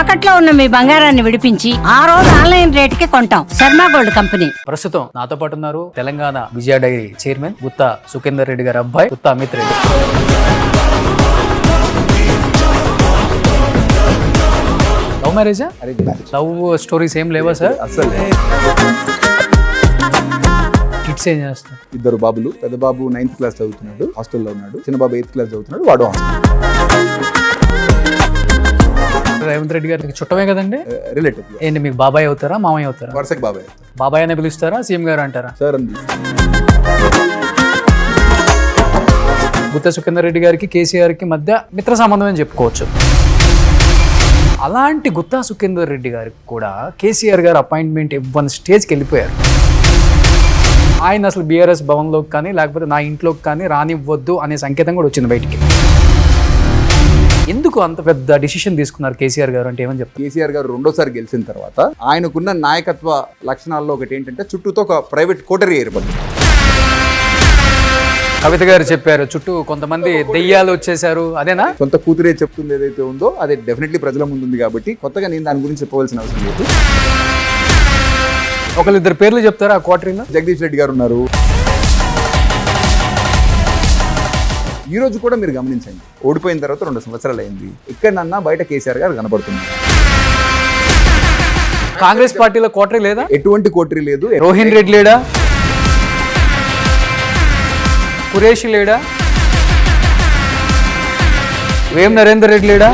తాకట్లో ఉన్న మీ బంగారాన్ని విడిపించి ఆ రోజు ఆన్లైన్ రేటుకి కొంటాం. Sharma gold company. ప్రస్తుతం నాతో పాటు ఉన్నారు తెలంగాణ విజయ డైరీ చైర్మన్ గుత్తా సుఖేందర్ రెడ్డి గారి అబ్బాయి గుత్తా అమిత్ రెడ్డి. లవ్ మ్యారేజా? లవ్ స్టోరీస్ ఏం లేవా సార్? అసలు కిడ్స్ ఏం చేస్తారు? ఇద్దరు బాబులు. పెద్ద బాబు 9th క్లాస్ చదువుతున్నాడు, హాస్టల్లో ఉన్నాడు. చిన్న బాబు 8th క్లాస్ చదువుతున్నాడు, వాడు రేవంత్ రెడ్డి గారికి చుట్టమే కదండి. రిలేటివ్. ఏంటి మీకు బాబాయ్ అవుతారా మామయ్య అవుతారా? వరుసకి బాబాయ్. బాబాయ్ అనే పిలుస్తారా సీఎం గారు అంటారా? సార్ అని గుత్తా సుఖేందర్ రెడ్డి గారికి కేసీఆర్కి మధ్య మిత్ర సంబంధం అని చెప్పుకోవచ్చు. అలాంటి గుత్తా సుఖేందర్ రెడ్డి గారికి కూడా కేసీఆర్ గారు అపాయింట్మెంట్ ఇవ్వని స్టేజ్కి వెళ్ళిపోయారు. ఆయన అసలు బీఆర్ఎస్ భవన్లోకి కానీ లేకపోతే నా ఇంట్లోకి కానీ రానివ్వద్దు అనే సంకేతం కూడా వచ్చింది బయటికి. ఎందుకు అంత పెద్ద డిసిషన్ తీసుకున్నారు కేసీఆర్ గారు అంటే ఏమని చెప్తారు? కేసీఆర్ గారు రెండోసారి గెలిచిన తర్వాత ఆయనకున్న నాయకత్వ లక్షణాల్లో ఒకటి ఏంటంటే చుట్టూతో ఒక ప్రైవేట్ కోటరీ ఏర్పడింది. కవిత గారు చెప్పారు చుట్టూ కొంతమంది దెయ్యాలు వచ్చేసారు, అదేనా? సొంత కూతురే చెప్తుంది ఏదైతే ఉందో అది డెఫినెట్లీ ప్రజల ముందు ఉంది కాబట్టి కొత్తగా నేను దాని గురించి చెప్పవలసిన అవసరం లేదు. ఒకళ్ళిద్దరు పేర్లు చెప్తారా ఆ క్వార్టరీలో? జగదీష్ రెడ్డి గారు ఉన్నారు. ఈ రోజు కూడా మీరు గమనించండి, ఓడిపోయిన తర్వాత 2 సంవత్సరాలు అయింది, ఎక్కడన్నా బయట కేసీఆర్ గారు కనపడుతున్నారు. కాంగ్రెస్ పార్టీలో క్వార్టరీ లేదా? ఎటువంటి కోటరీ లేదు. రోహిన్ రెడ్డి లేడా? కురేషి లేడా? వేం నరేందర్ రెడ్డి లేడా?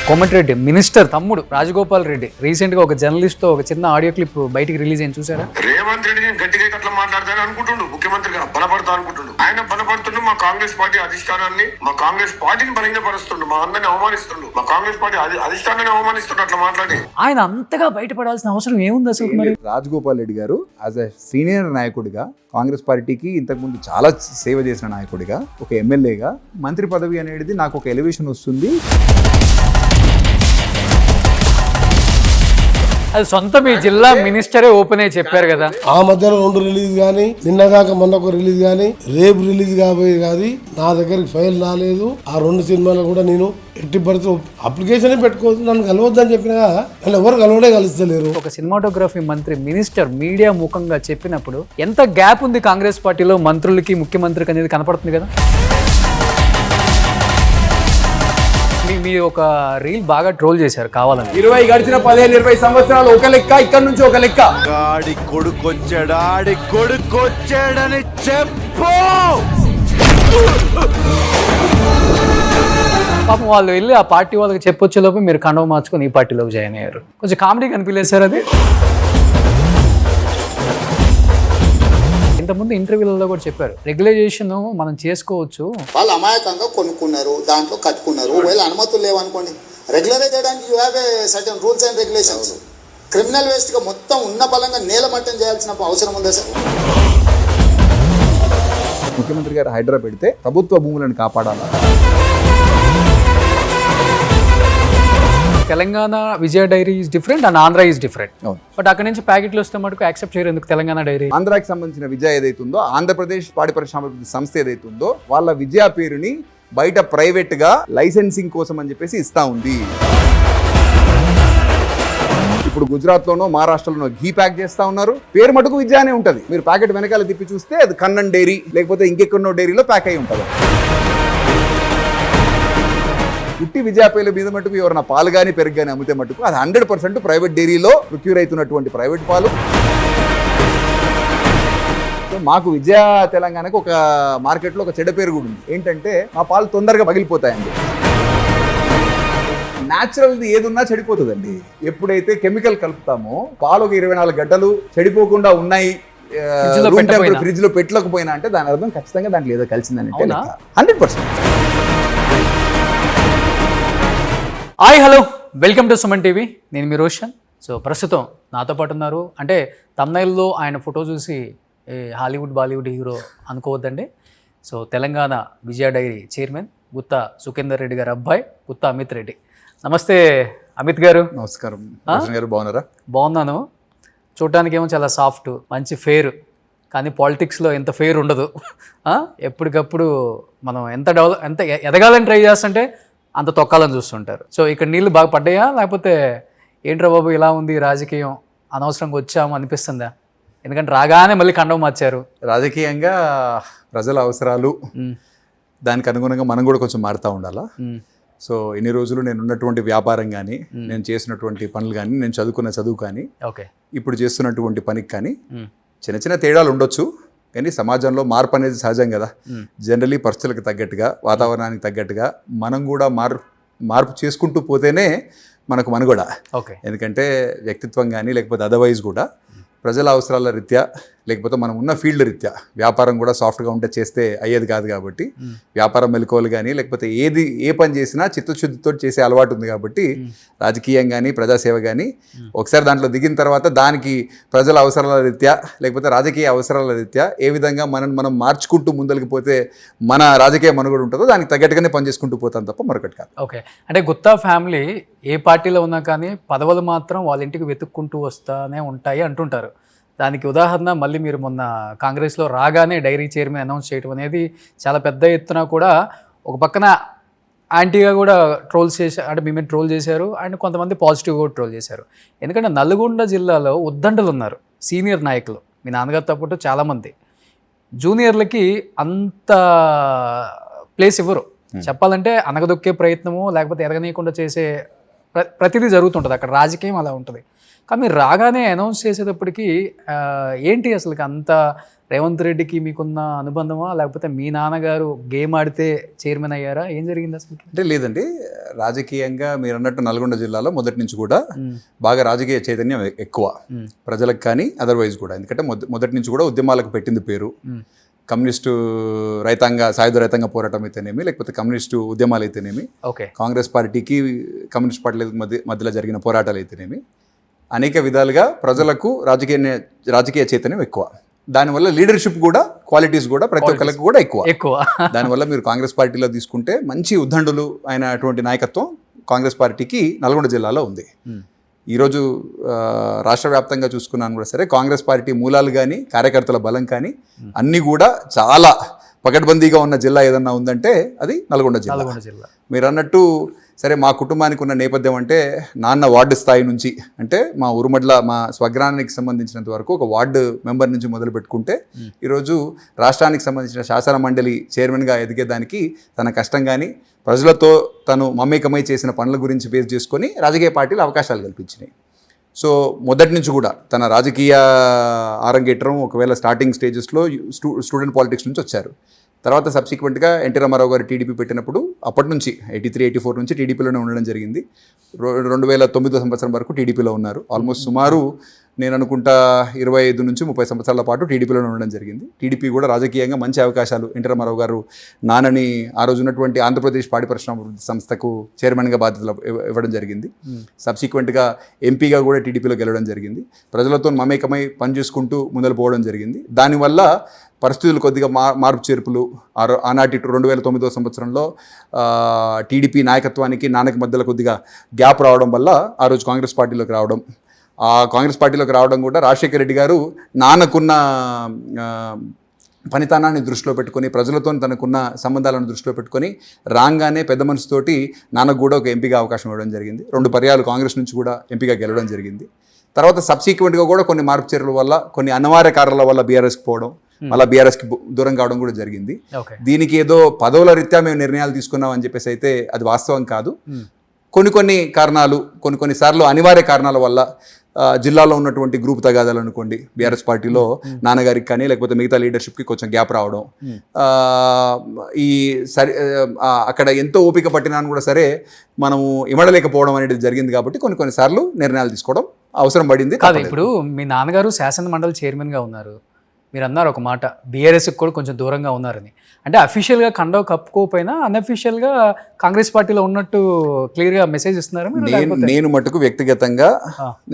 కోమటిరెడ్డి మినిస్టర్ తమ్ముడు రాజగోపాల్ రెడ్డి రీసెంట్ గా ఒక జర్నలిస్ట్ తో ఒక చిన్న ఆడియో క్లిప్ బయటికి రిలీజ్ అయింది, చూసారా? రేవంత్ రెడ్డి గట్టిగా అట్లా మాట్లాడతాను అనుకుంటుండు, ముఖ్యమంత్రిగా బలపడతా అనుకుంటుండు. ఆయన బలపడుతుండు, మా కాంగ్రెస్ పార్టీ అధిష్టానాన్ని, మా కాంగ్రెస్ పార్టీని బలహీనపరుస్తుండు, మా అందరిని అవమానిస్తుండు, మా కాంగ్రెస్ పార్టీ అధిష్టానాన్ని అవమానిస్తుండు అట్లా మాట్లాడి. ఆయన అంతగా బయటపడాల్సిన అవసరం ఏముంది అసలు? మరి రాజగోపాల్ రెడ్డి గారు యాజ్ ఎ సీనియర్ నాయకుడిగా కాంగ్రెస్ పార్టీకి ఇంతకుముందు చాలా సేవ చేసిన నాయకుడిగా, ఒక ఎమ్మెల్యేగా మంత్రి పదవి అనేది నాకు ఒక ఎలివేషన్ వస్తుంది. అది సొంత మీ జిల్లా మినిస్టరే ఓపెన్ అయ్యి చెప్పారు కదా. ఆ మధ్యలో 2 రిలీజ్ కానీ నిన్నగాక మొన్న ఒక రిలీజ్ కానీ రేపు రిలీజ్ కాబోయే కాదు, నా దగ్గరికి ఫైల్ రాలేదు. ఆ 2 సినిమాలు కూడా నేను ఎట్టి పరిస్థితి అప్లికేషన్ పెట్టుకోవచ్చు, నన్ను కలవద్దని చెప్పినా నన్ను ఎవరు కలవడే కలుస్తలేరు. ఒక సినిమాటోగ్రఫీ మంత్రి మినిస్టర్ మీడియా ముఖంగా చెప్పినప్పుడు ఎంత గ్యాప్ ఉంది కాంగ్రెస్ పార్టీలో మంత్రులకి ముఖ్యమంత్రికి అనేది కనపడుతుంది కదా. మీ ఒక రీల్ బాగా ట్రోల్ చేశారు కావాలని. 20 గడిచిన 15-20 సంవత్సరాలు ఒక లెక్క, ఇక్కడ నుంచి ఒక లెక్క. ఆడి కొడుకొచ్చాడని చెప్పు. పాపం వాళ్ళు వెళ్ళి ఆ పార్టీ వాళ్ళకి చెప్పొచ్చేలోపు మీరు కండవ మార్చుకొని ఈ పార్టీలోకి జాయిన్ అయ్యారు. కొంచెం కామెడీ కనిపించలేదు సార్ అది? ఇంతకుముందు ఇంటర్వ్యూలలో కూడా చెప్పారు రెగ్యులైజేషన్ మనం చేసుకోవచ్చు. వాళ్ళు అమాయకంగా కొనుక్కున్నారు, దాంట్లో కట్టుకున్నారు. ఒకవేళ అనుమతులు లేవనుకోండి, రెగ్యులరైజ్ చేయడానికి you have a certain rules and regulations. Criminal వేస్ట్గా మొత్తం ఉన్న బలంగా నేలమట్టం చేయాల్సిన అవసరం ఉందా సార్? ముఖ్యమంత్రి గారు హైడ్రా పెడితే ప్రభుత్వ భూములను కాపాడాలా? Telangana Vijaya dairy is different and Andhra is different. But అక్కడ నుంచి ప్యాకెట్లు వస్తే మటుకు యాక్సెప్ట్ చేయరు ఎందుకు తెలంగాణ డైరీ? ఆంధ్రాకి సంబంధించిన విజయ ఏదైతే ఉందో, ఆంధ్రప్రదేశ్ పాడి పరిశ్రమాభివృద్ధి సంస్థ ఏదైతే ఉందో, వాళ్ళ విజయ పేరుని బయట ప్రైవేట్ గా లైసెన్సింగ్ కోసం అని చెప్పేసి ఇస్తా ఉంది. ఇప్పుడు గుజరాత్ లోనో మహారాష్ట్రలోనో ఘీ ప్యాక్ చేస్తా ఉన్నారు, పేరు మటుకు విజయానే ఉంటది. మీరు ప్యాకెట్ వెనకాల తిప్పి చూస్తే అది కన్నన్ డైరీ లేకపోతే ఇంకెక్కడో డైరీలో ప్యాక్ అయి ఉంటుంది. పుట్టి విజయ పేర్ల మీద మటుకు ఎవరైనా పాలు కానీ పెరుగు కానీ అమ్మితే మటుకు అది 100% ప్రైవేట్ డైరీలో ప్రొక్యూర్ అవుతున్నటువంటి ప్రైవేట్ పాలు. మాకు విజయ తెలంగాణకు ఒక మార్కెట్లో ఒక చెడ్డ పేరు కూడా ఉంది, ఏంటంటే మా పాలు తొందరగా పగిలిపోతాయండి. న్యాచురల్ది ఏదున్నా చెడిపోతుందండి. ఎప్పుడైతే కెమికల్ కలుపుతామో పాలు ఒక 24 గంటలు చెడిపోకుండా ఉన్నాయి, ఫ్రిడ్జ్ లో పెట్టలేకపోయినా అంటే దాని అర్థం ఖచ్చితంగా దాంట్లో ఏదో కలిసిందని 100%. Hi hello, welcome to Suman TV. నేను మీ రోషన్. సో ప్రస్తుతం నాతో పాటు ఉన్నారు, అంటే తమ్నైల్లో ఆయన ఫోటో చూసి హాలీవుడ్ బాలీవుడ్ హీరో అనుకోవద్దండి. So Telangana Vijaya dairy chairman Gutha Sukhender Reddy గారి అబ్బాయి గుత్తా అమిత్ రెడ్డి. నమస్తే అమిత్ గారు. నమస్కారం గారు, బాగున్నారా? బాగున్నాను. చూడటానికి ఏమో చాలా సాఫ్ట్, మంచి ఫెయిర్, కానీ పాలిటిక్స్లో ఎంత ఫెయిర్ ఉండదు. ఎప్పటికప్పుడు మనం ఎంత ఎదగాలని ట్రై చేస్తుంటే అంత తొక్కాలని చూస్తుంటారు. సో ఇక్కడ నీళ్ళు బాగా పడ్డాయా, లేకపోతే ఏంట్రా బాబు ఇలా ఉంది రాజకీయం, అనవసరంగా వచ్చాము అనిపిస్తుందా? ఎందుకంటే రాగానే మళ్ళీ కండం మార్చారు. రాజకీయంగా ప్రజల అవసరాలు దానికి అనుగుణంగా మనం కూడా కొంచెం మారుతూ ఉండాలా. సో ఇన్ని రోజులు నేను ఉన్నటువంటి వ్యాపారం కానీ, నేను చేసినటువంటి పనులు కానీ, నేను చదువుకున్న చదువు కానీ, ఓకే, ఇప్పుడు చేస్తున్నటువంటి పనికి కానీ చిన్న చిన్న తేడాలు ఉండొచ్చు. కానీ సమాజంలో మార్పు అనేది సహజం కదా. జనరలీ పరిస్థితులకు తగ్గట్టుగా, వాతావరణానికి తగ్గట్టుగా మనం కూడా మార్పు చేసుకుంటూ పోతేనే మనకు మనుగడ. ఓకే, ఎందుకంటే వ్యక్తిత్వం కానీ లేకపోతే అదర్వైజ్ కూడా ప్రజల అవసరాల రీత్యా లేకపోతే మనం ఉన్న ఫీల్డ్ రీత్యా వ్యాపారం కూడా సాఫ్ట్గా ఉంటే చేస్తే అయ్యేది కాదు. కాబట్టి వ్యాపారం మెలకువలు కానీ లేకపోతే ఏ పని చేసినా చిత్తశుద్ధితో చేసే అలవాటు ఉంది. కాబట్టి రాజకీయం కానీ ప్రజాసేవ కానీ ఒకసారి దాంట్లో దిగిన తర్వాత దానికి ప్రజల అవసరాల రీత్యా లేకపోతే రాజకీయ అవసరాల రీత్యా ఏ విధంగా మనం మార్చుకుంటూ ముందరికి పోతే మన రాజకీయ మనుగడ ఉంటుందో దానికి తగ్గట్టుగానే పనిచేసుకుంటూ పోతాం తప్ప మరొకటి కాదు. ఓకే, అంటే గుత్తా ఫ్యామిలీ ఏ పార్టీలో ఉన్నా కానీ పదవులు మాత్రం వాళ్ళ ఇంటికి వెతుక్కుంటూ వస్తానే ఉంటాయి అంటుంటారు. దానికి ఉదాహరణ మళ్ళీ మీరు మొన్న కాంగ్రెస్లో రాగానే డైరీ చైర్మన్ అనౌన్స్ చేయడం అనేది చాలా పెద్ద ఎత్తున కూడా ఒక పక్కన యాంటీగా కూడా ట్రోల్స్ చేశారు, అంటే మేమే ట్రోల్ చేశారు అండ్ కొంతమంది పాజిటివ్గా కూడా ట్రోల్ చేశారు. ఎందుకంటే నల్గొండ జిల్లాలో ఉద్దండలు ఉన్నారు, సీనియర్ నాయకులు, మీ నాన్నగారితో పాటు చాలామంది. జూనియర్లకి అంత ప్లేస్ ఇవ్వరు. చెప్పాలంటే అనగదొక్కే ప్రయత్నము లేకపోతే ఎరగనీయకుండా చేసే ప్రతిదీ జరుగుతుంటుంది అక్కడ. రాజకీయం అలా ఉంటుంది. కానీ మీరు రాగానే అనౌన్స్ చేసేటప్పటికి ఏంటి అసలు అంత రేవంత్ రెడ్డికి మీకున్న అనుబంధమా, లేకపోతే మీ నాన్నగారు గేమ్ ఆడితే చైర్మన్ అయ్యారా, ఏం జరిగింది అసలు? అంటే లేదండి, రాజకీయంగా మీరు అన్నట్టు నల్గొండ జిల్లాలో మొదటి నుంచి కూడా బాగా రాజకీయ చైతన్యం ఎక్కువ ప్రజలకు కానీ అదర్వైజ్ కూడా. ఎందుకంటే మొదటి నుంచి కూడా ఉద్యమాలకు పెట్టింది పేరు. కమ్యూనిస్టు సాయుధ రైతాంగ పోరాటం అయితేనేమి లేకపోతే కమ్యూనిస్టు ఉద్యమాలు అయితేనేమి, ఓకే, కాంగ్రెస్ పార్టీకి కమ్యూనిస్ట్ పార్టీల మధ్యలో జరిగిన పోరాటాలు అయితేనేమి, అనేక విధాలుగా ప్రజలకు రాజకీయ చైతన్యం ఎక్కువ. దానివల్ల లీడర్షిప్ కూడా, క్వాలిటీస్ కూడా ప్రతి ఒక్కరికి కూడా ఎక్కువ. దానివల్ల మీరు కాంగ్రెస్ పార్టీలో తీసుకుంటే మంచి ఉద్దండులు అయినటువంటి నాయకత్వం కాంగ్రెస్ పార్టీకి నల్గొండ జిల్లాలో ఉంది. ఈరోజు రాష్ట్ర వ్యాప్తంగా చూసుకున్నాను కూడా సరే, కాంగ్రెస్ పార్టీ మూలాలు కానీ కార్యకర్తల బలం కానీ అన్నీ కూడా చాలా పకడ్బందీగా ఉన్న జిల్లా ఏదన్నా ఉందంటే అది నల్గొండ జిల్లా. మీరు అన్నట్టు సరే, మా కుటుంబానికి ఉన్న నేపథ్యం అంటే నాన్న వార్డు స్థాయి నుంచి, అంటే మా ఉరుమడ్ల మా స్వగ్రామానికి సంబంధించినంత వరకు ఒక వార్డు మెంబర్ నుంచి మొదలు పెట్టుకుంటే ఈరోజు రాష్ట్రానికి సంబంధించిన శాసన మండలి చైర్మన్గా ఎదిగేదానికి తన కష్టం కానీ ప్రజలతో తను మమేకమై చేసిన పనుల గురించి బేస్ చేసుకొని రాజకీయ పార్టీలు అవకాశాలు కల్పించినాయి. సో మొదటి నుంచి కూడా తన రాజకీయ ఆరంగేట్రం ఒకవేళ స్టార్టింగ్ స్టేజెస్లో స్టూడెంట్ పాలిటిక్స్ నుంచి వచ్చారు. తర్వాత సబ్సిక్వెంట్గా ఎన్టీ రామారావు గారు టీడీపీ పెట్టినప్పుడు అప్పటి నుంచి 83-84 నుంచి టీడీపీలోనే ఉండడం జరిగింది. 2009 సంవత్సరం వరకు టీడీపీలో ఉన్నారు. ఆల్మోస్ట్ సుమారు నేను అనుకుంటా 25 నుంచి 30 సంవత్సరాల పాటు టీడీపీలోనే ఉండడం జరిగింది. టీడీపీ కూడా రాజకీయంగా మంచి అవకాశాలు, ఎన్టీ రామారావు గారు నాన్నని ఆ రోజు ఉన్నటువంటి ఆంధ్రప్రదేశ్ పాడి పరిశ్రమ సంస్థకు చైర్మన్గా బాధ్యతలు ఇవ్వడం జరిగింది. సబ్సిక్వెంట్గా ఎంపీగా కూడా టీడీపీలో గెలవడం జరిగింది. ప్రజలతో మమేకమై పనిచేసుకుంటూ ముందలు పోవడం జరిగింది. దానివల్ల పరిస్థితులు కొద్దిగా మార్పు చేర్పులు ఆనాటి 2009 సంవత్సరంలో టీడీపీ నాయకత్వానికి నాన్నకి మధ్యలో కొద్దిగా గ్యాప్ రావడం వల్ల ఆ రోజు కాంగ్రెస్ పార్టీలోకి రావడం. ఆ కాంగ్రెస్ పార్టీలోకి రావడం కూడా రాజశేఖర రెడ్డి గారు నాన్నకున్న పనితనాన్ని దృష్టిలో పెట్టుకొని, ప్రజలతో తనకున్న సంబంధాలను దృష్టిలో పెట్టుకొని రాగానే పెద్ద మనసుతోటి నాన్నకు కూడా ఒక ఎంపీగా అవకాశం ఇవ్వడం జరిగింది. 2 పర్యాలు కాంగ్రెస్ నుంచి కూడా ఎంపీగా గెలవడం జరిగింది. తర్వాత సబ్సిక్వెంట్గా కూడా కొన్ని మార్పు చర్యల వల్ల, కొన్ని అనివార్య కారణాల వల్ల బీఆర్ఎస్కి పోవడం, మళ్ళీ బీఆర్ఎస్కి దూరం కావడం కూడా జరిగింది. దీనికి ఏదో పదవుల రీత్యా మేము నిర్ణయాలు తీసుకున్నాం అని చెప్పేసి అయితే అది వాస్తవం కాదు. కొన్ని కారణాలు, కొన్ని సార్లు అనివార్య కారణాల వల్ల జిల్లాలో ఉన్నటువంటి గ్రూప్ తగాదాలు అనుకోండి, బీఆర్ఎస్ పార్టీలో నాన్నగారికి కానీ లేకపోతే మిగతా లీడర్షిప్కి కొంచెం గ్యాప్ రావడం, అక్కడ ఎంతో ఓపిక పట్టినా కూడా సరే మనము ఇమడలేకపోవడం అనేది జరిగింది. కాబట్టి కొన్ని సార్లు నిర్ణయాలు తీసుకోవడం అవసరం పడింది. ఇప్పుడు మీ నాన్నగారు శాసన మండలి చైర్మన్గా ఉన్నారు, మీరు అన్నారు ఒక మాట, బీఆర్ఎస్కి కూడా కొంచెం దూరంగా ఉన్నారని. అంటే అఫీషియల్గా కండవ కప్పుకోకపోయినా అన్అఫీషియల్గా కాంగ్రెస్ పార్టీలో ఉన్నట్టు క్లియర్గా మెసేజ్ ఇస్తున్నారు. నేను మటుకు వ్యక్తిగతంగా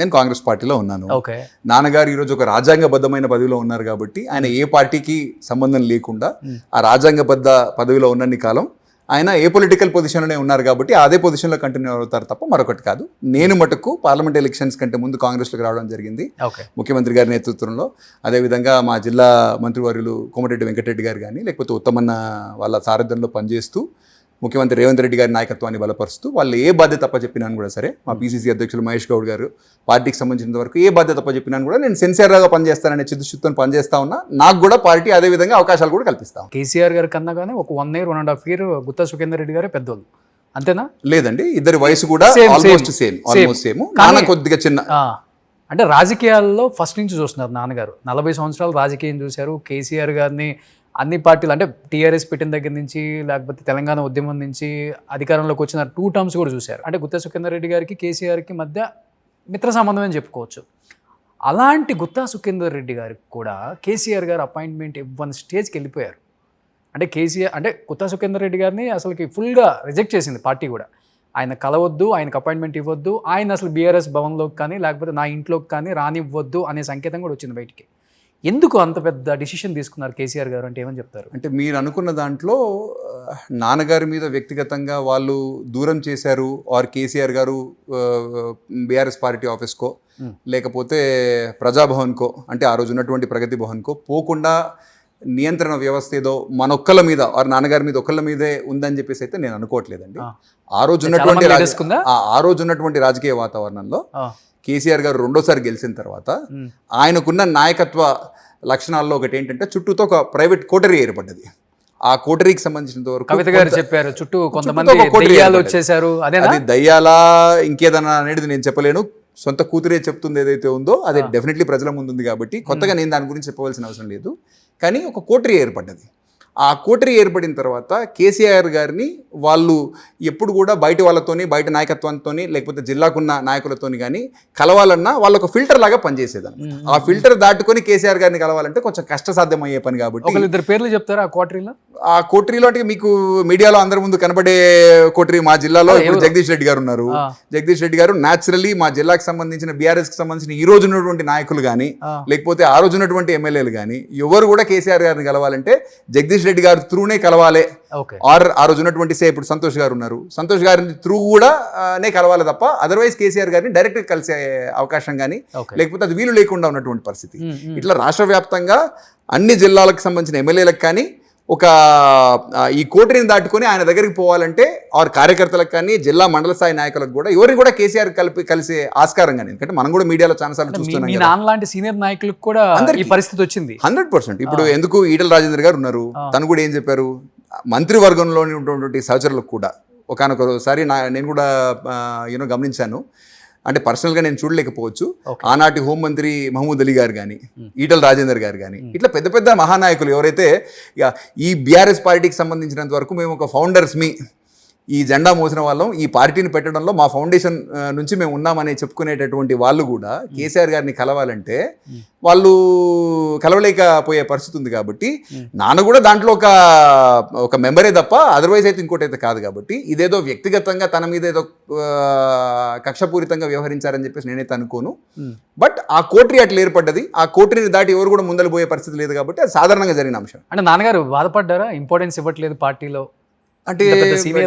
నేను కాంగ్రెస్ పార్టీలో ఉన్నాను. ఓకే, నాన్నగారు ఈరోజు ఒక రాజ్యాంగబద్ధమైన పదవిలో ఉన్నారు కాబట్టి ఆయన ఏ పార్టీకి సంబంధం లేకుండా ఆ రాజ్యాంగబద్ధ పదవిలో ఉన్నన్ని కాలం ఆయన ఏ పొలిటికల్ పొజిషన్లోనే ఉన్నారు కాబట్టి అదే పొజిషన్లో కంటిన్యూ అవుతారు తప్ప మరొకటి కాదు. నేను మటుకు పార్లమెంట్ ఎలక్షన్స్ కంటే ముందు కాంగ్రెస్లోకి రావడం జరిగింది ముఖ్యమంత్రి గారి నేతృత్వంలో. అదేవిధంగా మా జిల్లా మంత్రివర్యులు కోమటిరెడ్డి వెంకటరెడ్డి గారు కానీ లేకపోతే ఉత్తమన్న వాళ్ళ సారథ్యంలో పనిచేస్తూ ముఖ్యమంత్రి రేవంత్ రెడ్డి గారి నాయకత్వాన్ని బలపరుస్తూ వాళ్ళు ఏ బాధ్యత చెప్పినాను కూడా సరే, మా పీసీసీ అధ్యక్షులు మహేష్ గౌడ్ గారు పార్టీకి సంబంధించిన వరకు ఏ బాధ్యత చెప్పినాను కూడా నేను సిన్సియర్గా పనిచేస్తాననే చిత్తశుద్ధితో పనిచేస్తా ఉన్నా. నాకు కూడా పార్టీ అదే విధంగా అవకాశాలు కూడా కల్పిస్తాం. కేసీఆర్ గారి కన్నా కానీ ఒక 1 year 1.5 year గుత్తా సుఖేందర్ రెడ్డి గారే పెద్దోళ్ళు, అంతేనా? లేదండి, ఇద్దరి వయసు కూడా ఆల్మోస్ట్ సేమ్. నాన్న కొద్దిగా చిన్న. అంటే రాజకీయాల్లో ఫస్ట్ నుంచి చూస్తున్నారు నాన్నగారు, 40 సంవత్సరాలు రాజకీయం చూశారు. కేసీఆర్ గారిని అన్ని పార్టీలు అంటే టీఆర్ఎస్ పెట్టిన దగ్గర నుంచి లేకపోతే తెలంగాణ ఉద్యమం నుంచి అధికారంలోకి వచ్చిన 2 terms కూడా చూశారు. అంటే గుత్తా సుఖేందర్ రెడ్డి గారికి కేసీఆర్కి మధ్య మిత్ర సంబంధం అని చెప్పుకోవచ్చు. అలాంటి గుత్తా సుఖేందర్ రెడ్డి గారికి కూడా కేసీఆర్ గారు అపాయింట్మెంట్ ఇవ్వని స్టేజ్కి వెళ్ళిపోయారు. అంటే కేసీఆర్ అంటే గుత్తా సుఖేందర్ రెడ్డి గారిని అసలుకి ఫుల్గా రిజెక్ట్ చేసింది పార్టీ కూడా. ఆయన కలవద్దు, ఆయనకు అపాయింట్మెంట్ ఇవ్వద్దు, ఆయన అసలు బీఆర్ఎస్ భవన్లోకి కానీ లేకపోతే నా ఇంట్లోకి కానీ రానివ్వద్దు అనే సంకేతం కూడా వచ్చింది బయటికి. ఎందుకు అంత పెద్ద డిసిషన్ తీసుకున్నారు కేసీఆర్ గారు అంటే ఏమని చెప్తారు? అంటే మీరు అనుకున్న దాంట్లో నాన్నగారి మీద వ్యక్తిగతంగా వాళ్ళు దూరం చేశారు, ఆర్ కేసీఆర్ గారు బీఆర్ఎస్ పార్టీ ఆఫీస్కో లేకపోతే ప్రజాభవన్కో అంటే ఆ రోజు ఉన్నటువంటి ప్రగతి భవన్కో పోకుండా నియంత్రణ వ్యవస్థ ఏదో మనొక్కళ్ళ మీద ఆర్ నాన్నగారి మీద ఒక్కళ్ళ మీదే ఉందని చెప్పేసి అయితే నేను అనుకోవట్లేదండి. ఆ రోజు ఉన్నటువంటి రాజకీయ వాతావరణంలో కేసీఆర్ గారు 2వ సారి గెలిచిన తర్వాత ఆయనకున్న నాయకత్వ లక్షణాల్లో ఒకటి ఏంటంటే చుట్టూతో ఒక ప్రైవేట్ కోటరీ ఏర్పడ్డది. ఆ కోటరీకి సంబంధించినంత వరకు కవిత గారు చెప్పారు చుట్టూ కొంతమంది దయ్యాలు వచ్చేసారు. అది దయ్యాలా ఇంకేదన్నా అనేది నేను చెప్పలేను. సొంత కూతురే చెప్తుంది ఏదైతే ఉందో అది డెఫినెట్లీ ప్రజల ముందు ఉంది కాబట్టి కొత్తగా నేను దాని గురించి చెప్పవలసిన అవసరం లేదు. కానీ ఒక కోటరీ ఏర్పడ్డది. ఆ కోటరీ ఏర్పడిన తర్వాత కేసీఆర్ గారిని వాళ్ళు ఎప్పుడు కూడా బయట వాళ్ళతోని బయట నాయకత్వంతోని లేకపోతే జిల్లాకున్న నాయకులతోని కానీ కలవాలన్నా వాళ్ళు ఒక ఫిల్టర్ లాగా పనిచేసేదాన్ని. ఆ ఫిల్టర్ దాటుకొని కేసీఆర్ గారిని కలవాలంటే కొంచెం కష్టసాధ్యం అయ్యే పని కాబట్టి 2 పేర్లు చెప్తారా ఆ కోటరీలో? ఆ కోటరీలో అంటే మీకు మీడియాలో అందరి ముందు కనబడే కోటరీ మా జిల్లాలో ఇప్పుడు జగదీష్ రెడ్డి గారు ఉన్నారు. జగదీష్ రెడ్డి గారు న్యాచురల్లీ మా జిల్లాకు సంబంధించిన బీఆర్ఎస్ కి సంబంధించిన ఈ రోజు ఉన్నటువంటి నాయకులు కానీ లేకపోతే ఆ రోజు ఉన్నటువంటి ఎమ్మెల్యేలు కానీ ఎవరు కూడా కేసీఆర్ గారిని కలవాలంటే జగదీష్ రెడ్డి గారు త్రూనే కలవాలి. ఆర్ ఆ రోజు ఉన్నటువంటి ఇప్పుడు సంతోష్ గారు ఉన్నారు, సంతోష్ గారిని త్రూ కూడా నే కలవాలి తప్ప అదర్వైజ్ కేసీఆర్ గారిని డైరెక్ట్ కలిసే అవకాశం కానీ లేకపోతే అది వీలు లేకుండా ఉన్నటువంటి పరిస్థితి. ఇట్లా రాష్ట్ర వ్యాప్తంగా అన్ని జిల్లాలకు సంబంధించిన ఎమ్మెల్యేలకు కానీ ఒక ఈ కోటరీని దాటుకొని ఆయన దగ్గరికి పోవాలంటే ఆర్ కార్యకర్తలకు కానీ జిల్లా మండల స్థాయి నాయకులకు కూడా ఎవరిని కూడా కేసీఆర్ కలిసే ఆస్కారం కానీ, ఎందుకంటే మనం కూడా మీడియాలో చాలా సార్లు చూస్తున్నాం. మీ నాన్న లాంటి సీనియర్ నాయకులకు కూడా ఈ పరిస్థితి వచ్చింది 100%. ఇప్పుడు ఎందుకు ఈటల రాజేందర్ గారు ఉన్నారు, తను కూడా ఏం చెప్పారు, మంత్రివర్గంలో ఉన్నటువంటి సహచరులకు కూడా ఒకనొకసారి నేను కూడా గమనించాను. అంటే పర్సనల్గా నేను చూడలేకపోవచ్చు. ఆనాటి హోంమంత్రి మహమూద్ అలీ గారు కానీ ఈటల రాజేందర్ గారు కానీ ఇట్లా పెద్ద పెద్ద మహానాయకులు ఎవరైతే ఈ బీఆర్ఎస్ పార్టీకి సంబంధించినంత వరకు మేము ఒక ఫౌండర్స్ ఈ జెండా మోసిన వాళ్ళం, ఈ పార్టీని పెట్టడంలో మా ఫౌండేషన్ నుంచి మేము ఉన్నామని చెప్పుకునేటటువంటి వాళ్ళు కూడా కేసీఆర్ గారిని కలవాలంటే వాళ్ళు కలవలేకపోయే పరిస్థితి ఉంది. కాబట్టి నాన్న కూడా దాంట్లో ఒక మెంబరే తప్ప అదర్వైజ్ అయితే ఇంకోటి అయితే కాదు. కాబట్టి ఇదేదో వ్యక్తిగతంగా తన మీద ఏదో కక్షపూరితంగా వ్యవహరించారని చెప్పేసి నేనైతే అనుకోను. బట్ ఆ కోటరీ అట్లా ఏర్పడ్డది. ఆ కోటరీని దాటి ఎవరు కూడా ముందలు పోయే పరిస్థితి లేదు కాబట్టి అది సాధారణంగా జరిగిన అంశం. అంటే నాన్నగారు బాధపడ్డారా ఇంపార్టెన్స్ ఇవ్వట్లేదు పార్టీలో? అంటే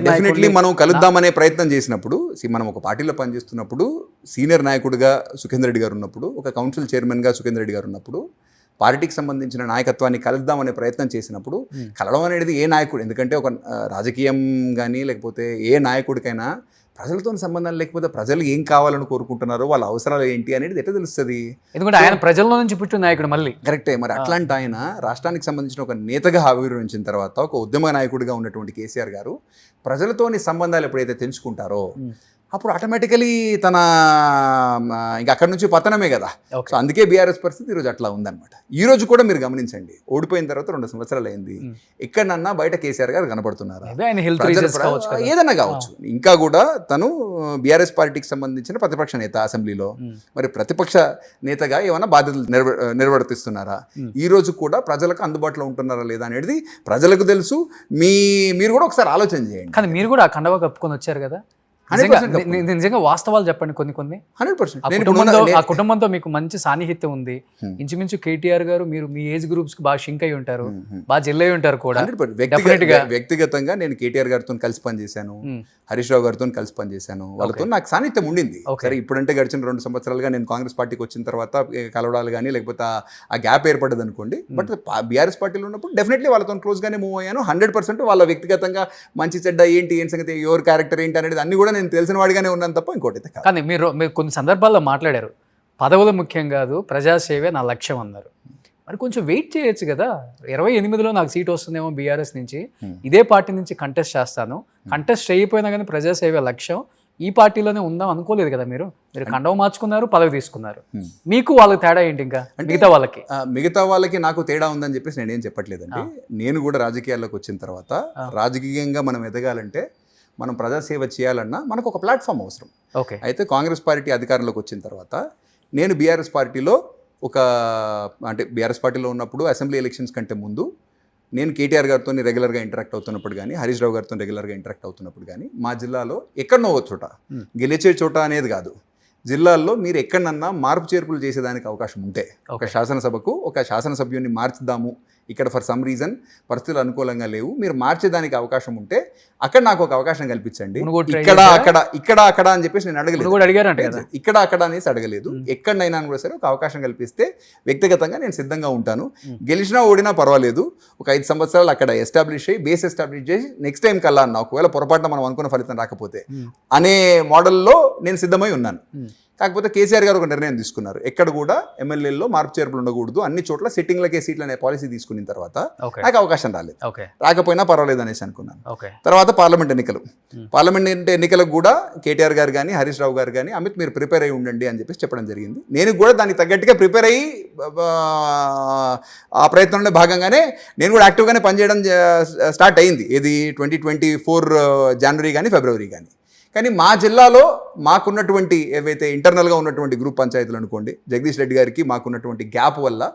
డెఫినెట్లీ మనం కలుద్దామనే ప్రయత్నం చేసినప్పుడు మనం ఒక పార్టీలో పనిచేస్తున్నప్పుడు సీనియర్ నాయకుడిగా సుఖేందర్ రెడ్డి గారు ఉన్నప్పుడు, ఒక కౌన్సిల్ చైర్మన్గా సుఖేందర్ రెడ్డి గారు ఉన్నప్పుడు పార్టీకి సంబంధించిన నాయకత్వాన్ని కలుద్దామనే ప్రయత్నం చేసినప్పుడు కలవడం అనేది ఏ నాయకుడు, ఎందుకంటే ఒక రాజకీయం కానీ లేకపోతే ఏ నాయకుడికైనా ప్రజలతో సంబంధం లేకపోతే ప్రజలు ఏం కావాలని కోరుకుంటున్నారో వాళ్ళ అవసరాలు ఏంటి అనేది ఎట్లా తెలుస్తుంది? ఎందుకంటే ఆయన ప్రజల్లో నుంచి పుట్టిన నాయకుడు మళ్ళీ కరెక్టే. మరి అట్లాంటి ఆయన రాష్ట్రానికి సంబంధించిన ఒక నేతగా ఆవిర్భవించిన తర్వాత ఒక ఉద్యమ నాయకుడిగా ఉన్నటువంటి కేసీఆర్ గారు ప్రజలతోని సంబంధాలు ఎప్పుడైతే తెంచుకుంటారో అప్పుడు ఆటోమేటికలీ తన ఇంకా అక్కడి నుంచి పతనమే కదా. సో అందుకే బీఆర్ఎస్ పరిస్థితి ఈరోజు అట్లా ఉందన్నమాట. ఈ రోజు కూడా మీరు గమనించండి, ఓడిపోయిన తర్వాత 2 సంవత్సరాలు అయింది, ఎక్కడన్నా బయట కేసీఆర్ గారు కనపడుతున్నారు, ఏదన్నా కావచ్చు. ఇంకా కూడా తను బీఆర్ఎస్ పార్టీకి సంబంధించిన ప్రతిపక్ష నేత అసెంబ్లీలో, మరి ప్రతిపక్ష నేతగా ఏమైనా బాధ్యతలు నిర్వర్తిస్తున్నారా? ఈ రోజు కూడా ప్రజలకు అందుబాటులో ఉంటున్నారా లేదా అనేది ప్రజలకు తెలుసు. మీరు కూడా ఒకసారి ఆలోచన చేయండి. కానీ మీరు కూడా ఆ కండవా కప్పుకొని వచ్చారు కదా. నిజంగా వాస్తవాలు చెప్పండి కొన్ని 100%. ఆ కుటుంబంతో మీకు మంచి సాన్నిహిత్యం ఉంది. ఇంచుమించు కేటీఆర్ గారు మీరు మీ ఏజ్ గ్రూప్స్ కి బాగా షింక్ అయి ఉంటారు, బాగా జెల్ అయి ఉంటారు కూడా. వ్యక్తిగతంగా నేను కేటీఆర్ గారితో కలిసి పనిచేశాను, హరీష్ రావు గారితో కలిసి పనిచేశాను, వాళ్ళతో నాకు సాన్నిహిత్యం ఉండింది. సరే ఇప్పుడంటే గడిచిన 2 సంవత్సరాలుగా నేను కాంగ్రెస్ పార్టీకి వచ్చిన తర్వాత కలవడాలు కానీ లేకపోతే ఆ గ్యాప్ ఏర్పడ్డది అనుకోండి. బట్ బీఆర్ఎస్ పార్టీలో ఉన్నప్పుడు డెఫినెట్లీ వాళ్ళతో క్లోజ్గానే మూవ్ అయ్యాను. 100% వాళ్ళ వ్యక్తిగతంగా మంచి చెడ్డ ఏంటి సంగతి, ఎవరి క్యారెక్టర్ ఏంటి అనేది అన్ని కూడా నేను తెలిసిన వాడిగానే ఉన్నాను తప్ప ఇంకోటి కాదు. కానీ మీరు కొన్ని సందర్భాల్లో మాట్లాడారు, పదవులు ముఖ్యం కాదు, ప్రజాసేవే నా లక్ష్యం అన్నారు. మరి కొంచెం వెయిట్ చేయొచ్చు కదా. 28లో నాకు సీట్ వస్తుందేమో బీఆర్ఎస్ నుంచి, ఇదే పార్టీ నుంచి కంటెస్ట్ చేస్తాను, కంటెస్ట్ చేయకపోయినా కానీ ప్రజాసేవ లక్ష్యం, ఈ పార్టీలోనే ఉందాం అనుకోలేదు కదా మీరు. కండవ మార్చుకున్నారు, పదవి తీసుకున్నారు. మీకు వాళ్ళకి తేడా ఏంటి? ఇంకా మిగతా వాళ్ళకి నాకు తేడా ఉందని చెప్పేసి నేనేం చెప్పట్లేదండి. నేను కూడా రాజకీయాల్లోకి వచ్చిన తర్వాత రాజకీయంగా మనం ఎదగాలంటే, మనం ప్రజాసేవ చేయాలన్నా మనకు ఒక ప్లాట్ఫామ్ అవసరం. అయితే కాంగ్రెస్ పార్టీ అధికారంలోకి వచ్చిన తర్వాత నేను బీఆర్ఎస్ పార్టీలో బీఆర్ఎస్ పార్టీలో ఉన్నప్పుడు అసెంబ్లీ ఎలక్షన్స్ కంటే ముందు నేను కేటీఆర్ గారితో రెగ్యులర్గా ఇంటరాక్ట్ అవుతున్నప్పుడు కానీ, హరీష్ రావు గారితో రెగ్యులర్గా ఇంటరాక్ట్ అవుతున్నప్పుడు కానీ, మా జిల్లాలో ఎక్కడనో ఒక చోట, గెలిచే చోట అనేది కాదు, జిల్లాల్లో మీరు ఎక్కడన్నా మార్పు చేర్పులు చేసేదానికి అవకాశం ఉంటే, ఒక శాసనసభకు ఒక శాసనసభ్యుని మార్చుదాము, ఇక్కడ ఫర్ సమ్ రీజన్ పరిస్థితులు అనుకూలంగా లేవు, మీరు మార్చేదానికి అవకాశం ఉంటే అక్కడ నాకు ఒక అవకాశం కల్పించండి. ఇక్కడ అక్కడ అని చెప్పేసి నేను అడగలేదు, ఇక్కడ అక్కడ అనేసి అడగలేదు. ఎక్కడైనా కూడా సరే ఒక అవకాశం కల్పిస్తే వ్యక్తిగతంగా నేను సిద్ధంగా ఉంటాను. గెలిచినా ఓడినా పర్వాలేదు, ఒక 5 సంవత్సరాలు అక్కడ బేస్ ఎస్టాబ్లిష్ చేసి నెక్స్ట్ టైం కల్లా అన్న ఒకవేళ పొరపాటున మనం అనుకున్న ఫలితం రాకపోతే అనే మోడల్లో నేను సిద్ధమై ఉన్నాను. కాకపోతే కేసీఆర్ గారు ఒక నిర్ణయం తీసుకున్నారు, ఎక్కడ కూడా ఎమ్మెల్యేల్లో మార్పు చేర్పులు ఉండకూడదు, అన్ని చోట్ల సిట్టింగ్లకే సీట్లు అనే పాలసీ తీసుకున్న తర్వాత నాకు అవకాశం రాలేదు. రాకపోయినా పర్వాలేదు అనేసి అనుకున్నాను. తర్వాత పార్లమెంట్ ఎన్నికలకు కూడా కేటీఆర్ గారు కానీ, హరీష్ రావు గారు కానీ, అమిత్ మీరు ప్రిపేర్ అయ్యి ఉండండి అని చెప్పేసి చెప్పడం జరిగింది. నేను కూడా దానికి తగ్గట్టుగా ప్రిపేర్ అయ్యి ఆ ప్రయత్నంలో భాగంగానే నేను కూడా యాక్టివ్గానే పనిచేయడం స్టార్ట్ అయింది. ఇది 2024 జనవరి కానీ ఫిబ్రవరి కానీ. కానీ మా జిల్లాలో మాకున్నటువంటి ఏవైతే ఇంటర్నల్గా ఉన్నటువంటి గ్రూప్ పంచాయతీలు అనుకోండి, జగదీష్ రెడ్డి గారికి మాకున్నటువంటి గ్యాప్ వల్ల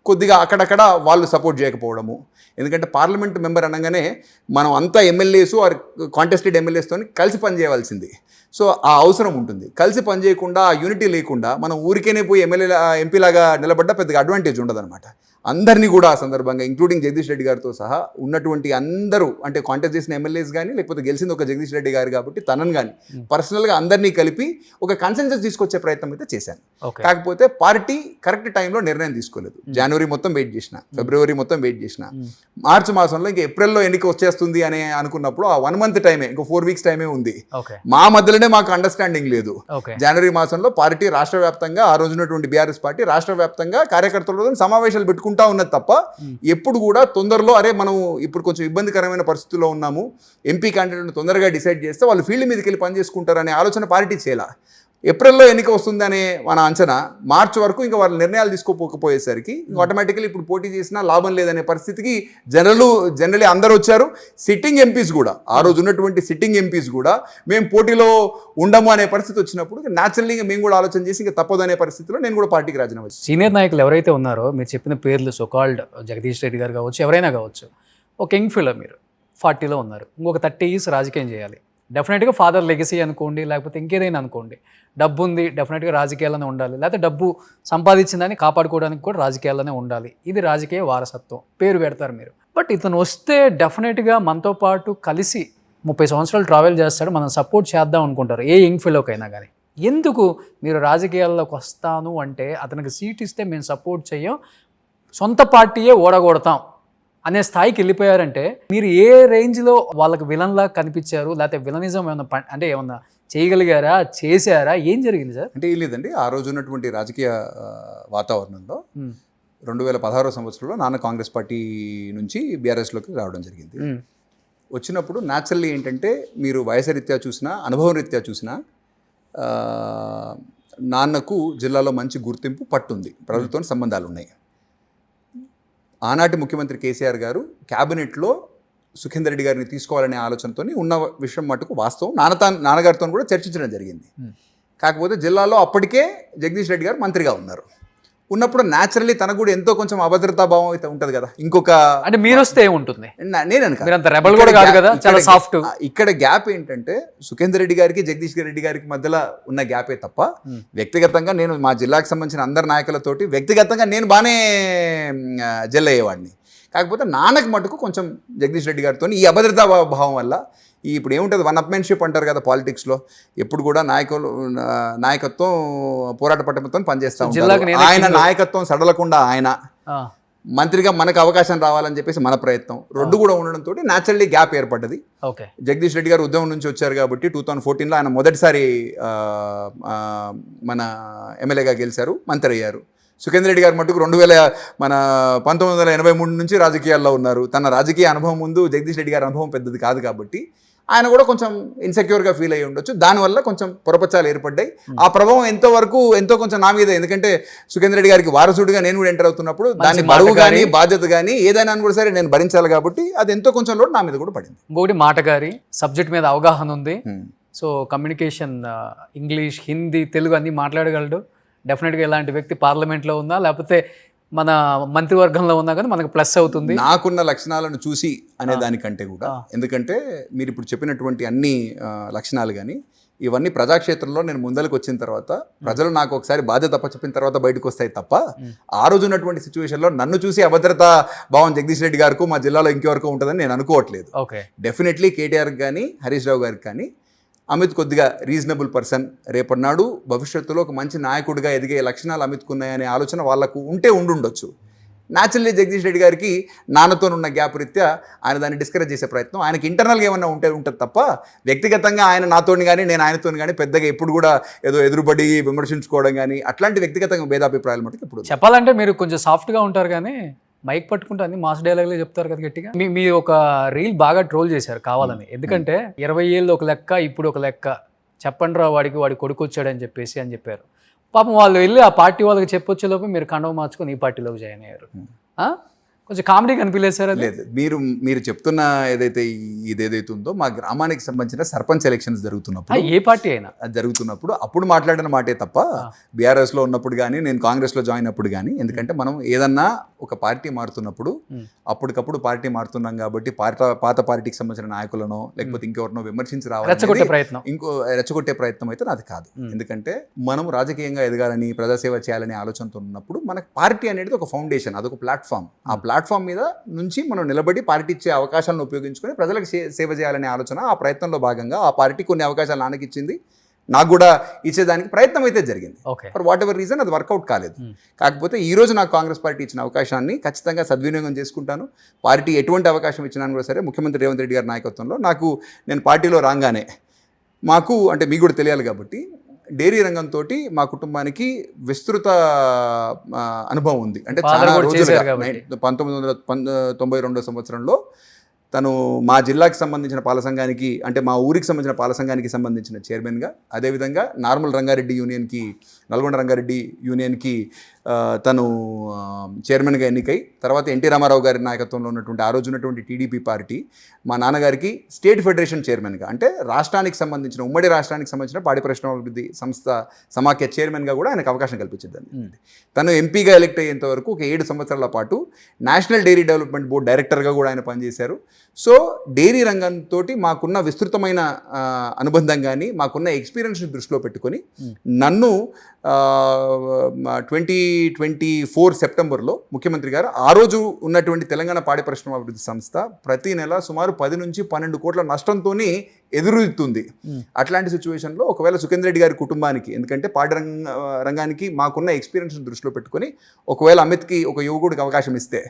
కొద్దిగా అక్కడక్కడ వాళ్ళు సపోర్ట్ చేయకపోవడము. ఎందుకంటే పార్లమెంట్ మెంబర్ అనగానే మనం అంతా ఎమ్మెల్యేస్ ఆర్ కాంటెస్టెడ్ ఎమ్మెల్యేస్తో కలిసి పనిచేయవలసింది. సో ఆ అవసరం ఉంటుంది. కలిసి పనిచేయకుండా, ఆ యూనిటీ లేకుండా మనం ఊరికేనే పోయి ఎంపీలాగా నిలబడ్డా పెద్దగా అడ్వాంటేజ్ ఉండదన్నమాట. అందరినీ కూడా ఆ సందర్భంగా ఇంక్లూడింగ్ జగదీష్ రెడ్డి గారితో సహా ఉన్నటువంటి అందరూ, అంటే కాంటెస్ట్ చేసిన ఎమ్మెల్యేస్ కానీ, లేకపోతే గెలిచింది ఒక జగదీష్ రెడ్డి గారు కాబట్టి తనను కానీ పర్సనల్గా అందరినీ కలిపి ఒక కన్సెన్సస్ తీసుకొచ్చే ప్రయత్నం అయితే చేశాను. కాకపోతే పార్టీ కరెక్ట్ టైంలో నిర్ణయం తీసుకోలేదు. జనవరి మొత్తం వెయిట్ చేసిన, ఫిబ్రవరి మొత్తం వెయిట్ చేసిన, మార్చి మాసంలో ఇంకా ఏప్రిల్లో ఎన్నిక వచ్చేస్తుంది అని అనుకున్నప్పుడు ఆ 1 month టైమే, ఇంకో 4 weeks టైమే ఉంది. మా మధ్యలోనే మాకు అండర్స్టాండింగ్ లేదు. జనవరి మాసంలో పార్టీ రాష్ట్ర వ్యాప్తంగా, ఆ రోజున్నటువంటి బీఆర్ఎస్ పార్టీ రాష్ట్ర వ్యాప్తంగా కార్యకర్తలతో సమావేశాలు పెట్టుకుంటా ఉన్నది తప్ప ఎప్పుడు కూడా తొందరలో మనం ఇప్పుడు కొంచెం ఇబ్బందికరమైన పరిస్థితుల్లో ఉన్నాము, ఎంపీ క్యాండిడేట్ను తొందరగా డిసైడ్ చేస్తే వాళ్ళు ఫీల్డ్ మీదకి వెళ్ళి పనిచేసుకుంటారనే ఆలోచన పార్టీ చేయాల. ఏప్రిల్లో ఎన్నిక వస్తుందనే మన అంచనా, మార్చి వరకు ఇంకా వాళ్ళ నిర్ణయాలు తీసుకోకపోయేసరికి ఆటోమేటికలీ ఇప్పుడు పోటీ చేసినా లాభం లేదనే పరిస్థితికి జనరలీ అందరూ వచ్చారు. సిట్టింగ్ ఎంపీస్ కూడా, ఆ రోజు ఉన్నటువంటి సిట్టింగ్ ఎంపీస్ కూడా మేము పోటీలో ఉండము అనే పరిస్థితి వచ్చినప్పుడు న్యాచురల్గా మేము కూడా ఆలోచన చేసి ఇంకా తప్పదు అనే పరిస్థితిలో నేను కూడా పార్టీకి రాజీనామా వచ్చాను. సీనియర్ నాయకులు ఎవరైతే ఉన్నారో మీరు చెప్పిన పేర్లు, సోకాల్డ్ జగదీష్ రెడ్డి గారు కావచ్చు, ఎవరైనా కావచ్చు, ఒక యంగ్ ఫిల్లర్, మీరు 40లో ఉన్నారు, ఇంకొక 30 years రాజకీయం చేయాలి. డెఫినెట్గా ఫాదర్ లెగసీ అనుకోండి, లేకపోతే ఇంకేదైనా అనుకోండి, డబ్బు ఉంది, డెఫినెట్గా రాజకీయాల్లోనే ఉండాలి, లేకపోతే డబ్బు సంపాదించిందని కాపాడుకోవడానికి కూడా రాజకీయాల్లోనే ఉండాలి, ఇది రాజకీయ వారసత్వం, పేరు పెడతారు మీరు. బట్ ఇతను వస్తే డెఫినెట్గా మనతో పాటు కలిసి 30 సంవత్సరాలు ట్రావెల్ చేస్తాడు, మనం సపోర్ట్ చేద్దాం అనుకుంటారు ఏ యంగ్ ఫెలోకైనా కానీ. ఎందుకు మీరు రాజకీయాల్లోకి వస్తాను అంటే, అతనికి సీట్ ఇస్తే మేము సపోర్ట్ చేయం, సొంత పార్టీయే ఓడగొడతాం అనే స్థాయికి వెళ్ళిపోయారంటే, మీరు ఏ రేంజ్లో వాళ్ళకి విలన్లా కనిపించారు, లేకపోతే విలనిజం ఏమన్నా అంటే ఏమన్నా చేయగలిగారా, చేశారా, ఏం జరిగింది సార్? అంటే ఏం లేదండి, ఆ రోజు ఉన్నటువంటి రాజకీయ వాతావరణంలో 2016 సంవత్సరంలో నాన్న కాంగ్రెస్ పార్టీ నుంచి బీఆర్ఎస్లోకి రావడం జరిగింది. వచ్చినప్పుడు న్యాచురల్లీ ఏంటంటే, మీరు వయసు రీత్యా చూసినా, అనుభవం రీత్యా చూసినా, నాన్నకు జిల్లాలో మంచి గుర్తింపు పట్టుంది, ప్రజలతో సంబంధాలు ఉన్నాయి. ఆనాటి ముఖ్యమంత్రి కేసీఆర్ గారు క్యాబినెట్లో సుఖేందర్ రెడ్డి గారిని తీసుకోవాలనే ఆలోచనతో ఉన్న విషయం మటుకు వాస్తవం. నాన్నగారితో కూడా చర్చించడం జరిగింది. కాకపోతే జిల్లాలో అప్పటికే జగదీష్ రెడ్డి గారు మంత్రిగా ఉన్నారు. ఉన్నప్పుడు న్యాచురల్లీ తనకు కూడా ఎంతో కొంచెం అభద్రతా భావం అయితే ఉంటుంది కదా. ఇంకొక అంటే మీరు వస్తే ఏముంటుంది? నేను మీరు అంత రెబల్ కూడా కాదు కదా, చాలా సాఫ్ట్. ఇక్కడ గ్యాప్ ఏంటంటే సుఖేందర్ రెడ్డి గారికి జగదీష్ రెడ్డి గారికి మధ్యలో ఉన్న గ్యాపే తప్ప వ్యక్తిగతంగా నేను మా జిల్లాకు సంబంధించిన అందరి నాయకులతోటి వ్యక్తిగతంగా నేను బాగానే జెల్ అయ్యేవాడిని. కాకపోతే నాన్నకు మటుకు కొంచెం జగదీష్ రెడ్డి గారితో ఈ అభద్రతా భావం వల్ల ఇప్పుడు ఏముంటుంది, వన్ అప్మెన్షిప్ అంటారు కదా పాలిటిక్స్లో, ఎప్పుడు కూడా నాయకత్వం పోరాట పట్టణంతో పనిచేస్తూ ఉంటారు. ఆయన నాయకత్వం సడలకుండా ఆయన మంత్రిగా మనకు అవకాశం రావాలని చెప్పేసి మన ప్రయత్నం రెండు కూడా ఉండడంతో న్యాచురల్లీ గ్యాప్ ఏర్పడ్డది. జగదీష్ రెడ్డి గారు ఉద్యమం నుంచి వచ్చారు కాబట్టి 2014లో ఆయన మొదటిసారి మన ఎమ్మెల్యేగా గెలిచారు, మంత్రి అయ్యారు. సుఖేందర్ రెడ్డి గారు మటుకు 1983 నుంచి రాజకీయాల్లో ఉన్నారు. తన రాజకీయ అనుభవం ముందు జగదీష్ రెడ్డి గారి అనుభవం పెద్దది కాదు కాబట్టి ఆయన కూడా కొంచెం ఇన్సెక్యూర్గా ఫీల్ అయ్యి ఉండొచ్చు. దానివల్ల కొంచెం పొరపచ్చాలు ఏర్పడ్డాయి. ఆ ప్రభావం ఎంతో కొంచెం నా మీద, ఎందుకంటే సుఖేందర్ రెడ్డి గారికి వారసుడిగా నేను కూడా ఎంటర్ అవుతున్నప్పుడు దాని బరువు కానీ బాధ్యత కానీ ఏదైనా కూడా సరే నేను భరించాలి కాబట్టి అది ఎంతో కొంచెం లోటు నా మీద కూడా పడింది. ఇంకొకటి మాటగారి సబ్జెక్ట్ మీద అవగాహన ఉంది. So communication, English, Hindi, Telugu అన్నీ మాట్లాడగలడు. డెఫినెట్గా ఇలాంటి వ్యక్తి పార్లమెంట్లో ఉన్నా లేకపోతే మన మంత్రివర్గంలో ఉన్నా కానీ మనకు ప్లస్ అవుతుంది. నాకున్న లక్షణాలను చూసి అనే దానికంటే కూడా, ఎందుకంటే మీరు ఇప్పుడు చెప్పినటువంటి అన్ని లక్షణాలు కానీ ఇవన్నీ ప్రజాక్షేత్రంలో నేను ముందరకు వచ్చిన తర్వాత ప్రజలు నాకు ఒకసారి బాధ్యత చెప్పిన తర్వాత బయటకు వస్తాయి తప్ప ఆ రోజు ఉన్నటువంటి సిచ్యువేషన్లో నన్ను చూసి అభద్రతా భావం జగదీష్ రెడ్డి గారికి మా జిల్లాలో ఇంకెవరకు ఉంటుందని నేను అనుకోవట్లేదు. డెఫినెట్లీ కేటీఆర్ కానీ హరీష్ రావు గారికి కానీ అమిత్ కొద్దిగా రీజనబుల్ పర్సన్, రేపటినాడు భవిష్యత్తులో ఒక మంచి నాయకుడిగా ఎదిగే లక్షణాలు అమిత్కు ఉన్నాయనే ఆలోచన వాళ్ళకు ఉండొచ్చు. న్యాచురల్లీ జగదీష్ రెడ్డి గారికి నాన్నతో ఉన్న గ్యాప్ రీత్యా ఆయన దాన్ని డిస్కరేజ్ చేసే ప్రయత్నం, ఆయనకి ఇంటర్నల్గా ఏమన్నా ఉంటుంది తప్ప వ్యక్తిగతంగా ఆయన నాతోని కానీ నేను ఆయనతో కానీ పెద్దగా ఎప్పుడు కూడా ఏదో ఎదురుబడి విమర్శించుకోవడం కానీ అట్లాంటి వ్యక్తిగతంగా భేదాభిప్రాయాలు మటుకు ఇప్పుడు చెప్పాలంటే మీరు కొంచెం సాఫ్ట్గా ఉంటారు కానీ మైక్ పట్టుకుంటే అన్ని మాస్ డైలాగ్లే చెప్తారు కదా గట్టిగా. మీరు ఒక రీల్ బాగా ట్రోల్ చేశారు కావాలని, ఎందుకంటే 20 ఏళ్ళు ఒక లెక్క, ఇప్పుడు ఒక లెక్క, చెప్పండి రా వాడి కొడుకు వచ్చాడని అని చెప్పారు. పాపం వాళ్ళు వెళ్ళి ఆ పార్టీ వాళ్ళకి చెప్పొచ్చేలోపు మీరు కండవ మార్చుకొని ఈ పార్టీలోకి జాయిన్ అయ్యారు. కొంచెం కామెడీ కనిపించలేదు సార్? లేదు, మీరు చెప్తున్న ఇదేదైతే ఉందో మా గ్రామానికి సంబంధించిన సర్పంచ్ ఎలక్షన్స్ జరుగుతున్నప్పుడు, ఏ పార్టీ అయినా జరుగుతున్నప్పుడు అప్పుడు మాట్లాడిన మాటే తప్ప బీఆర్ఎస్లో ఉన్నప్పుడు కానీ నేను కాంగ్రెస్లో జాయిన్ అప్పుడు కానీ, ఎందుకంటే మనం ఏదన్నా ఒక పార్టీ మారుతున్నప్పుడు అప్పటికప్పుడు పార్టీ మారుతున్నాం కాబట్టి పాత పార్టీకి సంబంధించిన నాయకులను లేకపోతే ఇంకెవరినో విమర్శించి రావాలి రెచ్చగొట్టే ప్రయత్నం అయితే నాది కాదు. ఎందుకంటే మనం రాజకీయంగా ఎదగాలని ప్రజాసేవ చేయాలనే ఆలోచనతో ఉన్నప్పుడు మనకు పార్టీ అనేది ఒక ఫౌండేషన్, అదొక ప్లాట్ఫామ్. ఆ ప్లాట్ఫామ్ మీద నుంచి మనం నిలబడి పార్టీ ఇచ్చే అవకాశాలను ఉపయోగించుకొని ప్రజలకు సేవ చేయాలనే ఆలోచన, ఆ ప్రయత్నంలో భాగంగా ఆ పార్టీ కొన్ని అవకాశాలు నాన్నకి ఇచ్చింది, నాకు కూడా ఇచ్చేదానికి ప్రయత్నం అయితే జరిగింది. ఫర్ వాట్ ఎవర్ రీజన్ అది వర్కౌట్ కాలేదు. కాకపోతే ఈరోజు నాకు కాంగ్రెస్ పార్టీ ఇచ్చిన అవకాశాన్ని ఖచ్చితంగా సద్వినియోగం చేసుకుంటాను. పార్టీ ఎటువంటి అవకాశం ఇచ్చినా కూడా సరే ముఖ్యమంత్రి రేవంత్ రెడ్డి గారి నాయకత్వంలో నేను పార్టీలో రాగానే మాకు అంటే మీకు కూడా తెలియాలి కాబట్టి డైరీ రంగంతో మా కుటుంబానికి విస్తృత అనుభవం ఉంది. అంటే చాలా రోజులుగా 1992 సంవత్సరంలో తను మా జిల్లాకి సంబంధించిన పాల సంఘానికి, అంటే మా ఊరికి సంబంధించిన పాల సంఘానికి సంబంధించిన చైర్మన్గా, అదేవిధంగా నార్మల్ రంగారెడ్డి యూనియన్కి, నల్గొండ రంగారెడ్డి యూనియన్కి తను చైర్మన్గా ఎన్నికై తర్వాత ఎన్టీ రామారావు గారి నాయకత్వంలో ఉన్నటువంటి ఆ రోజు ఉన్నటువంటి టీడీపీ పార్టీ మా నాన్నగారికి స్టేట్ ఫెడరేషన్ చైర్మన్గా, అంటే రాష్ట్రానికి సంబంధించిన ఉమ్మడి రాష్ట్రానికి సంబంధించిన పాడి పరిశ్రమాభివృద్ధి సంస్థ సమాఖ్య చైర్మన్గా కూడా ఆయనకు అవకాశం కల్పించిందండి. తను ఎంపీగా ఎలక్ట్ అయ్యేంత వరకు ఒక 7 సంవత్సరాల పాటు నేషనల్ డైరీ డెవలప్మెంట్ బోర్డు డైరెక్టర్గా కూడా ఆయన పనిచేశారు. సో డైరీ రంగంతో మాకున్న విస్తృతమైన అనుబంధం కానీ మాకున్న ఎక్స్పీరియన్స్ని దృష్టిలో పెట్టుకొని నన్ను 2024 సెప్టెంబర్లో ముఖ్యమంత్రి గారు ఆ రోజు ఉన్నటువంటి తెలంగాణ పాడి పరిశ్రమ అభివృద్ధి సంస్థ ప్రతి నెల సుమారు 10 నుంచి 12 కోట్ల నష్టంతో ఎదురుతుంది. అట్లాంటి సిచ్యువేషన్లో ఒకవేళ సుఖేందర్ రెడ్డి గారి కుటుంబానికి, ఎందుకంటే పాడి రంగానికి మాకున్న ఎక్స్పీరియన్స్ని దృష్టిలో పెట్టుకొని ఒకవేళ అమిత్కి ఒక యువకుడికి అవకాశం ఇస్తే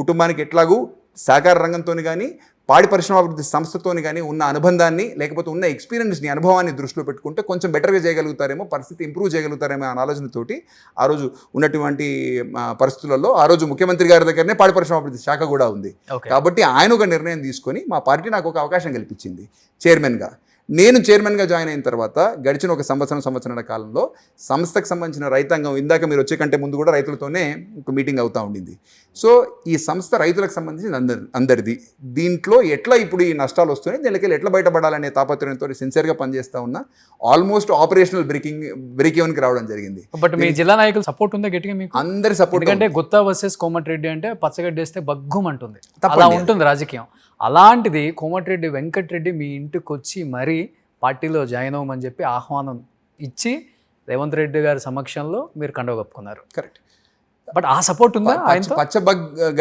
కుటుంబానికి ఎట్లాగూ సహకార రంగంతో కానీ పాడి పరిశ్రమాభివృద్ధి సంస్థతోని కానీ ఉన్న అనుబంధాన్ని లేకపోతే ఉన్న ఎక్స్పీరియన్స్ని అనుభవాన్ని దృష్టిలో పెట్టుకుంటే కొంచెం బెటర్గా చేయగలుగుతారేమో, పరిస్థితి ఇంప్రూవ్ చేయగలుగుతారేమో అనే ఆలోచనతోటి ఆ రోజు ఉన్నటువంటి పరిస్థితులలో ఆ రోజు ముఖ్యమంత్రి గారి దగ్గరనే పాడి పరిశ్రమాభివృద్ధి శాఖ కూడా ఉంది కాబట్టి ఆయన ఒక నిర్ణయం తీసుకొని మా పార్టీ నాకు ఒక అవకాశం కల్పించింది చైర్మన్గా. నేను చైర్మన్గా జాయిన్ అయిన తర్వాత గడిచిన ఒక సంవత్సరాల కాలంలో సంస్థకు సంబంధించిన రైతాంగం, ఇందాక మీరు వచ్చే కంటే ముందు కూడా రైతులతోనే ఒక మీటింగ్ అవుతూ ఉండింది. సో ఈ సంస్థ రైతులకు సంబంధించిన అందరిది. దీంట్లో ఎట్లా ఇప్పుడు ఈ నష్టాలు వస్తున్నాయి, దీనికి ఎట్లా బయటపడాలనే తాపత్రయంతో సిన్సియర్గా పనిచేస్తూ ఉన్నా. ఆల్మోస్ట్ ఆపరేషనల్ బ్రేక్ ఈవెన్కి రావడం జరిగింది. బట్ మీ జిల్లా నాయకులు సపోర్ట్ ఉందా గట్టిగా మీకు? అందరి సపోర్ట్. ఎందుకంటే గుత్తా వర్సెస్ కోమటిరెడ్డి అంటే పచ్చగడ్డి వేస్తే బగ్గుమంటుంది, అలా ఉంటుంది రాజకీయం. అలాంటిది కోమటిరెడ్డి వెంకటరెడ్డి మీ ఇంటికి వచ్చి మరీ పార్టీలో జాయిన్ అవ్వమని చెప్పి ఆహ్వానం ఇచ్చి రేవంత్ రెడ్డి గారి సమక్షంలో మీరు కండవ కప్పుకున్నారు. కరెక్ట్. బట్ ఆ సపోర్ట్ ఉందా? పచ్చ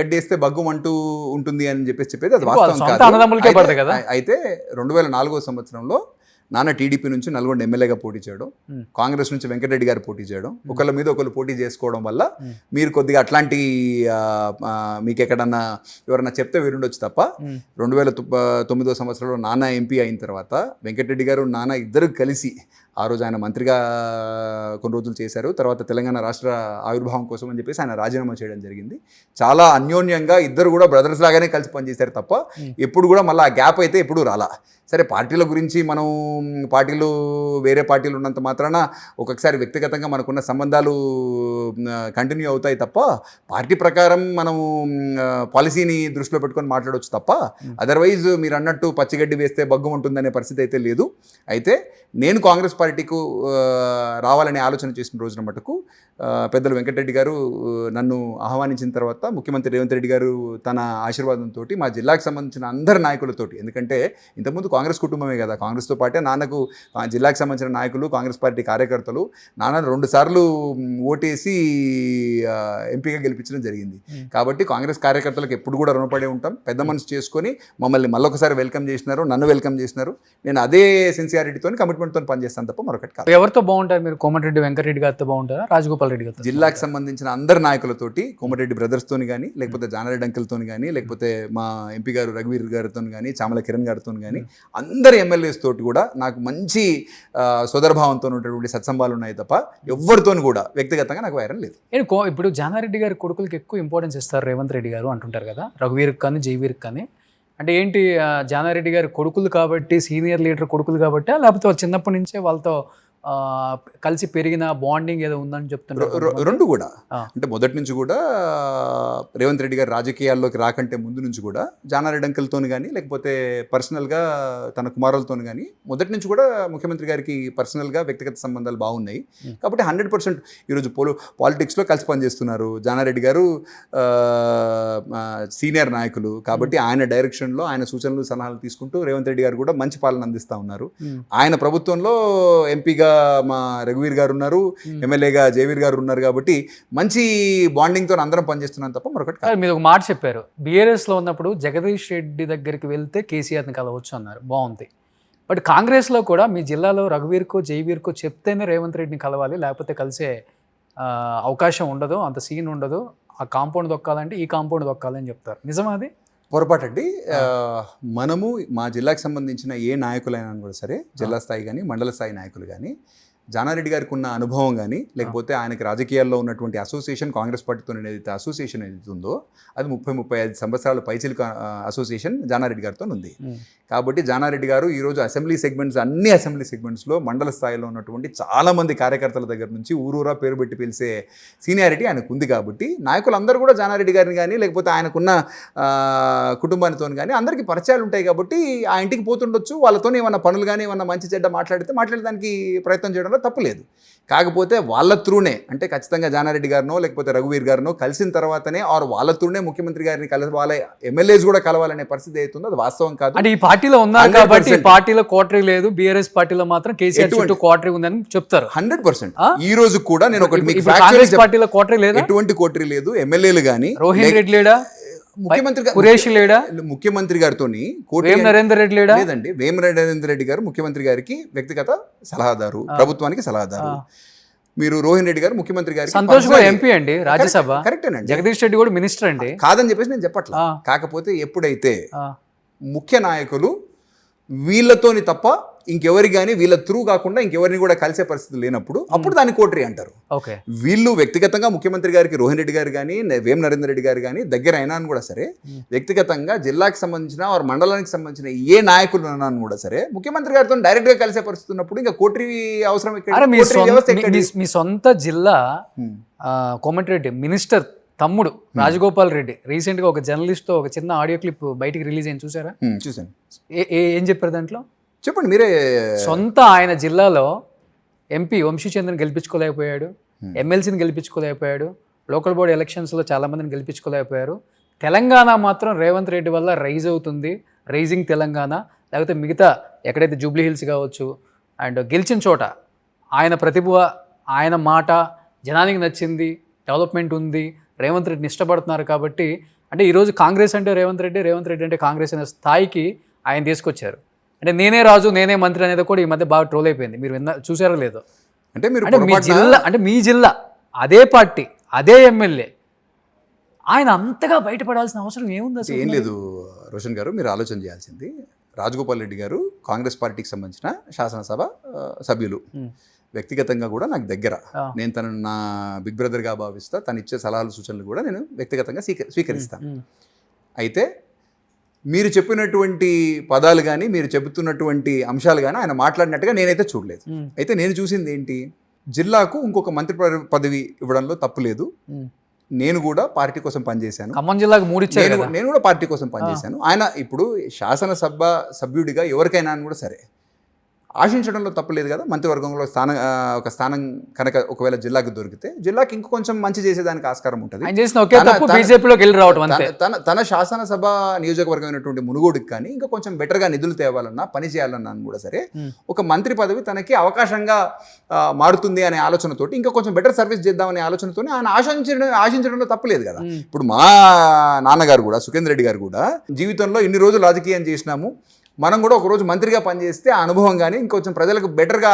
గడ్డేస్తే బగ్గం అంటూ ఉంటుంది అని చెప్పేది అది వాస్తవం అన్నదమ్ములకే పడతాయి కదా. అయితే 2004 సంవత్సరంలో నాన్న టీడీపీ నుంచి నల్గొండ ఎమ్మెల్యేగా పోటీ చేయడం, కాంగ్రెస్ నుంచి వెంకటరెడ్డి గారు పోటీ చేయడం, ఒకళ్ళ మీద ఒకళ్ళు పోటీ చేసుకోవడం వల్ల మీరు కొద్దిగా అట్లాంటి మీకు ఎక్కడన్నా ఎవరన్నా చెప్తే విరుండొచ్చు తప్ప 2009 సంవత్సరంలో నాన్న ఎంపీ అయిన తర్వాత వెంకటరెడ్డి గారు నాన్న ఇద్దరు కలిసి ఆ రోజు ఆయన మంత్రిగా కొన్ని రోజులు చేశారు. తర్వాత తెలంగాణ రాష్ట్ర ఆవిర్భావం కోసం అని చెప్పేసి ఆయన రాజీనామా చేయడం జరిగింది. చాలా అన్యోన్యంగా ఇద్దరు కూడా బ్రదర్స్ లాగానే కలిసి పనిచేశారు తప్ప ఎప్పుడు కూడా మళ్ళీ ఆ గ్యాప్ అయితే ఎప్పుడు రాలా. సరే, పార్టీల గురించి మనం పార్టీలు వేరే పార్టీలు ఉన్నంత మాత్రాన ఒక్కొక్కసారి వ్యక్తిగతంగా మనకున్న సంబంధాలు కంటిన్యూ అవుతాయి తప్ప పార్టీ ప్రకారం మనం పాలసీని దృష్టిలో పెట్టుకొని మాట్లాడవచ్చు తప్ప అదర్వైజ్ మీరు అన్నట్టు పచ్చిగడ్డి వేస్తే బగ్గం ఉంటుందనే పరిస్థితి అయితే లేదు. అయితే నేను కాంగ్రెస్ పార్టీకు రావాలనే ఆలోచన చేసిన రోజున మటుకు పెద్దలు వెంకటరెడ్డి గారు నన్ను ఆహ్వానించిన తర్వాత ముఖ్యమంత్రి రేవంత్ రెడ్డి గారు తన ఆశీర్వాదంతో మా జిల్లాకు సంబంధించిన అందరి నాయకులతోటి, ఎందుకంటే ఇంతకుముందు కాంగ్రెస్ కుటుంబమే కదా, కాంగ్రెస్తో పాటే నాన్నకు జిల్లాకు సంబంధించిన నాయకులు, కాంగ్రెస్ పార్టీ కార్యకర్తలు నాన్నను 2 సార్లు ఓటేసి ఎంపీగా గెలిపించడం జరిగింది. కాబట్టి కాంగ్రెస్ కార్యకర్తలకు ఎప్పుడు కూడా రుణపడి ఉంటాం. పెద్ద మనసు చేసుకొని మమ్మల్ని మళ్ళొకసారి వెల్కమ్ చేసినారు, నన్ను వెల్కమ్ చేసినారు. నేను అదే సిన్సియారిటీతో కమిట్మెంట్తో పనిచేస్తాను తప్ప మరొకటి కాదు. ఎవరితో బాగుంటారు మీరు? కోమటిరెడ్డి వెంకటరెడ్డి గారితో బాగుంటారా, రాజగోపాల్ రెడ్డి గారితో? జిల్లాకు సంబంధించిన అందరి నాయకులతోటి, కోమటిరెడ్డి బ్రదర్స్తోని కానీ, లేకపోతే జానారెడ్డి అంకుల్తోని కానీ, లేకపోతే మా ఎంపీ గారు రఘువీర్ గారితో కానీ, చామల కిరణ్ గారితో కానీ, అందరి ఎమ్మెల్యేస్ తోటి కూడా నాకు మంచి సోదరభావంతో ఉన్నటువంటి సత్సంబాలు ఉన్నాయి తప్ప ఎవరితో కూడా వ్యక్తిగతంగా నాకు వైరం లేదు. ఇప్పుడు జానారెడ్డి గారి కొడుకులకి ఎక్కువ ఇంపార్టెన్స్ ఇస్తారు రేవంత్ రెడ్డి గారు అంటుంటారు కదా, రఘువీర్కి కానీ జయవీర్కి కానీ. అంటే ఏంటి, జానారెడ్డి గారి కొడుకులు కాబట్టి, సీనియర్ లీడర్ కొడుకులు కాబట్టి, లేకపోతే చిన్నప్పటి నుంచే వాళ్ళతో కలిసి పెరిగిన బాండింగ్ ఏదో ఉందని చెప్తున్నారు? రెండు కూడా. అంటే మొదటి నుంచి కూడా రేవంత్ రెడ్డి గారు రాజకీయాల్లోకి రాకంటే ముందు నుంచి కూడా జానారెడ్డి అంకుల్తో కానీ, లేకపోతే పర్సనల్గా తన కుమారులతో కానీ మొదటి నుంచి కూడా ముఖ్యమంత్రి గారికి పర్సనల్గా వ్యక్తిగత సంబంధాలు బాగున్నాయి. కాబట్టి 100% ఈరోజు పాలిటిక్స్లో కలిసి పనిచేస్తున్నారు. జానారెడ్డి గారు సీనియర్ నాయకులు కాబట్టి ఆయన డైరెక్షన్లో ఆయన సూచనలు సలహాలు తీసుకుంటూ రేవంత్ రెడ్డి గారు కూడా మంచి పాలన అందిస్తూ ఉన్నారు. ఆయన ప్రభుత్వంలో ఎంపీగా మా రఘువీర్ గారు ఉన్నారు, ఎమ్మెల్యేగా జయవీర్ గారు ఉన్నారు. కాబట్టి మంచి బాండింగ్తో అందరం పనిచేస్తున్నాం తప్ప మరొకటి కాదు. మీరు ఒక మాట చెప్పారు, బీఆర్ఎస్లో ఉన్నప్పుడు జగదీష్ రెడ్డి దగ్గరికి వెళ్తే కేసీఆర్ని కలవచ్చు అన్నారు, బాగుంది. బట్ కాంగ్రెస్లో కూడా మీ జిల్లాలో రఘువీర్కో జయవీర్కో చెప్తేనే రేవంత్ రెడ్డిని కలవాలి, లేకపోతే కలిసే అవకాశం ఉండదు, అంత సీన్ ఉండదు, ఆ కాంపౌండ్ దొక్కాలంటే ఈ కాంపౌండ్ దొక్కాలని చెప్తారు. నిజమా అది? పొరపాటండి. మనము మా జిల్లాకు సంబంధించిన ఏ నాయకులైనా కూడా సరే, జిల్లా స్థాయి కానీ మండల స్థాయి నాయకులు కానీ, జానారెడ్డి గారికి ఉన్న అనుభవం కానీ, లేకపోతే ఆయనకి రాజకీయాల్లో ఉన్నటువంటి అసోసియేషన్, కాంగ్రెస్ పార్టీతో ఏదైతే అసోసియేషన్ ఏదైతే ఉందో అది 30-35 సంవత్సరాల పైచిలుక అసోసియేషన్ జానారెడ్డి గారితో ఉంది. కాబట్టి జానారెడ్డి గారు ఈరోజు అన్ని అసెంబ్లీ సెగ్మెంట్స్లో మండల స్థాయిలో ఉన్నటువంటి చాలామంది కార్యకర్తల దగ్గర నుంచి ఊరూరా పేరు పెట్టి పిలిచే సీనియారిటీ ఆయనకు ఉంది. కాబట్టి నాయకులందరూ కూడా జానారెడ్డి గారిని కానీ, లేకపోతే ఆయనకున్న కుటుంబానితో కానీ అందరికీ పరిచయాలు ఉంటాయి. కాబట్టి ఆ ఇంటికి పోతుండొచ్చు, వాళ్ళతో ఏమన్నా పనులు కానీ ఏమన్నా మంచి చెడ్డ మాట్లాడడానికి ప్రయత్నం చేయడంలో తప్పు లేదు. కాకపోతే వాళ్ళ త్రూనే, అంటే ఖచ్చితంగా జానారెడ్డి గారినో లేకపోతే రఘువీర్ గారినో కలిసిన తర్వాతనే వాళ్ళ త్రూనే ముఖ్యమంత్రి గారిని కలవాలి, ఎమ్మెల్యేస్ కూడా కలవాలనే పరిస్థితి అవుతుందో అది వాస్తవం కాదు. అంటే ఈ పార్టీలో ఉన్నారు కాబట్టి పార్టీలో క్వార్టరీ లేదు, బీఆర్ఎస్ పార్టీలో మాత్రం కేసీఆర్ చుట్టూ క్వార్టరీ ఉందని చెప్తారు. 100%. ఈ రోజు కూడా నేను ఒకటి మీకు పార్టీలో క్వార్టరీ లేదు, ఎటువంటి క్వార్టరీ లేదు. ఎమ్మెల్యేలు కానీ రోహిణ్ రెడ్డి లేడా, ముఖ్యమంత్రి గారితో నరేందర్ రెడ్డి లేదండి. వేమ నరేందర్ రెడ్డి గారు ముఖ్యమంత్రి గారికి వ్యక్తిగత సలహాదారు, ప్రభుత్వానికి సలహాదారు. మీరు రోహిణ్ రెడ్డి గారు ముఖ్యమంత్రి గారు, సంతోష్ గారు ఎంపీ అండి, రాజ్యసభ. కరెక్టేనండి. జగదీష్ రెడ్డి కూడా మినిస్టర్ అండి. కాదని చెప్పేసి నేను చెప్పట్లా. కాకపోతే ఎప్పుడైతే ముఖ్య నాయకులు వీళ్ళతోని తప్ప ఇంకెవరి కానీ వీళ్ళ త్రూ కాకుండా ఇంకెవరిని కూడా కలిసే పరిస్థితి లేనప్పుడు అప్పుడు దాన్ని కోటరీ అంటారు. ఓకే, వీళ్ళు వ్యక్తిగతంగా ముఖ్యమంత్రి గారికి రోహిన్ రెడ్డి గారు కానీ వేం నరేందర్ రెడ్డి గారు కానీ దగ్గర అయినా కూడా సరే, వ్యక్తిగతంగా జిల్లాకి సంబంధించిన వారి మండలానికి సంబంధించిన ఏ నాయకులు అన్నా కూడా సరే ముఖ్యమంత్రి గారితో డైరెక్ట్ గా కలిసే పరిస్థితి ఉన్నప్పుడు ఇంకా కోటరీ అవసరం మీ సొంత జిల్లా కోమటిరెడ్డి మినిస్టర్ తమ్ముడు రాజగోపాల్ రెడ్డి రీసెంట్ గా ఒక జర్నలిస్ట్ తో ఒక చిన్న ఆడియో క్లిప్ బయటికి రిలీజ్ అయింది, చూసారా? చూసాను. ఏం చెప్పారు దాంట్లో? చెప్పండి మీరే. సొంత ఆయన జిల్లాలో ఎంపీ వంశీచంద్రని గెలిపించుకోలేకపోయాడు, ఎమ్మెల్సీని గెలిపించుకోలేకపోయాడు, లోకల్ బాడీ ఎలక్షన్స్లో చాలామందిని గెలిపించుకోలేకపోయారు. తెలంగాణ మాత్రం రేవంత్ రెడ్డి వల్ల రైజ్ అవుతుంది, రైజింగ్ తెలంగాణ. లేకపోతే మిగతా ఎక్కడైతే జూబ్లీ హిల్స్ కావచ్చు అండ్ గెలిచిన చోట ఆయన ప్రతిభ, ఆయన మాట జనానికి నచ్చింది, డెవలప్మెంట్ ఉంది, రేవంత్ రెడ్డిని ఇష్టపడుతున్నారు. కాబట్టి అంటే ఈరోజు కాంగ్రెస్ అంటే రేవంత్ రెడ్డి, రేవంత్ రెడ్డి అంటే కాంగ్రెస్ అనే స్థాయికి ఆయన తీసుకొచ్చారు. అంటే నేనే రాజు నేనే మంత్రి అనేది కూడా ఈ మధ్య బాగా ట్రోల్ అయిపోయింది. మీరు చూసారో లేదో? అంటే మీ జిల్లా అదే పార్టీ అదే ఎమ్మెల్యే, ఆయన అంతగా బయటపడాల్సిన అవసరం ఏముంది అసలు? ఏం లేదు రోషన్ గారు, మీరు ఆలోచన చేయాల్సింది, రాజగోపాల్ రెడ్డి గారు కాంగ్రెస్ పార్టీకి సంబంధించిన శాసనసభ సభ్యులు, వ్యక్తిగతంగా కూడా నాకు దగ్గర. నేను తనను నా బిగ్ బ్రదర్గా భావిస్తా, తను ఇచ్చే సలహాలు సూచనలు కూడా నేను వ్యక్తిగతంగా స్వీకరిస్తాను. అయితే మీరు చెప్పినటువంటి పదాలు కానీ మీరు చెబుతున్నటువంటి అంశాలు కానీ ఆయన మాట్లాడినట్టుగా నేనైతే చూడలేదు. అయితే నేను చూసింది ఏంటి, జిల్లాకు ఇంకొక మంత్రి పదవి ఇవ్వడంలో తప్పు లేదు. నేను కూడా పార్టీ కోసం పనిచేశాను. ఖమ్మం జిల్లాకు 3 ఇచ్చారు. నేను కూడా పార్టీ కోసం పనిచేశాను. ఆయన ఇప్పుడు శాసనసభ సభ్యుడిగా ఎవరికైనా కూడా సరే ఆశించడంలో తప్పలేదు కదా. మంత్రివర్గంలో ఒక స్థానం కనుక ఒకవేళ జిల్లాకి దొరికితే జిల్లాకి ఇంకో కొంచెం మంచి చేసేదానికి ఆస్కారం ఉంటుంది. తన శాసనసభ నియోజకవర్గమైనటువంటి మునుగోడుకి కానీ ఇంకా కొంచెం బెటర్గా నిధులు తేవాలన్నా పని చేయాలన్నా కూడా సరే ఒక మంత్రి పదవి తనకి అవకాశంగా మారుతుంది అనే ఆలోచనతోటి ఇంకా కొంచెం బెటర్ సర్వీస్ చేద్దామనే ఆలోచనతో ఆయన ఆశించడంలో తప్పలేదు కదా. ఇప్పుడు మా నాన్నగారు కూడా సుఖేందర్ రెడ్డి గారు కూడా జీవితంలో ఇన్ని రోజులు రాజకీయం చేసినాము, మనం కూడా ఒకరోజు మంత్రిగా పనిచేస్తే ఆ అనుభవం కానీ ఇంకొంచెం ప్రజలకు బెటర్గా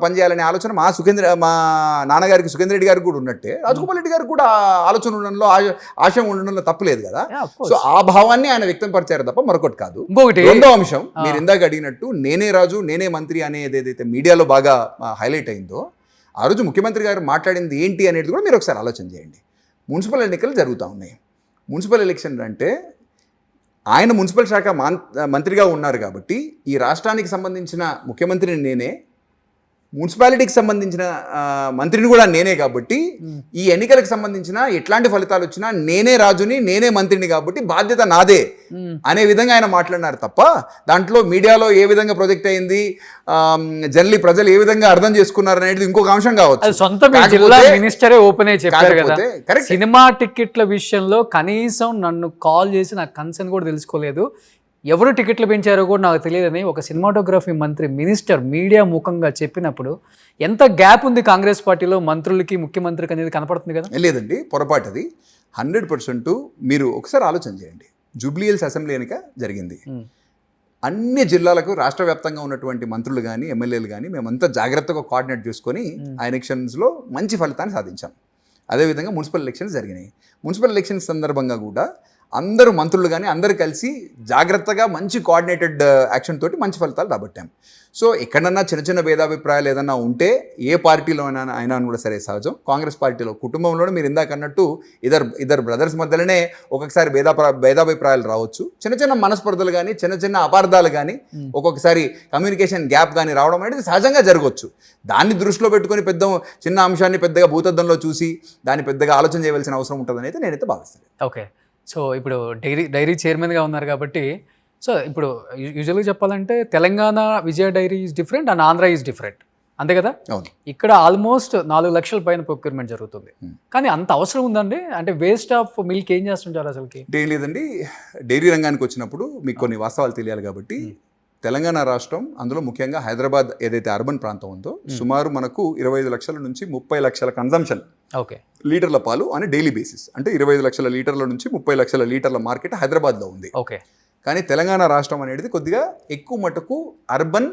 పనిచేయాలనే ఆలోచన మా నాన్నగారికి సుఖేందర్ రెడ్డి గారికి కూడా ఉన్నట్టే రాజగోపాల్ రెడ్డి గారికి కూడా ఆలోచన ఉండడంలో ఆశయం ఉండడంలో తప్పలేదు కదా. సో ఆ భావాన్ని ఆయన వ్యక్తం పరిచారు తప్ప మరొకటి కాదు. రెండో అంశం, మీరు ఇందాక అడిగినట్టు నేనే రాజు నేనే మంత్రి అనేది ఏదైతే మీడియాలో బాగా హైలైట్ అయిందో, ఆ రోజు ముఖ్యమంత్రి గారు మాట్లాడింది ఏంటి అనేది కూడా మీరు ఒకసారి ఆలోచన చేయండి. మున్సిపల్ ఎన్నికలు జరుగుతూ ఉన్నాయి. మున్సిపల్ ఎలక్షన్ అంటే ఆయన మున్సిపల్ శాఖ మంత్రిగా ఉన్నారు కాబట్టి ఈ రాష్ట్రానికి సంబంధించిన ముఖ్యమంత్రిని నేనే, మున్సిపాలిటీకి సంబంధించిన మంత్రిని కూడా నేనే కాబట్టి ఈ ఎన్నికలకు సంబంధించిన ఎట్లాంటి ఫలితాలు వచ్చినా నేనే రాజుని నేనే మంత్రిని కాబట్టి బాధ్యత నాదే అనే విధంగా ఆయన మాట్లాడినారు తప్ప దాంట్లో మీడియాలో ఏ విధంగా ప్రొజెక్ట్ అయింది, జనరల్లీ ప్రజలు ఏ విధంగా అర్థం చేసుకున్నారు అనేది ఇంకొక అంశం కావచ్చు. సొంత మినిస్టరే ఓపెన్ అయ్యి చెప్పారు కదా, సినిమా టికెట్ల విషయంలో కనీసం నన్ను కాల్ చేసి నాకు కన్సర్న్ కూడా తెలుసుకోలేదు, ఎవరు టికెట్లు పెంచారో కూడా నాకు తెలియదని ఒక సినిమాటోగ్రఫీ మంత్రి మినిస్టర్ మీడియా ముఖంగా చెప్పినప్పుడు ఎంత గ్యాప్ ఉంది కాంగ్రెస్ పార్టీలో మంత్రులకి ముఖ్యమంత్రికి అనేది కనపడుతుంది కదా. లేదండి, పొరపాటు అది 100%. మీరు ఒకసారి ఆలోచన చేయండి, జూబ్లీ హిల్స్ అసెంబ్లీ ఎన్నిక జరిగింది, అన్ని జిల్లాలకు రాష్ట్ర వ్యాప్తంగా ఉన్నటువంటి మంత్రులు కానీ ఎమ్మెల్యేలు కానీ మేమంతా జాగ్రత్తగా కోఆర్డినేట్ చేసుకొని ఆ ఎలక్షన్స్లో మంచి ఫలితాన్ని సాధించాం. అదేవిధంగా మున్సిపల్ ఎలక్షన్స్ జరిగినాయి. మున్సిపల్ ఎలక్షన్స్ సందర్భంగా కూడా అందరూ మంత్రులు కానీ అందరూ కలిసి జాగ్రత్తగా మంచి కోఆర్డినేటెడ్ యాక్షన్ తోటి మంచి ఫలితాలు రాబట్టాం. సో ఎక్కడన్నా చిన్న చిన్న భేదాభిప్రాయాలు ఏదన్నా ఉంటే ఏ పార్టీలో అయినా కూడా సరే సహజం. కాంగ్రెస్ పార్టీలో కుటుంబంలోనే మీరు ఇందాక అన్నట్టు ఇద్దరు బ్రదర్స్ మధ్యలోనే ఒక్కొక్కసారి భేదాభిప్రాయాలు రావచ్చు, చిన్న చిన్న మనస్పర్ధలు కానీ చిన్న చిన్న అపార్థాలు కానీ ఒక్కొక్కసారి కమ్యూనికేషన్ గ్యాప్ కానీ రావడం అనేది సహజంగా జరగవచ్చు. దాన్ని దృష్టిలో పెట్టుకొని చిన్న అంశాన్ని పెద్దగా భూతద్దంలో చూసి దాన్ని పెద్దగా ఆలోచన చేయవలసిన అవసరం ఉంటుందని అయితే నేనైతే భావిస్తాను. ఓకే, సో ఇప్పుడు డైరీ చైర్మన్గా ఉన్నారు కాబట్టి, సో ఇప్పుడు యూజువల్గా చెప్పాలంటే Telangana Vijaya dairy is different and Andhra is different, అంతే కదా. ఇక్కడ ఆల్మోస్ట్ 4 లక్షల పైన ప్రొక్యూర్మెంట్ జరుగుతుంది, కానీ అంత అవసరం ఉందండి? అంటే వేస్ట్ ఆఫ్ మిల్క్ ఏం చేస్తుంటారు అసలుకి? ఏం లేదండి, డైరీ రంగానికి వచ్చినప్పుడు మీకు కొన్ని వాస్తవాలు తెలియాలి కాబట్టి, తెలంగాణ రాష్ట్రం అందులో ముఖ్యంగా హైదరాబాద్ ఏదైతే అర్బన్ ప్రాంతం ఉందో సుమారు మనకు 25 లక్షల నుంచి 30 లక్షల కన్జంప్షన్ లీటర్ల పాలు అని డైలీ బేసిస్, అంటే 25 లక్షల లీటర్ల నుంచి 30 లక్షల లీటర్ల మార్కెట్ హైదరాబాద్లో ఉంది. కానీ తెలంగాణ రాష్ట్రం అనేది కొద్దిగా ఎక్కువ మటుకు అర్బన్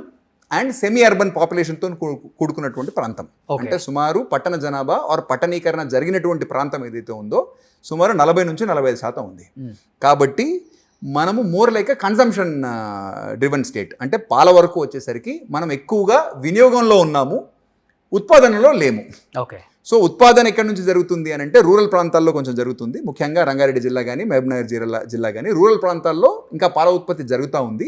అండ్ సెమీ అర్బన్ పాపులేషన్తో కూడుకున్నటువంటి ప్రాంతం. అంటే సుమారు పట్టణ జనాభా ఆర్ పట్టణీకరణ జరిగినటువంటి ప్రాంతం ఏదైతే ఉందో సుమారు 40 నుంచి 45% ఉంది. కాబట్టి మనము more like consumption driven state. అంటే పాల వరకు వచ్చేసరికి మనం ఎక్కువగా వినియోగంలో ఉన్నాము, ఉత్పాదనలో లేము. ఓకే. సో ఉత్పాదన ఎక్కడి నుంచి జరుగుతుంది అని అంటే రూరల్ ప్రాంతాల్లో కొంచెం జరుగుతుంది, ముఖ్యంగా రంగారెడ్డి జిల్లా కానీ మహబూబ్నగర్ జిల్లా కానీ రూరల్ ప్రాంతాల్లో ఇంకా పాల ఉత్పత్తి జరుగుతూ ఉంది.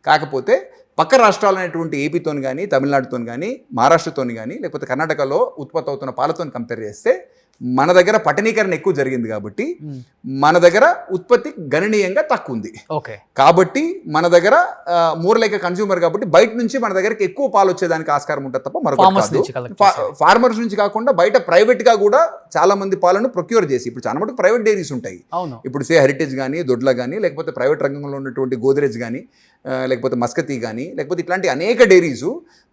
కాకపోతే పక్క రాష్ట్రాలైనటువంటి ఏపీతోని కానీ, తమిళనాడుతోని కానీ, మహారాష్ట్రతోని కానీ, లేకపోతే కర్ణాటకలో ఉత్పత్తి అవుతున్న పాలతో కంపేర్ చేస్తే మన దగ్గర పట్టణీకరణ ఎక్కువ జరిగింది కాబట్టి మన దగ్గర ఉత్పత్తి గణనీయంగా తక్కువ ఉంది. ఓకే. కాబట్టి మన దగ్గర మోర్ లైక్ కన్స్యూమర్ కాబట్టి బయట నుంచి మన దగ్గరికి ఎక్కువ పాలు వచ్చేదానికి ఆస్కారం ఉంటుంది తప్ప మరొకటి ఫార్మర్స్ నుంచి కాకుండా బయట ప్రైవేట్ గా కూడా చాలా మంది పాలను ప్రొక్యూర్ చేసి, ఇప్పుడు చాలా మటుకు ప్రైవేట్ డైరీస్ ఉంటాయి. ఇప్పుడు హెరిటేజ్ కానీ, దొడ్ల కానీ, లేకపోతే ప్రైవేట్ రంగంలో ఉన్నటువంటి గోద్రేజ్ కానీ, లేకపోతే మస్కతి కానీ, లేకపోతే ఇట్లాంటి అనేక డైరీస్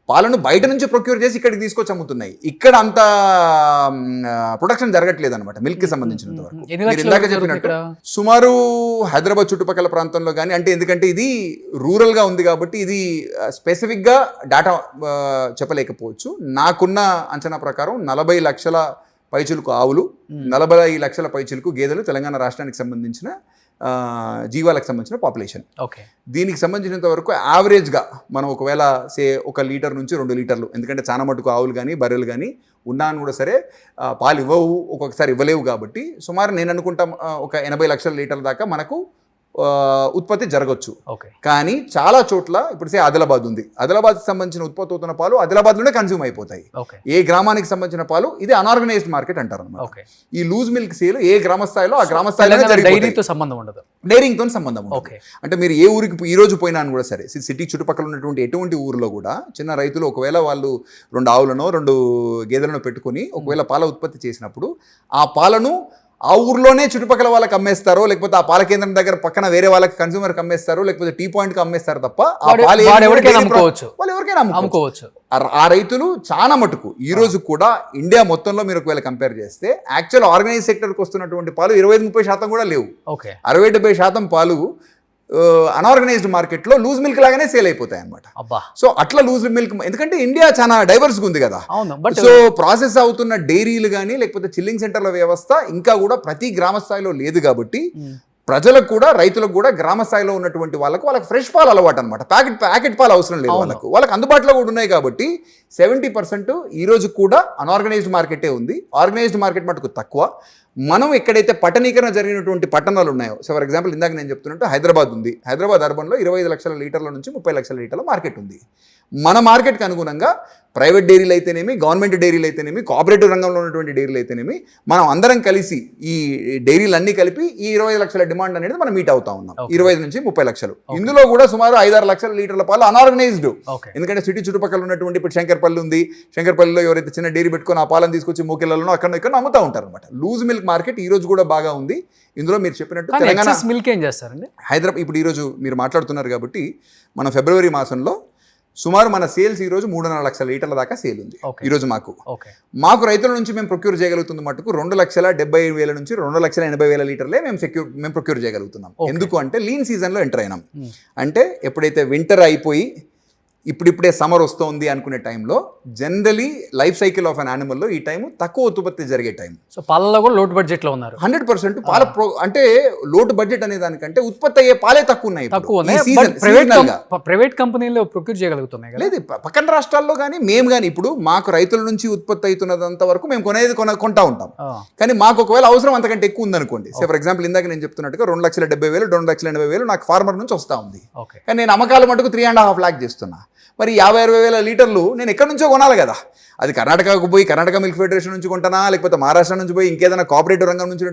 పాలను బయట నుంచి ప్రొక్యూర్ చేసి ఇక్కడికి తీసుకొచ్చి అమ్ముతున్నాయి. ఇక్కడ అంత ప్రొడక్షన్ జరగట్లేదు అనమాట మిల్క్ కి సంబంధించినంత వరకు. మీరు ఇందాక చెప్పినట్టు సుమారు హైదరాబాద్ చుట్టుపక్కల ప్రాంతంలో కానీ, అంటే ఎందుకంటే ఇది రూరల్ గా ఉంది కాబట్టి ఇది స్పెసిఫిక్ గా డేటా చెప్పలేకపోవచ్చు. నాకున్న అంచనా ప్రకారం 40 లక్షల పైచులకు ఆవులు, 40 లక్షల పైచులకు గేదెలు తెలంగాణ రాష్ట్రానికి సంబంధించిన జీవాలకు సంబంధించిన పాపులేషన్. ఓకే. దీనికి సంబంధించినంత వరకు యావరేజ్గా మనం ఒకవేళ 1 లీటర్ నుంచి 2 లీటర్లు, ఎందుకంటే చాలా మటుకు ఆవులు కానీ బర్రెలు కానీ ఉన్నా అని కూడా సరే పాలు ఇవ్వవు, ఒక్కొక్కసారి ఇవ్వలేవు. కాబట్టి సుమారు నేను అనుకుంటా ఒక 80 లక్షల లీటర్ల దాకా మనకు ఉత్పత్తి జరగచ్చు. కానీ చాలా చోట్ల ఇప్పుడు ఆదిలాబాద్ ఉంది, ఆదిలాబాద్కి సంబంధించిన ఉత్పత్తి అవుతున్న పాలు ఆదిలాబాద్లోనే కన్జ్యూమ్ అయిపోతాయి. ఏ గ్రామానికి సంబంధించిన పాలు ఇది అన్ఆర్గనైజ్డ్ మార్కెట్ అంటారు అన్నమాట. ఈ లూజ్ మిల్క్ సేల్ ఏ గ్రామ స్థాయిలో ఆ గ్రామ స్థాయిలో డైరీతో సంబంధం ఉండదు, డైరీతో సంబంధం ఉండదు. అంటే మీరు ఏ ఊరికి ఈ రోజు పోయినా కూడా సరే, సిటీ చుట్టుపక్కల ఉన్నటువంటి ఎటువంటి ఊరిలో కూడా చిన్న రైతులు ఒకవేళ వాళ్ళు 2 ఆవులనో 2 గేదెలను పెట్టుకుని ఒకవేళ పాల ఉత్పత్తి చేసినప్పుడు ఆ పాలను ఆ ఊర్లోనే చుట్టుపక్కల వాళ్ళకి అమ్మేస్తారో, లేకపోతే ఆ పాల కేంద్రం దగ్గర పక్కన వేరే వాళ్ళకి కన్స్యూమర్కి అమ్మేస్తారో, లేకపోతే టీ పాయింట్కి అమ్మేస్తారు తప్ప వాళ్ళు ఎవరికైనా అమ్ముకోవచ్చు. ఆ రైతులు చాలా మటుకు ఈ రోజు కూడా ఇండియా మొత్తంలో మీరు ఒకవేళ కంపేర్ చేస్తే యాక్చువల్ ఆర్గనైజ్ సెక్టర్కి వస్తున్నటువంటి పాలు 25-30% కూడా లేవు. 60-70% పాలు అన్ఆర్గనైజ్డ్ మార్కెట్లో లూజ్ మిల్క్ లాగానే సేల్ అయిపోతాయి అనమాట. సో అట్లా లూజ్ మిల్క్, ఎందుకంటే ఇండియా చాలా డైవర్స్గా ఉంది కదా. సో ప్రాసెస్ అవుతున్న డైరీలు కానీ, లేకపోతే చిల్లింగ్ సెంటర్ల వ్యవస్థ ఇంకా కూడా ప్రతి గ్రామ స్థాయిలో లేదు. కాబట్టి ప్రజలకు కూడా, రైతులకు కూడా గ్రామ స్థాయిలో ఉన్నటువంటి వాళ్ళకి ఫ్రెష్ పాలు అలవాటు అనమాట. ప్యాకెట్ పాలు అవసరం లేదు వాళ్ళకి అందుబాటులో కూడా ఉన్నాయి. కాబట్టి 70% ఈ రోజు కూడా అన్ఆర్గనైజ్డ్ మార్కెటే ఉంది. ఆర్గనైజ్డ్ మార్కెట్ మటుకు తక్కువ. మనం ఎక్కడైతే పట్టణీకరణ జరిగినటువంటి పట్టణాలు ఉన్నాయో, సో ఫర్ ఎగ్జాంపుల్ ఇందాక నేను చెప్తున్నట్టు హైదరాబాద్ ఉంది, హైదరాబాద్ అర్బన్లో 25 లక్షల లీటర్ల నుంచి 30 లక్షల లీటర్ల మార్కెట్ ఉంది. మన మార్కెట్కి అనుగుణంగా ప్రైవేట్ డైరీలు అయితేనేమి, గవర్నమెంట్ డైరీలు అయితేనేమి, కోఆపరేటివ్ రంగంలో ఉన్నటువంటి డైరీలు అయితేనేమి, మనం అందరం కలిసి ఈ డైరీలు అన్నీ కలిపి ఈ 20 లక్షల డిమాండ్ అనేది మనం మీట్ అవుతా ఉన్నాం. 25 నుంచి 30 లక్షలు. ఇందులో కూడా సుమారు 5-6 లక్షల లీటర్ల పాలు అన్ఆర్గనైజ్డ్. ఎందుకంటే సిటీ చుట్టుపక్కల ఉన్నటువంటి ఇప్పుడు శంకర్పల్లి ఉంది, శంకర్పల్లిలో ఎవరైతే చిన్న డైరీ పెట్టుకుని ఆ పాలను తీసుకొచ్చి మూకెళ్లలో అక్కడ ఇక్కడ అమ్ముతా ఉంటారు అనమాట. లూజ్ మిల్క్ మార్కెట్ ఈ రోజు కూడా బాగా ఉంది. ఇందులో మీరు చెప్పినట్టు తెలంగాణ మిల్క్ ఏం చేస్తారండి హైదరాబాద్ ఇప్పుడు ఈ రోజు మీరు మాట్లాడుతున్నారు కాబట్టి మనం ఫిబ్రవరి మాసంలో సుమారు మన సేల్స్ ఈ రోజు 3.5 లక్షల లీటర్ల దాకా సేల్ ఉంది ఈ రోజు. మాకు రైతుల నుంచి మేము ప్రొక్యూర్ చేయగలుగుతుంది మటుకు 2,70,000 నుంచి 2,80,000 లీటర్లే మేము ప్రొక్యూర్ చేయగలుగుతున్నాం. ఎందుకు అంటే లీన్ సీజన్లో ఎంటర్ అయినాం. అంటే ఎప్పుడైతే వింటర్ అయిపోయి ఇప్పుడిప్పుడే సమ్మర్ వస్తుంది అనుకునే టైంలో generally life cycle of an యానిమల్లో ఈ టైం తక్కువ ఉత్పత్తి జరిగే టైం. సో పాలలో కూడా లోటు బడ్జెట్లో ఉన్నారు. 100% పాల అంటే లోటు బడ్జెట్ అనే దానికంటే ఉత్పత్తి అయ్యే పాలే తక్కువ ఉన్నాయి. ప్రైవేట్ కంపెనీలో ప్రొక్యూర్ చేయగలుగుతున్నాయి లేదు పక్కన రాష్ట్రాల్లో కానీ మేము కానీ. ఇప్పుడు మాకు రైతుల నుంచి ఉత్పత్తి అవుతున్నదంత వరకు మేము కొంటా ఉంటాం. కానీ మాకు ఒకవేళ అవసరం అంతకంటే ఎక్కువ ఉందనుకోండి, ఫర్ ఎగ్జాంపుల్ ఇందాక నేను చెప్తున్నట్టుగా 2,70,000 2,80,000 నాకు ఫార్మర్ నుంచి వస్తూ ఉంది. కానీ నేను అమ్మకాల మటుకు 3.5 లాక్ చేస్తున్నా. మరి 50-60 లీటర్లు నేను ఎక్కడి నుంచో కొనాలి కదా. అది కర్ణాటకకు పోయి కర్ణాటక మిల్క్ ఫెడరేషన్ నుంచి కొంటానా, లేకపోతే మహారాష్ట్ర నుంచి పోయి ఇంకేదైనా కోఆపరేటివ్ రంగం నుంచి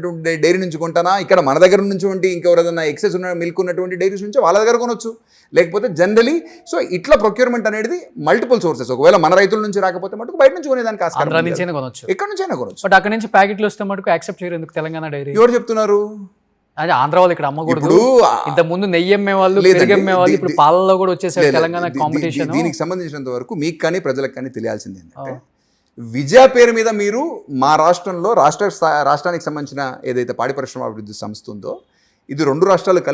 డైరీ నుంచి కొంటానా, ఇక్కడ మన దగ్గర నుంచి ఇంకెవరైనా ఎక్సెస్ ఉన్న మిల్క్ ఉన్నటువంటి డైరీస్ నుంచి వాళ్ళ దగ్గర కొనొచ్చు. లేకపోతే జనరలీ సో ఇట్లా ప్రొక్యూర్మెంట్ అనేది మల్టిపుల్ సోర్సెస్. ఒకవేళ మన రైతుల నుంచి రాకపోతే మటుకు బయట నుంచి కొనేదానికి ఆస్కారం, ఎక్కడి నుంచైనా కొనొచ్చు. బట్ అక్కడ నుంచి ప్యాకెట్లు వస్తే మటుకు యాక్సెప్ట్ చేయరు ఎందుకు తెలంగాణ డైరీ? ఎవరు చెప్తున్నారు? అదే ఆంధ్ర వాళ్ళు ఇక్కడ అమ్మకూడదు. ఇంత ముందు నెయ్యి అమ్మేవాళ్ళు, పెరుగు అమ్మేవాళ్ళు, ఇప్పుడు పాలలో కూడా వచ్చేసారు తెలంగాణ కాంపిటీషన్. దీనికి సంబంధించినంత వరకు మీకు కానీ ప్రజలకు కానీ తెలియాల్సింది ఏంటంటే, విజయ పేరు మీద మీరు మా రాష్ట్రంలో రాష్ట్రానికి సంబంధించిన ఏదైతే పాడి పరిశ్రమ అభివృద్ధి సంస్థ ఉందో, ఇది 2 రాష్ట్రాలు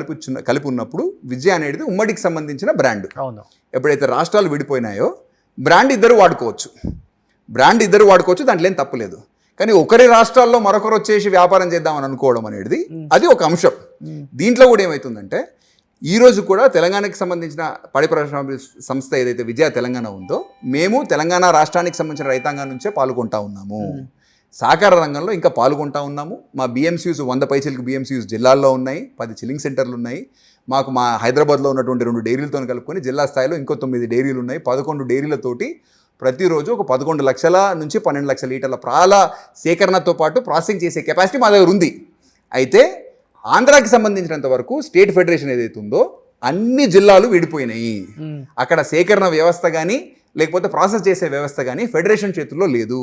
కలిపి ఉన్నప్పుడు విజయ అనేది ఉమ్మడికి సంబంధించిన బ్రాండ్. ఎప్పుడైతే రాష్ట్రాలు విడిపోయినాయో బ్రాండ్ ఇద్దరు వాడుకోవచ్చు, దాంట్లో ఏం తప్పులేదు. కానీ ఒకరి రాష్ట్రాల్లో మరొకరు వచ్చేసి వ్యాపారం చేద్దామని అనుకోవడం అనేది అది ఒక అంశం. దీంట్లో కూడా ఏమవుతుందంటే ఈ రోజు కూడా తెలంగాణకి సంబంధించిన పాడి పరిశ్రమ సంస్థ ఏదైతే విజయ తెలంగాణ ఉందో మేము తెలంగాణ రాష్ట్రానికి సంబంధించిన రైతాంగం నుంచే పాల్గొంటా ఉన్నాము. సహకార రంగంలో ఇంకా పాల్గొంటా ఉన్నాము. మా బిఎంసీయూస్ 100 పైసలకు బిఎంసీయూస్ జిల్లాల్లో ఉన్నాయి, 10 చిల్లింగ్ సెంటర్లు ఉన్నాయి. మాకు మా హైదరాబాద్లో ఉన్నటువంటి 2 డైరీలతో కలుపుకొని జిల్లా స్థాయిలో ఇంకో 9 డైరీలు ఉన్నాయి. 11 డైరీలతోటి ప్రతిరోజు ఒక 11 లక్షల నుంచి 12 లక్షల లీటర్ల పాల సేకరణతో పాటు ప్రాసెసింగ్ చేసే కెపాసిటీ మా దగ్గర ఉంది. అయితే ఆంధ్రాకి సంబంధించినంత వరకు స్టేట్ ఫెడరేషన్ ఏదైతే ఉందో అన్ని జిల్లాలు విడిపోయినాయి. అక్కడ సేకరణ వ్యవస్థ కానీ లేకపోతే ప్రాసెస్ చేసే వ్యవస్థ కానీ ఫెడరేషన్ చేతుల్లో లేదు.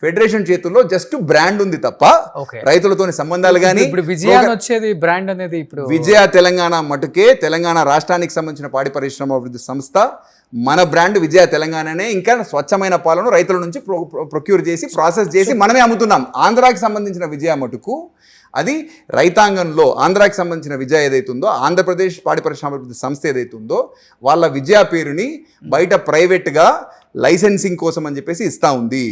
ఫెడరేషన్ చేతుల్లో జస్ట్ బ్రాండ్ ఉంది తప్ప రైతులతోని సంబంధాలు కానీ ఇప్పుడు విజయ వచ్చేది బ్రాండ్ అనేది ఇప్పుడు విజయ తెలంగాణ మటుకే తెలంగాణ రాష్ట్రానికి సంబంధించిన పాడి పరిశ్రమ అభివృద్ధి సంస్థ మన బ్రాండ్ విజయ తెలంగాణనే. ఇంకా స్వచ్ఛమైన పాలను రైతుల నుంచి ప్రొక్యూర్ చేసి ప్రాసెస్ చేసి మనమే అమ్ముతున్నాం. ఆంధ్రాకి సంబంధించిన విజయ మటుకు అది రైతాంగంలో ఆంధ్రాకి సంబంధించిన విజయ ఏదైతే ఉందో ఆంధ్రప్రదేశ్ పాడి పరిశ్రమ అభివృద్ధి సంస్థ ఏదైతే ఉందో వాళ్ళ విజయ పేరుని బయట ప్రైవేట్గా లైసెన్సింగ్ కోసం అని చెప్పేసి ఇస్తూ ఉంది.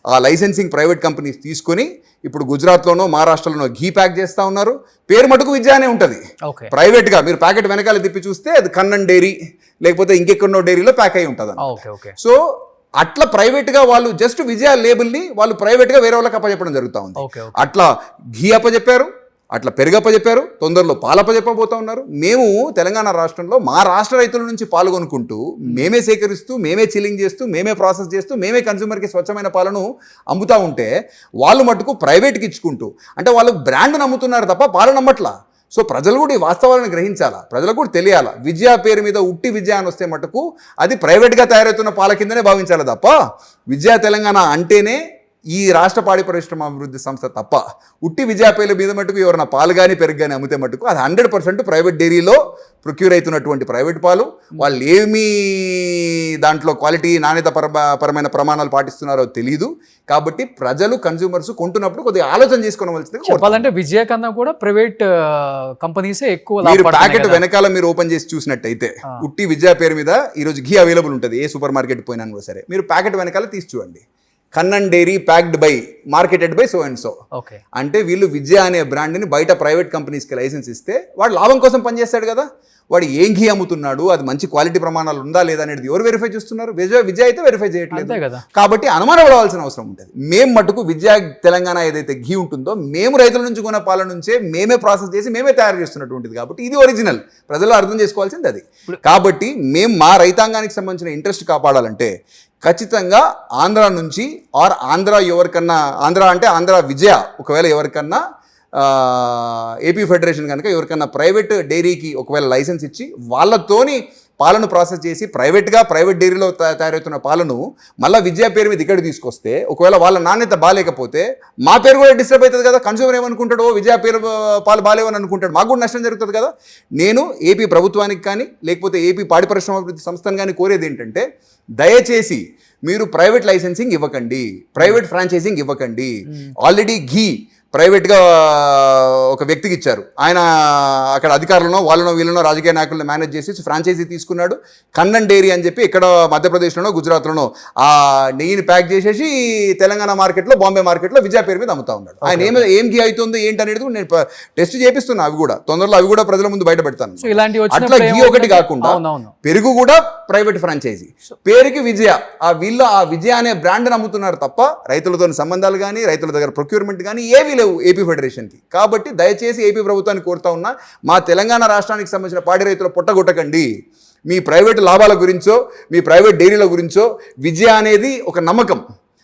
ఆ లైసెన్సింగ్ ప్రైవేట్ కంపెనీస్ తీసుకొని ఇప్పుడు గుజరాత్లోనో మహారాష్ట్రలోనో ఘీ ప్యాక్ చేస్తూ ఉన్నారు. పేరు మటుకు విజయానే ఉంటుంది. ప్రైవేట్గా మీరు ప్యాకెట్ వెనకాల తిప్పి చూస్తే అది కన్నన్ డైరీ లేకపోతే ఇంకెక్కడో డైరీలో ప్యాక్ అయి ఉంటుంది. సో అట్లా ప్రైవేట్గా వాళ్ళు జస్ట్ విజయ లేబుల్ని వాళ్ళు ప్రైవేట్గా వేరే వాళ్ళకి అప్పచెప్పడం జరుగుతూ ఉంది. అట్లా ఘీ అప్పచెప్పారు, అట్లా పెరుగప్పచెప్పారు, తొందరలో పాలప్పచెప్పబోతా ఉన్నారు. మేము తెలంగాణ రాష్ట్రంలో మా రాష్ట్ర రైతుల నుంచి పాల్గొనుకుంటూ మేమే సేకరిస్తూ మేమే చిల్లింగ్ చేస్తూ మేమే ప్రాసెస్ చేస్తూ మేమే కన్స్యూమర్కి స్వచ్ఛమైన పాలను అమ్ముతూ ఉంటే వాళ్ళు మటుకు ప్రైవేట్కి ఇచ్చుకుంటూ అంటే వాళ్ళు బ్రాండ్ నమ్ముతున్నారు తప్ప పాలు నమ్మట్లా. సో ప్రజలు కూడా ఈ వాస్తవాలను గ్రహించాలా, ప్రజలకు కూడా తెలియాలా. విజయ పేరు మీద ఉట్టి విజయ అని వస్తే మటుకు అది ప్రైవేట్గా తయారవుతున్న పాల కిందనే భావించాలి తప్ప విజయ తెలంగాణ అంటేనే ఈ రాష్ట్ర పాడి పరిశ్రమ అభివృద్ధి సంస్థ తప్ప ఉట్టి విజయ పేర్ల మీద మటుకు ఎవరైనా పాలు కానీ పెరుగు కానీ అమ్మితే మటుకు అది 100% ప్రైవేట్ డైరీలో ప్రొక్యూర్ అవుతున్నటువంటి ప్రైవేట్ పాలు. వాళ్ళు ఏమీ దాంట్లో క్వాలిటీ నాణ్యత పరమైన ప్రమాణాలు పాటిస్తున్నారో తెలియదు. కాబట్టి ప్రజలు కన్స్యూమర్స్ కొంటున్నప్పుడు కొద్దిగా ఆలోచన చేసుకోవాల్సింది. చెప్పాలంటే విజయ కన్నా కూడా ప్రైవేట్ కంపెనీసే ఎక్కువ. మీరు ప్యాకెట్ వెనకాల మీరు ఓపెన్ చేసి చూసినట్టయితే ఉట్టి విజయ పేరు మీద ఈరోజు ఘీ అవైలబుల్ ఉంటుంది. ఏ సూపర్ మార్కెట్ పోయినా కూడా సరే మీరు ప్యాకెట్ వెనకాల తీసి చూడండి, Kannan dairy packed by marketed by so and so. అంటే వీళ్ళు విజయ అనే బ్రాండ్ని బయట ప్రైవేట్ కంపెనీస్కి లైసెన్స్ ఇస్తే వాడు లాభం కోసం పనిచేస్తాడు కదా. వాడు ఏం ఘీ అమ్ముతున్నాడు, అది మంచి క్వాలిటీ ప్రమాణాలు ఉందా లేదా అనేది ఎవరు వెరిఫై చేస్తున్నారు? విజయ అయితే వెరిఫై చేయట్లేదు కదా. కాబట్టి అనుమానం పడవలసిన అవసరం ఉంటుంది. మేము మటుకు విజయ తెలంగాణ ఏదైతే ఘీ ఉంటుందో మేము రైతుల నుంచి కొన్న పాల నుంచే మేమే ప్రాసెస్ చేసి మేమే తయారు చేస్తున్నటువంటిది. కాబట్టి ఇది ఒరిజినల్, ప్రజలు అర్థం చేసుకోవాల్సింది అది. కాబట్టి మేము మా రైతాంగానికి సంబంధించిన ఇంట్రెస్ట్ కాపాడాలంటే ఖచ్చితంగా ఆంధ్ర నుంచి ఆర్ ఆంధ్ర ఎవరికన్నా ఆంధ్ర అంటే ఆంధ్ర విజయ ఒకవేళ ఎవరికన్నా ఏపీ ఫెడరేషన్ కనుక ఎవరికన్నా ప్రైవేట్ డైరీకి ఒకవేళ లైసెన్స్ ఇచ్చి వాళ్ళతోని పాలను ప్రాసెస్ చేసి ప్రైవేట్ డైరీలో తయారవుతున్న పాలను మళ్ళీ విజయ పేరు మీద ఇక్కడ తీసుకొస్తే ఒకవేళ వాళ్ళ నాణ్యత బాగాలేకపోతే మా పేరు కూడా డిస్టర్బ్ అవుతుంది కదా. కన్స్యూమర్ ఏమనుకుంటాడు, విజయ పేరు పాలు బాగాలేవని అనుకుంటాడు, మాకు కూడా నష్టం జరుగుతుంది కదా. నేను ఏపీ ప్రభుత్వానికి కానీ లేకపోతే ఏపీ పాడి పరిశ్రమ అభివృద్ధి సంస్థను కానీ కోరేది ఏంటంటే దయచేసి మీరు ప్రైవేట్ లైసెన్సింగ్ ఇవ్వకండి, ప్రైవేట్ ఫ్రాంచైజింగ్ ఇవ్వకండి. ఆల్రెడీ ఘీ ప్రైవేట్గా ఒక వ్యక్తికి ఇచ్చారు. ఆయన అక్కడ అధికారులను వాళ్ళనో వీళ్ళనో రాజకీయ నాయకులను మేనేజ్ చేసి ఫ్రాంచైజీ తీసుకున్నాడు. కన్నన్ డైరీ అని చెప్పి ఇక్కడ మధ్యప్రదేశ్లోనో గుజరాత్లోనో ఆ నెయ్యిని ప్యాక్ చేసేసి తెలంగాణ మార్కెట్లో బాంబే మార్కెట్లో విజయ పేరు మీద అమ్ముతా ఉన్నాడు. ఆయన ఏం ఘీ అవుతుంది ఏంటి అనేది నేను టెస్ట్ చేపిస్తున్నా. అవి కూడా తొందరలో అవి కూడా ప్రజల ముందు బయటపెడతాను. అట్లా ఘీ ఒకటి కాకుండా పెరుగు కూడా ప్రైవేట్ ఫ్రాంచైజీ పేరుకి విజయ, వీళ్ళు ఆ విజయ అనే బ్రాండ్ అమ్ముతున్నారు తప్ప రైతులతో సంబంధాలు కానీ రైతుల దగ్గర ప్రొక్యూర్మెంట్ కానీ ఏవి లేవు ఏపీ ఫెడరేషన్కి. కాబట్టి దయచేసి ఏపీ ప్రభుత్వాన్ని కోరుతా ఉన్నా, మా తెలంగాణ రాష్ట్రానికి సంబంధించిన పాడి రైతుల పొట్టగొట్టకండి. మీ ప్రైవేట్ లాభాల గురించో మీ ప్రైవేట్ డైరీల గురించో విజయ అనేది ఒక నమ్మకం.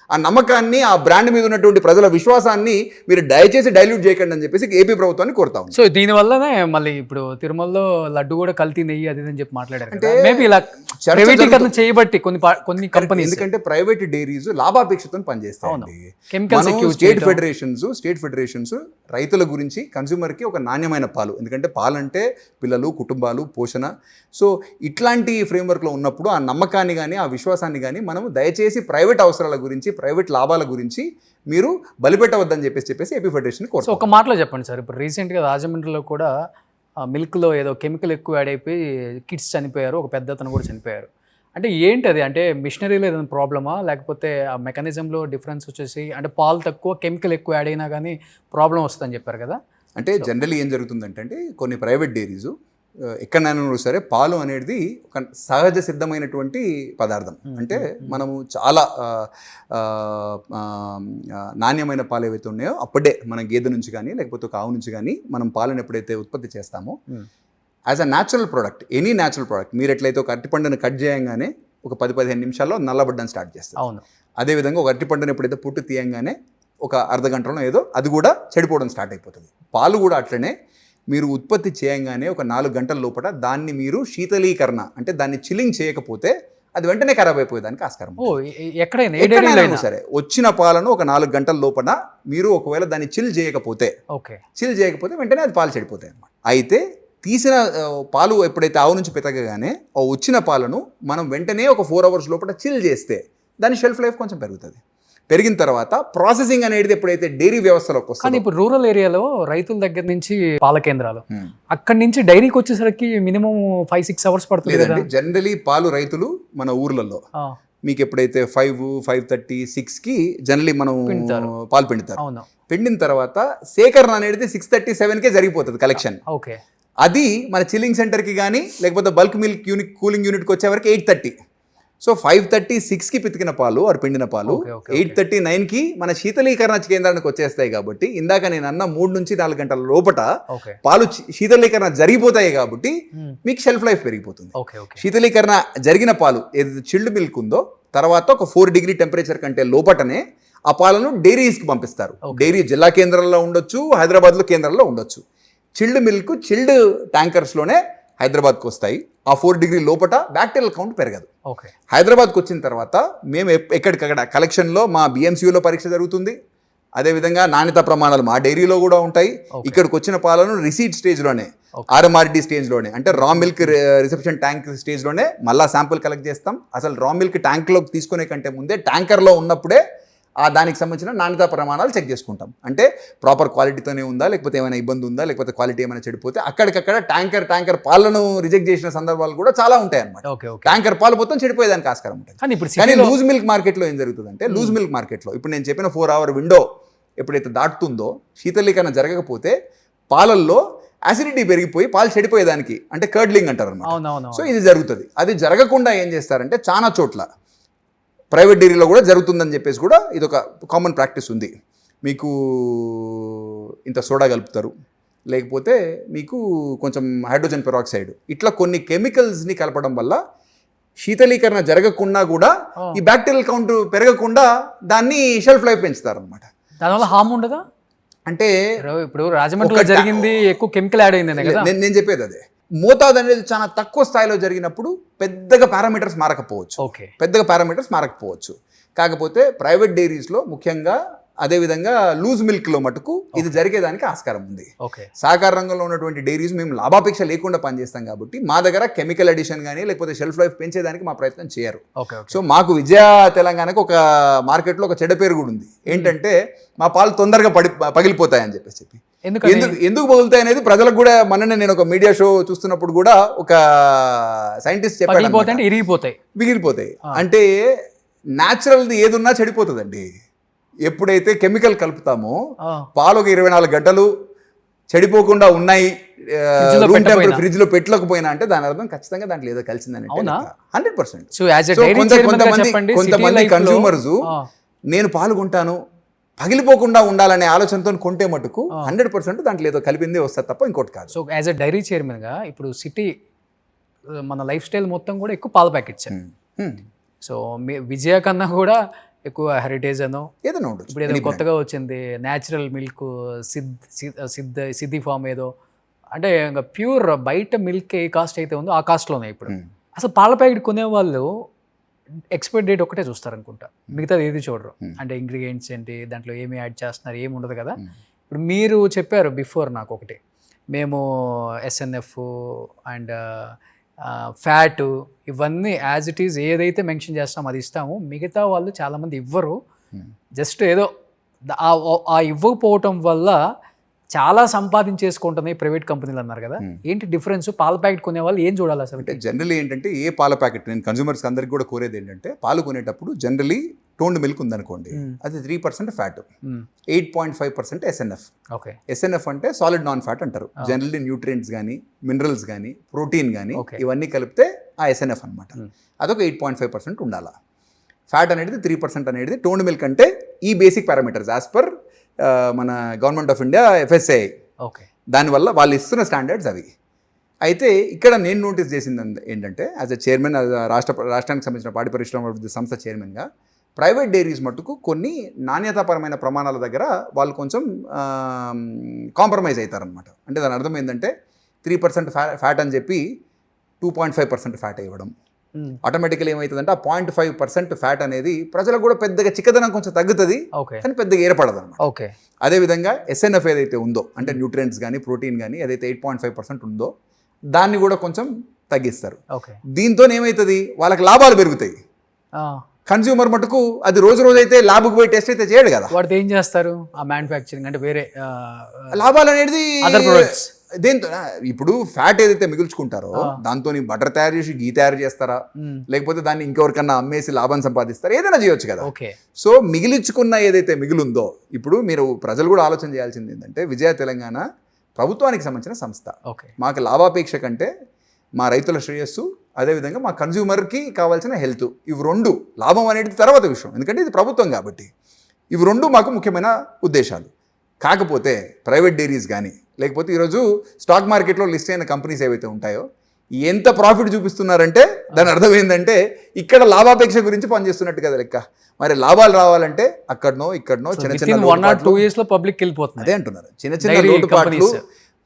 ఆ నమ్మకాన్ని ఆ బ్రాండ్ మీద ఉన్నటువంటి ప్రజల విశ్వాసాన్ని మీరు దయచేసి డైల్యూట్ చేయకండి అని చెప్పేసి ఏపీ ప్రభుత్వాన్ని కోరుతాం. సో దీనివల్లనే మళ్ళీ ఇప్పుడు తిరుమలలో లడ్డు కూడా కల్తీ నెయ్యి అది అని చెప్పి మాట్లాడారు. అంటే మేబీ ఇలా ప్రైవేటీకరణ చేయబట్టి కొన్ని కంపెనీస్, ఎందుకంటే ప్రైవేట్ డైరీస్ లాభాపేక్షతో పనిచేస్తాయి. స్టేట్ ఫెడరేషన్స్ రైతుల గురించి కన్స్యూమర్కి ఒక నాణ్యమైన పాలు, ఎందుకంటే పాలంటే పిల్లలు కుటుంబాలు పోషణ. సో ఇట్లాంటి ఫ్రేమ్వర్క్లో ఉన్నప్పుడు ఆ నమ్మకాన్ని కానీ ఆ విశ్వాసాన్ని కానీ మనం దయచేసి ప్రైవేట్ అవసరాల గురించి ప్రైవేట్ లాభాల గురించి మీరు బలిపెట్టవద్దని చెప్పేసి ఏపీ ఫెడరేషన్ కోరుతాం. ఒక మాటలో చెప్పండి సార్, ఇప్పుడు రీసెంట్గా రాజమండ్రిలో కూడా మిల్క్లో ఏదో కెమికల్ ఎక్కువ యాడ్ అయిపోయి కిడ్స్ చనిపోయారు, ఒక పెద్ద అతను కూడా చనిపోయారు. అంటే ఏంటి అది? అంటే మిషనరీలో ఏదైనా ప్రాబ్లమా, లేకపోతే ఆ మెకానిజంలో డిఫరెన్స్ వచ్చేసి అంటే పాలు తక్కువ కెమికల్ ఎక్కువ యాడ్ అయినా కానీ ప్రాబ్లం వస్తుందని చెప్పారు కదా. అంటే జనరల్లీ ఏం జరుగుతుందంటే కొన్ని ప్రైవేట్ డైరీస్ ఎక్కడైనా సరే పాలు అనేది ఒక సహజ సిద్ధమైనటువంటి పదార్థం. అంటే మనము చాలా నాణ్యమైన పాలు ఏవైతే ఉన్నాయో అప్పుడే మన గేదె నుంచి కానీ లేకపోతే ఒక ఆవు నుంచి కానీ మనం పాలను ఎప్పుడైతే ఉత్పత్తి చేస్తామో as a natural product, any natural product, మీరు ఎట్లయితే ఒక అరటిపండుని కట్ చేయగానే ఒక 10-15 నిమిషాల్లో నల్లబడ్డం స్టార్ట్ చేస్తారు. అవును. అదేవిధంగా ఒక అరటిపండుని ఎప్పుడైతే పుట్టు తీయంగానే ఒక అర్ధ గంటలో ఏదో అది కూడా చెడిపోవడం స్టార్ట్ అయిపోతుంది. పాలు కూడా అట్లనే మీరు ఉత్పత్తి చేయంగానే ఒక 4 గంటల లోపల దాన్ని మీరు శీతలీకరణ అంటే దాన్ని చిల్లింగ్ చేయకపోతే అది వెంటనే ఖరాబ్ అయిపోయేదానికి ఆస్కారం. ఎక్కడైనా సరే వచ్చిన పాలను ఒక 4 గంటల లోపల మీరు ఒకవేళ దాన్ని చిల్ చేయకపోతే వెంటనే అది పాలు చెడిపోతాయి అన్నమాట. అయితే తీసిన పాలు ఎప్పుడైతే ఆవు నుంచి పెతకగానే వచ్చిన పాలను మనం వెంటనే ఒక 4 అవర్స్ లోపల చిల్ చేస్తే దాని షెల్ఫ్ లైఫ్ కొంచెం పెరుగుతుంది. పెరిగిన తర్వాత ప్రాసెసింగ్ అనేది ఎప్పుడైతే డైరీ వ్యవస్థలోకి వస్తుంది. కానీ ఇప్పుడు రూరల్ ఏరియాలో రైతుల దగ్గర నుంచి పాల కేంద్రాలు అక్కడి నుంచి డైరీకి వచ్చేసరికి మినిమం 5-6 అవర్స్ పడుతుంది లేదండి. జనరలీ పాలు రైతులు మన ఊర్లలో మీకు ఎప్పుడైతే 5:30, 6కి జనరలీ మనం పాలు పిండుతారు. పిండిన తర్వాత సేకరణ అనేది 6:37కే జరిగిపోతుంది కలెక్షన్. ఓకే. అది మన చిల్లింగ్ సెంటర్కి కానీ లేకపోతే బల్క్ మిల్క్ కూలింగ్ యూనిట్కి వచ్చేవరకు 8:30. సో 5:36కి పితికిన పాలు ఆరు పిండిన పాలు 8:39కి మన శీతలీకరణ కేంద్రానికి వచ్చేస్తాయి. కాబట్టి ఇందాక నేను అన్న 3 నుంచి 4 గంటల లోపల పాలు శీతలీకరణ జరిగిపోతాయి కాబట్టి మీకు షెల్ఫ్ లైఫ్ పెరిగిపోతుంది. శీతలీకరణ జరిగిన పాలు ఏదైతే చిల్డ్ మిల్క్ ఉందో తర్వాత ఒక 4 డిగ్రీ టెంపరేచర్ కంటే లోపటనే ఆ పాలను డైరీస్కి పంపిస్తారు. డైరీ జిల్లా కేంద్రాల్లో ఉండొచ్చు, హైదరాబాద్లో కేంద్రాల్లో ఉండొచ్చు. చిల్డ్ మిల్క్ చిల్డ్ ట్యాంకర్స్లోనే హైదరాబాద్కి వస్తాయి. ఆ 4 డిగ్రీ లోపల బ్యాక్టీరియల్ కౌంట్ పెరగదు. హైదరాబాద్కి వచ్చిన తర్వాత మేము ఎక్కడికక్కడ కలెక్షన్లో మా బిఎంసీయూలో పరీక్ష జరుగుతుంది. అదేవిధంగా నాణ్యత ప్రమాణాలు మా డైరీలో కూడా ఉంటాయి. ఇక్కడికి వచ్చిన పాలను రిసీట్ స్టేజ్లోనే, ఆర్ఎంఆర్డి స్టేజ్లోనే అంటే రా మిల్క్ రిసెప్షన్ ట్యాంక్ స్టేజ్లోనే మళ్ళీ శాంపుల్ కలెక్ట్ చేస్తాం. అసలు రా మిల్క్ ట్యాంక్లోకి తీసుకునే కంటే ముందే ట్యాంకర్లో ఉన్నప్పుడే దానికి సంబంధించిన నాణ్యత ప్రమాణాలు చెక్ చేసుకుంటాం. అంటే ప్రాపర్ క్వాలిటీతోనే ఉందా, లేకపోతే ఏమైనా ఇబ్బంది ఉందా, లేకపోతే క్వాలిటీ ఏమైనా చెడిపోతే అక్కడికక్కడ ట్యాంకర్ పాలను రిజెక్ట్ చేసిన సందర్భాలు కూడా చాలా ఉంటాయి అన్నమాట. ట్యాంకర్ పాలు మొత్తం చెడిపోయేదానికి ఆస్కారం ఉంటుంది. కానీ లూజ్ మిల్క్ మార్కెట్లో ఏం జరుగుతుందంటే లూజ్ మిల్క్ మార్కెట్లో ఇప్పుడు నేను చెప్పిన 4 అవర్ విండో ఎప్పుడైతే దాటుతుందో శీతలీకరణ జరగకపోతే పాలల్లో యాసిడిటీ పెరిగిపోయి పాలు చెడిపోయేదానికి అంటే కర్డ్లింగ్ అంటారు అన్నమాట. సో ఇది జరుగుతుంది. అది జరగకుండా ఏం చేస్తారంటే చాలా చోట్ల ప్రైవేట్ డైరీలో కూడా జరుగుతుందని చెప్పేసి కూడా ఇది ఒక కామన్ ప్రాక్టీస్ ఉంది. మీకు ఇంత సోడా కలుపుతారు, లేకపోతే మీకు కొంచెం హైడ్రోజన్ పెరాక్సైడ్, ఇట్లా కొన్ని కెమికల్స్ని కలపడం వల్ల శీతలీకరణ జరగకుండా కూడా ఈ బ్యాక్టీరియల్ కౌంట్ పెరగకుండా దాన్ని షెల్ఫ్ లైఫ్ పెంచుతారు అనమాట. దానివల్ల హామ్ ఉండదా? అంటే ఇప్పుడు రాజమండ్రిలో జరిగింది ఎక్కువ కెమికల్ యాడ్ అయింది కదా. నేను చెప్పేది అదే. మోతాదు అనేది చాలా తక్కువ స్థాయిలో జరిగినప్పుడు పెద్దగా పారామీటర్స్ మారకపోవచ్చు. కాకపోతే ప్రైవేట్ డైరీస్లో ముఖ్యంగా అదేవిధంగా లూజ్ మిల్క్లో మటుకు ఇది జరిగేదానికి ఆస్కారం ఉంది. సహకార రంగంలో ఉన్నటువంటి డైరీస్ మేము లాభాపేక్ష లేకుండా పనిచేస్తాం కాబట్టి మా దగ్గర కెమికల్ అడిషన్ కానీ లేకపోతే షెల్ఫ్ లైఫ్ పెంచేదానికి మా ప్రయత్నం చేయరు. సో మాకు విజయ తెలంగాణకు ఒక మార్కెట్లో ఒక చెడ్డ పేరు కూడా ఉంది. ఏంటంటే మా పాలు తొందరగా పగిలిపోతాయని చెప్పి ఎందుకు పగులుతాయి అనేది ప్రజలకు కూడా మొన్ననే నేను ఒక మీడియా షో చూస్తున్నప్పుడు కూడా ఒక సైంటిస్ట్ చెప్పాడు, మిగిలిపోతాయి. అంటే న్యాచురల్ది ఏదున్నా చెడిపోతుందండి. ఎప్పుడైతే కెమికల్ కలుపుతామో పాలు ఒక 24 గంటలు చెడిపోకుండా ఉన్నాయి రూమ్ టెంపరేచర్ ఫ్రిడ్జ్ లో పెట్టలేకపోయినా అంటే దాని అర్థం ఖచ్చితంగా దాంట్లో ఏదో కలిసిందని 100%. కొంతమంది కన్స్యూమర్స్ నేను పాల్గొంటాను పగిలిపోకుండా ఉండాలనే ఆలోచనతో కొంటే మటుకు 100% దాంట్లో ఏదో కలిపిందే వస్తుంది తప్ప ఇంకోటి కాదు. సో యాజ్ ఎ డైరీ చైర్మన్గా ఇప్పుడు సిటీ మన లైఫ్ స్టైల్ మొత్తం కూడా ఎక్కువ పాల ప్యాకెట్స్. సో విజయ కన్నా కూడా ఎక్కువ హెరిటేజ్ అనో ఏదైనా ఉండదు. ఇప్పుడు ఏదో కొత్తగా వచ్చింది న్యాచురల్ మిల్క్ సిద్ధి ఫామ్ ఏదో, అంటే ఇంకా ప్యూర్ బయట మిల్క్ ఏ కాస్ట్ అయితే ఉందో ఆ కాస్ట్లోనే ఇప్పుడు. అసలు పాల ప్యాకెట్ కొనేవాళ్ళు ఎక్స్పైరీ డేట్ ఒకటే చూస్తారు అనుకుంటా, మిగతాది ఏది చూడరు. అంటే ఇంగ్రీడియంట్స్ ఏంటి, దాంట్లో ఏమి యాడ్ చేస్తున్నారు, ఏమి ఉండదు కదా. ఇప్పుడు మీరు చెప్పారు బిఫోర్ నాకు ఒకటి, మేము SNF అండ్ ఫ్యాట్ ఇవన్నీ యాజ్ ఇట్ ఈజ్ ఏదైతే మెన్షన్ చేస్తామో అది ఇస్తాము. మిగతా వాళ్ళు చాలామంది ఇవ్వరు, జస్ట్ ఏదో ఆ ఇవ్వకపోవటం వల్ల చాలా సంపాదించేసుకుంటున్నాయి ప్రైవేట్ కంపెనీలు అన్నారు కదా. ఏంటి డిఫరెన్స్? పాల ప్యాకెట్ కొనే వాళ్ళు ఏం చూడాలి అసలు? అంటే జనరలీ ఏంటంటే ఏ పాల ప్యాకెట్ నేను కన్జ్యూమర్స్ అందరికి కూడా కోరేది ఏంటంటే పాలు కొనేటప్పుడు జనరలీ టోన్డ్ మిల్క్ ఉందనుకోండి, అది 3% ఫ్యాట్, 8.5% ఎస్ఎన్ఎఫ్. ఓకే. ఎస్ఎన్ఎఫ్ అంటే సాలిడ్ నాన్ ఫ్యాట్ అంటారు. జనరల్లీ న్యూట్రియంట్స్ కానీ, మినరల్స్ కానీ, ప్రోటీన్ కానీ ఇవన్నీ కలిపితే ఆ ఎస్ఎన్ఎఫ్ అనమాట. అదొక 8.5% ఉండాలి. ఫ్యాట్ అనేది 3% అనేది టోన్డ్ మిల్క్ అంటే ఈ బేసిక్ పారామీటర్స్ యాజ్ పర్ మన government of India FSSAI. Okay. దానివల్ల వాళ్ళు ఇస్తున్న స్టాండర్డ్స్ అవి. అయితే ఇక్కడ నేను నోటీస్ చేసింది ఏంటంటే, యాజ్ అ చైర్మన్, రాష్ట్రానికి సంబంధించిన పాడి పరిశ్రమ అభివృద్ధి సంస్థ చైర్మన్గా, ప్రైవేట్ డైరీస్ మట్టుకు కొన్ని నాణ్యతాపరమైన ప్రమాణాల దగ్గర వాళ్ళు కొంచెం కాంప్రమైజ్ అవుతారనమాట. అంటే దాని అర్థం ఏంటంటే 3% ఫ్యాట్ అని చెప్పి 2.5% ఫ్యాట్ ఇవ్వడం. ఆటోమేటికల్ ఏమవుతుందంటే ఆ 0.5% ఫ్యాట్ అనేది ప్రజలకు కూడా పెద్దగా చిక్కదనం కొంచెం తగ్గుతుంది, కానీ పెద్దగా ఏర్పడదు అనమాట. ఓకే. అదేవిధంగా ఎస్ఎన్ఎఫ్ ఏదైతే ఉందో, అంటే న్యూట్రియంట్స్ కానీ ప్రోటీన్ కానీ ఏదైతే 8.5% ఉందో దాన్ని కూడా కొంచెం తగ్గిస్తారు. దీంతో ఏమవుతుంది, వాళ్ళకి లాభాలు పెరుగుతాయి. కన్స్యూమర్ మటుకు అది రోజు అయితే ల్యాబ్కి పోయి టెస్ట్ అయితే చేయడు కదా, వాటితో ఏం చేస్తారు ఆ మ్యానుఫ్యాక్చరింగ్ అంటే వేరే లాభాలు అనేది దేంతో. ఇప్పుడు ఫ్యాట్ ఏదైతే మిగుల్చుకుంటారో దాంతో బటర్ తయారు చేసి గీ తయారు చేస్తారా, లేకపోతే దాన్ని ఇంకెవరికన్నా అమ్మేసి లాభం సంపాదిస్తారా, ఏదైనా చేయొచ్చు కదా. సో మిగిలించుకున్న ఏదైతే మిగులుందో, ఇప్పుడు మీరు ప్రజలు కూడా ఆలోచన చేయాల్సింది ఏంటంటే, విజయ తెలంగాణ ప్రభుత్వానికి సంబంధించిన సంస్థ. మాకు లాభాపేక్ష కంటే మా రైతుల శ్రేయస్సు, అదేవిధంగా మా కన్జ్యూమర్కి కావాల్సిన హెల్త్, ఇవి రెండు, లాభం అనేది తర్వాత విషయం, ఎందుకంటే ఇది ప్రభుత్వం కాబట్టి. ఇవి రెండు మాకు ముఖ్యమైన ఉద్దేశాలు. కాకపోతే ప్రైవేట్ డైరీస్ కానీ, లేకపోతే ఈరోజు స్టాక్ మార్కెట్లో లిస్ట్ అయిన కంపెనీస్ ఏవైతే ఉంటాయో ఎంత ప్రాఫిట్ చూపిస్తున్నారంటే దాని అర్థం ఏంటంటే ఇక్కడ లాభాపేక్ష గురించి పనిచేస్తున్నట్టు కదా లెక్క. మరి లాభాలు రావాలంటే అక్కడనో ఇక్కడనో చిన్న చిన్న 1 or 2 years లో పబ్లిక్ వెళ్ళిపోతుంది. అదే అంటున్నారు, చిన్న చిన్న లోటుపాట్లు,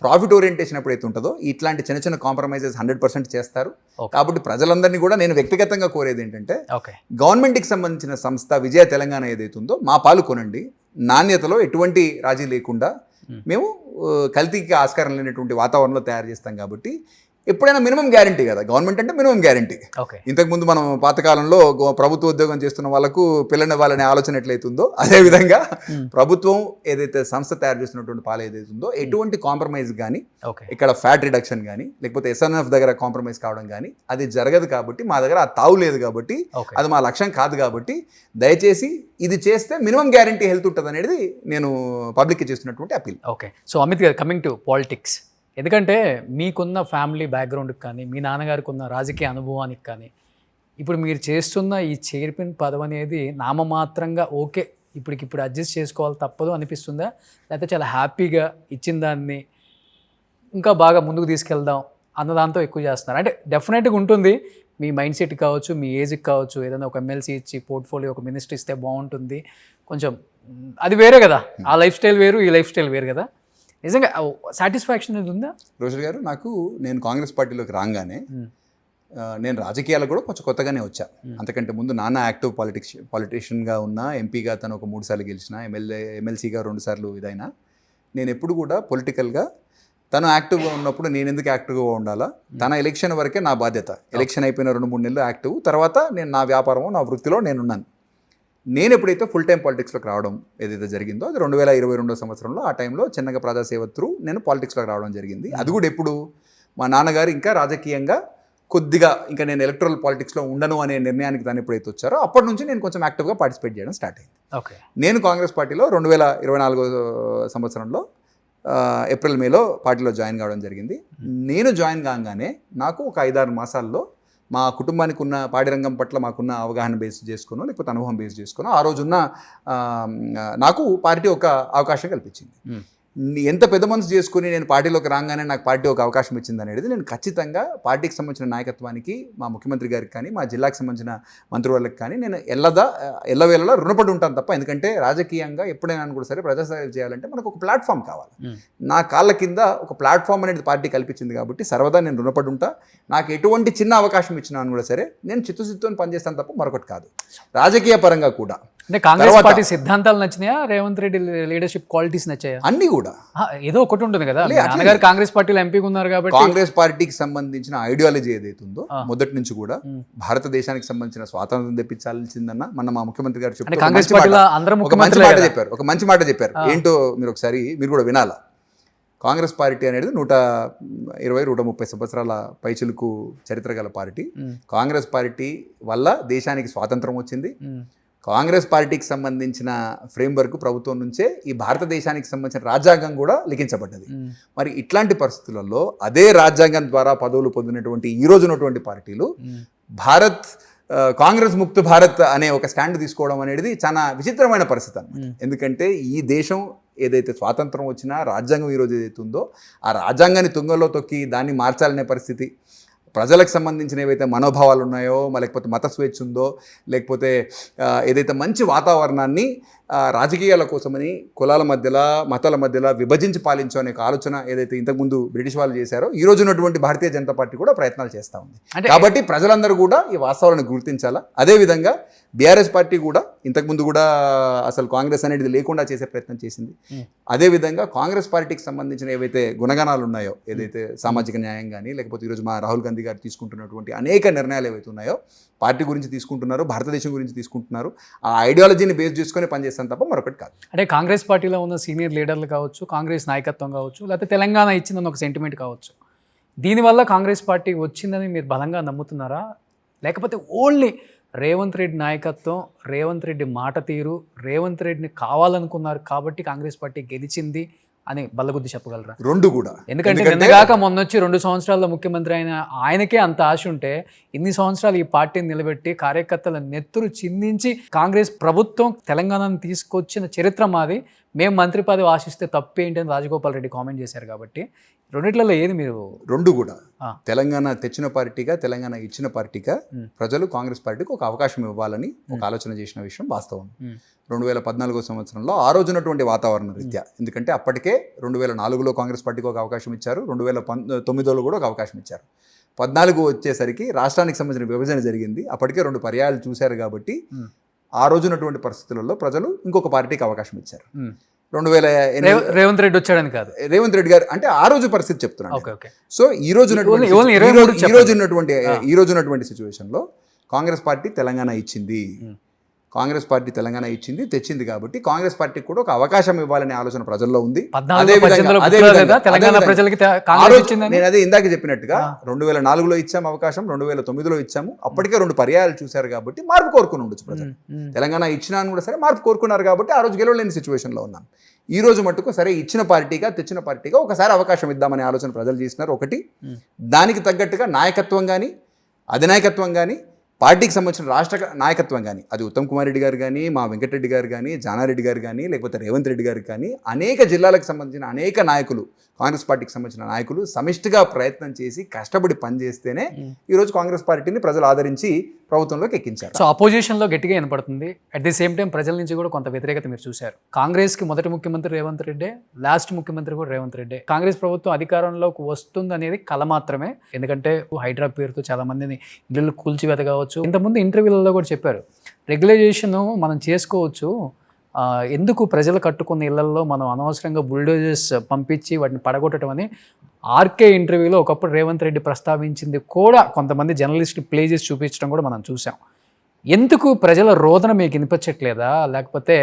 ప్రాఫిట్ ఓరియంటేషన్ ఎప్పుడైతే ఉంటుందో ఇట్లాంటి చిన్న చిన్న కాంప్రమైజెస్ 100% చేస్తారు. కాబట్టి ప్రజలందరినీ కూడా నేను వ్యక్తిగతంగా కోరేది ఏంటంటే, గవర్నమెంట్కి సంబంధించిన సంస్థ విజయ తెలంగాణ ఏదైతే ఉందో మా పాలు కొనండి, నాణ్యతలో ఎటువంటి రాజీ లేకుండా మేము కల్తీకి ఆస్కారం లేనటువంటి వాతావరణంలో తయారు చేస్తాం. కాబట్టి ఎప్పుడైనా మినిమం గ్యారంటీ కదా, గవర్నమెంట్ అంటే మినిమం గ్యారంటీ. ఇంతకుముందు మనం పాతకాలంలో ప్రభుత్వ ఉద్యోగం చేస్తున్న వాళ్ళకు పిల్లని వాళ్ళనే ఆలోచన ఎట్లయితుందో, అదేవిధంగా ప్రభుత్వం ఏదైతే సంస్థ తయారు చేస్తున్నటువంటి పాలు ఏదైతే ఉందో ఎటువంటి కాంప్రమైజ్ కానీ, ఇక్కడ ఫ్యాట్ రిడక్షన్ కానీ, లేకపోతే ఎస్ఎన్ఎఫ్ దగ్గర కాంప్రమైజ్ కావడం కానీ అది జరగదు. కాబట్టి మా దగ్గర ఆ తావు లేదు, కాబట్టి అది మా లక్ష్యం కాదు. కాబట్టి దయచేసి ఇది చేస్తే మినిమం గ్యారంటీ హెల్త్ ఉంటుంది అనేది నేను పబ్లిక్కి చేస్తున్నటువంటి అపీల్. ఓకే. సో అమిత్ గారు, కమింగ్ టు పాలిటిక్స్, ఎందుకంటే మీకున్న ఫ్యామిలీ బ్యాక్గ్రౌండ్కి కానీ, మీ నాన్నగారికి ఉన్న రాజకీయ అనుభవానికి కానీ, ఇప్పుడు మీరు చేస్తున్న ఈ చైర్మన్ పదవి అనేది నామమాత్రంగా ఓకే ఇప్పటికిప్పుడు అడ్జస్ట్ చేసుకోవాలి తప్పదు అనిపిస్తుందా, లేకపోతే చాలా హ్యాపీగా ఇచ్చిన దాన్ని ఇంకా బాగా ముందుకు తీసుకెళ్దాం అన్నదాంతో ఎక్కువ చేస్తున్నారు? అంటే డెఫినెట్గా ఉంటుంది, మీ మైండ్ సెట్ కావచ్చు, మీ ఏజ్కి కావచ్చు, ఏదైనా ఒక ఎమ్మెల్సీ ఇచ్చి పోర్ట్ఫోలియో ఒక మినిస్టర్ ఇస్తే బాగుంటుంది, కొంచెం అది వేరే కదా, ఆ లైఫ్ స్టైల్ వేరు, ఈ లైఫ్ స్టైల్ వేరు కదా. నిజంగా సాటిస్ఫాక్షన్ అనేది ఉందా రోజు గారు? నేను కాంగ్రెస్ పార్టీలోకి రాగానే నేను రాజకీయాలకు కూడా కొంచెం కొత్తగానే వచ్చా. అంతకంటే ముందు నాన్న యాక్టివ్ పాలిటిషియన్గా ఉన్న, ఎంపీగా తను ఒక 3 సార్లు గెలిచిన, ఎమ్మెల్సీగా 2 సార్లు ఇదైనా, నేను ఎప్పుడు కూడా పొలిటికల్గా తను యాక్టివ్గా ఉన్నప్పుడు నేను ఎందుకు యాక్టివ్గా ఉండాలా, తన ఎలక్షన్ వరకే నా బాధ్యత. ఎలక్షన్ అయిపోయిన 2-3 నెలలు యాక్టివ్, తర్వాత నేను నా వ్యాపారము నా వృత్తిలో నేనున్నాను. నేను ఎప్పుడైతే ఫుల్ టైం పాలిటిక్స్లోకి రావడం ఏదైతే జరిగిందో అది 2022 సంవత్సరంలో, ఆ టైంలో చిన్నగా ప్రజాసేవ త్రూ నేను పాలిటిక్స్లోకి రావడం జరిగింది. అది కూడా ఎప్పుడు మా నాన్నగారు ఇంకా రాజకీయంగా కొద్దిగా ఇంకా నేను ఎలక్ట్రల్ పాలిటిక్స్లో ఉండను అనే నిర్ణయానికి దాన్ని ఎప్పుడైతే వచ్చారో అప్పటి నుంచి నేను కొంచెం యాక్టివ్గా పార్టిసిపేట్ చేయడం స్టార్ట్ అయింది. నేను కాంగ్రెస్ పార్టీలో 2024 సంవత్సరంలో ఏప్రిల్ మేలో పార్టీలో జాయిన్ కావడం జరిగింది. నేను జాయిన్ కాగానే నాకు ఒక 5-6 మాసాల్లో మా కుటుంబానికి ఉన్న పాడి రంగం పట్ల మాకున్న అవగాహన బేస్ చేసుకునో, లేకపోతే అనుభవం బేస్ చేసుకునో ఆ రోజున్న నాకు పార్టీ ఒక అవకాశం కల్పించింది. ఎంత పెద్ద మనసు చేసుకుని నేను పార్టీలోకి రాగానే నాకు పార్టీ ఒక అవకాశం ఇచ్చింది అనేది నేను ఖచ్చితంగా పార్టీకి సంబంధించిన నాయకత్వానికి, మా ముఖ్యమంత్రి గారికి కానీ, మా జిల్లాకు సంబంధించిన మంత్రివర్లకు కానీ నేను ఎల్లవేళలా రుణపడి ఉంటాను తప్ప. ఎందుకంటే రాజకీయంగా ఎప్పుడైనా కూడా సరే ప్రజాసేవ చేయాలంటే మనకు ఒక ప్లాట్ఫామ్ కావాలి. నా కాళ్ళ కింద ఒక ప్లాట్ఫామ్ అనేది పార్టీ కల్పించింది కాబట్టి సర్వదా నేను రుణపడి ఉంటా. నాకు ఎటువంటి చిన్న అవకాశం ఇచ్చినా కూడా సరే నేను చిత్తశుద్ధితో పనిచేస్తాను తప్ప మరొకటి కాదు. రాజకీయ పరంగా కూడా అంటే కాంగ్రెస్ పార్టీ సిద్ధాంతాలు నచ్చినాయా, రేవంత్ రెడ్డి లీడర్షిప్ క్వాలిటీస్ నచ్చాయా? అన్ని కూడా ఏదో ఒకటి ఉంటుంది కదా. నాన్నగారు కాంగ్రెస్ పార్టీలో ఎంపీగా ఉన్నారు కాబట్టి కాంగ్రెస్ పార్టీకి సంబంధించిన ఐడియాలజీ ఏదైతే ఉందో మొదటి నుంచి కూడా భారతదేశానికి సంబంధించిన స్వాతంత్రం తెప్పించాల్సిందన్న మన మా ముఖ్యమంత్రి గారు చెప్పారు. ఒక మంచి మాట చెప్పారు. ఏంటో మీరు ఒకసారి మీరు కూడా వినాలా. కాంగ్రెస్ పార్టీ అనేది 120-130 సంవత్సరాల పైచిలుకు చరిత్ర గల పార్టీ. కాంగ్రెస్ పార్టీ వల్ల దేశానికి స్వాతంత్రం వచ్చింది. కాంగ్రెస్ పార్టీకి సంబంధించిన ఫ్రేమ్వర్క్ ప్రభుత్వం నుంచే ఈ భారతదేశానికి సంబంధించిన రాజ్యాంగం కూడా లిఖించబడ్డది. మరి ఇట్లాంటి పరిస్థితులలో అదే రాజ్యాంగం ద్వారా పదవులు పొందినటువంటి ఈ రోజు ఉన్నటువంటి పార్టీలు కాంగ్రెస్ ముక్త భారత్ అనే ఒక స్టాండ్ తీసుకోవడం అనేది చాలా విచిత్రమైన పరిస్థితి అన్నమాట. ఎందుకంటే ఈ దేశం ఏదైతే స్వాతంత్రం వచ్చినా రాజ్యాంగం ఈరోజు ఏదైతే ఉందో ఆ రాజ్యాంగాన్ని తుంగలో తొక్కి దాన్ని మార్చాలనే పరిస్థితి, ప్రజలకు సంబంధించిన ఏవైతే మనోభావాలు ఉన్నాయో, లేకపోతే మత స్వేచ్ఛ ఉందో, లేకపోతే ఏదైతే మంచి వాతావరణాన్ని రాజకీయాల కోసమని కులాల మధ్యలో మతాల మధ్యలో విభజించి పాలించు అనే ఆలోచన ఏదైతే ఇంతకుముందు బ్రిటిష్ వాళ్ళు చేశారో ఈ రోజు ఉన్నటువంటి భారతీయ జనతా పార్టీ కూడా ప్రయత్నాలు చేస్తూ ఉంది. కాబట్టి ప్రజలందరూ కూడా ఈ వాస్తవాలను గుర్తించాలా. అదేవిధంగా బీఆర్ఎస్ పార్టీ కూడా ఇంతకుముందు కూడా అసలు కాంగ్రెస్ అనేది లేకుండా చేసే ప్రయత్నం చేసింది. అదేవిధంగా కాంగ్రెస్ పార్టీకి సంబంధించిన ఏవైతే గుణగణాలు ఉన్నాయో, ఏదైతే సామాజిక న్యాయం కానీ, లేకపోతే ఈరోజు మా రాహుల్ గాంధీ గారు తీసుకుంటున్నటువంటి అనేక నిర్ణయాలు ఏవైతే ఉన్నాయో, పార్టీ గురించి తీసుకుంటున్నారు, భారతదేశం గురించి తీసుకుంటున్నారు, ఆ ఐడియాలజీని బేస్ చేసుకొని పనిచేస్తాను తప్ప మరొకటి కాదు. అంటే కాంగ్రెస్ పార్టీలో ఉన్న సీనియర్ లీడర్లు కావచ్చు, కాంగ్రెస్ నాయకత్వం కావచ్చు, లేకపోతే తెలంగాణ ఇచ్చిందని ఒక సెంటిమెంట్ కావచ్చు, దీనివల్ల కాంగ్రెస్ పార్టీ వచ్చిందని మీరు బలంగా నమ్ముతున్నారా? లేకపోతే ఓన్లీ రేవంత్ రెడ్డి నాయకత్వం, రేవంత్ రెడ్డి మాట తీరు, రేవంత్ రెడ్డిని కావాలనుకున్నారు కాబట్టి కాంగ్రెస్ పార్టీ గెలిచింది అని బల్లగుద్ది చెప్పగలరా? రెండు కూడా. ఎందుకంటే నిన్నగాక మొన్నొచ్చి 2 సంవత్సరాల్లో ముఖ్యమంత్రి అయిన ఆయనకే అంత ఆశ ఉంటే ఇన్ని సంవత్సరాలు ఈ పార్టీని నిలబెట్టి కార్యకర్తల నెత్తురు చిందించి కాంగ్రెస్ ప్రభుత్వం తెలంగాణను తీసుకొచ్చిన చరిత్ర మాది, మేము మంత్రి పదవి ఆశిస్తే తప్పేంటి అని రాజగోపాల్ రెడ్డి కామెంట్ చేశారు. కాబట్టి రెండిట్లలో ఏది మీరు? రెండు కూడా. తెలంగాణ తెచ్చిన పార్టీగా, తెలంగాణ ఇచ్చిన పార్టీగా ప్రజలు కాంగ్రెస్ పార్టీకి ఒక అవకాశం ఇవ్వాలని ఒక ఆలోచన చేసిన విషయం వాస్తవం. 2014 సంవత్సరంలో ఆ రోజున్నటువంటి వాతావరణ రీత్యా, ఎందుకంటే అప్పటికే 2004లో కాంగ్రెస్ పార్టీకి ఒక అవకాశం ఇచ్చారు, 2009లో కూడా ఒక అవకాశం ఇచ్చారు. 14 వచ్చేసరికి రాష్ట్రానికి సంబంధించిన విభజన జరిగింది, అప్పటికే 2 పర్యాయాలు చూశారు. కాబట్టి ఆ రోజున్నటువంటి పరిస్థితులలో ప్రజలు ఇంకొక పార్టీకి అవకాశం ఇచ్చారు. 2008 రేవంత్ రెడ్డి వచ్చాడని కాదు, రేవంత్ రెడ్డి గారు అంటే ఆ రోజు పరిస్థితి చెప్తున్నాను. సో ఈ రోజు ఉన్నటువంటి సిచ్యువేషన్లో కాంగ్రెస్ పార్టీ తెలంగాణ ఇచ్చింది, కాంగ్రెస్ పార్టీ తెలంగాణ ఇచ్చింది, తెచ్చింది. కాబట్టి కాంగ్రెస్ పార్టీకి కూడా ఒక అవకాశం ఇవ్వాలనే ఆలోచన ప్రజల్లో ఉంది. నేను అదే ఇందాక చెప్పినట్టుగా 2004లో ఇచ్చాము అవకాశం, 2009లో ఇచ్చాము, అప్పటికే 2 పర్యాయాలు చూశారు. కాబట్టి మార్పు కోరుకుని ఉండొచ్చు ప్రజలు. తెలంగాణ ఇచ్చినా కూడా సరే మార్పు కోరుకున్నారు కాబట్టి ఆ రోజు గెలవలేని సిచ్యువేషన్లో ఉన్నాం. ఈ రోజు మట్టుకు సరే ఇచ్చిన పార్టీగా, తెచ్చిన పార్టీగా ఒకసారి అవకాశం ఇద్దామనే ఆలోచన ప్రజలు చేసినారు. ఒకటి, దానికి తగ్గట్టుగా నాయకత్వం కానీ, అధినాయకత్వం కానీ, పార్టీకి సంబంధించిన రాష్ట్ర నాయకత్వం కానీ, అది ఉత్తమ్ కుమార్ రెడ్డి గారు కానీ, మా వెంకటరెడ్డి గారు కానీ, జానారెడ్డి గారు కానీ, లేకపోతే రేవంత్ రెడ్డి గారు కానీ, అనేక జిల్లాలకు సంబంధించిన అనేక నాయకులు, కాంగ్రెస్ పార్టీకి సంబంధించిన నాయకులు సమిష్టిగా ప్రయత్నం చేసి కష్టపడి పనిచేస్తేనే ఈరోజు కాంగ్రెస్ పార్టీని ప్రజలు ఆదరించి ప్రభుత్వంలోకి ఎక్కించారు. సో అపోజిషన్లో గట్టిగా వినపడుతుంది. అట్ ది సేమ్ టైం ప్రజల నుంచి కూడా కొంత వ్యతిరేకత మీరు చూశారు. కాంగ్రెస్కి మొదటి ముఖ్యమంత్రి రేవంత్ రెడ్డి, లాస్ట్ ముఖ్యమంత్రి కూడా రేవంత్ రెడ్డి. కాంగ్రెస్ ప్రభుత్వం అధికారంలోకి వస్తుంది అనేది కల మాత్రమే. ఎందుకంటే హైడ్రా పేరుతో చాలా మందిని ఇళ్ళు కూల్చివేత కావచ్చు. ఇంతకుముందు ఇంటర్వ్యూలలో కూడా చెప్పారు, రెగ్యులైజేషన్ మనం చేసుకోవచ్చు, ఎందుకు ప్రజలు కట్టుకున్న ఇళ్లలో మనం అనవసరంగా బుల్డోజర్స్ పంపించి వాటిని పడగొట్టడం అని ఆర్కే ఇంటర్వ్యూలో ఒకప్పుడు రేవంత్ రెడ్డి ప్రస్తావించింది కూడా కొంతమంది జర్నలిస్టులు ప్లే చేసి చూపించడం కూడా మనం చూసాం. ఎందుకు ప్రజల రోదన మీకు వినిపించట్లేదా? లేకపోతే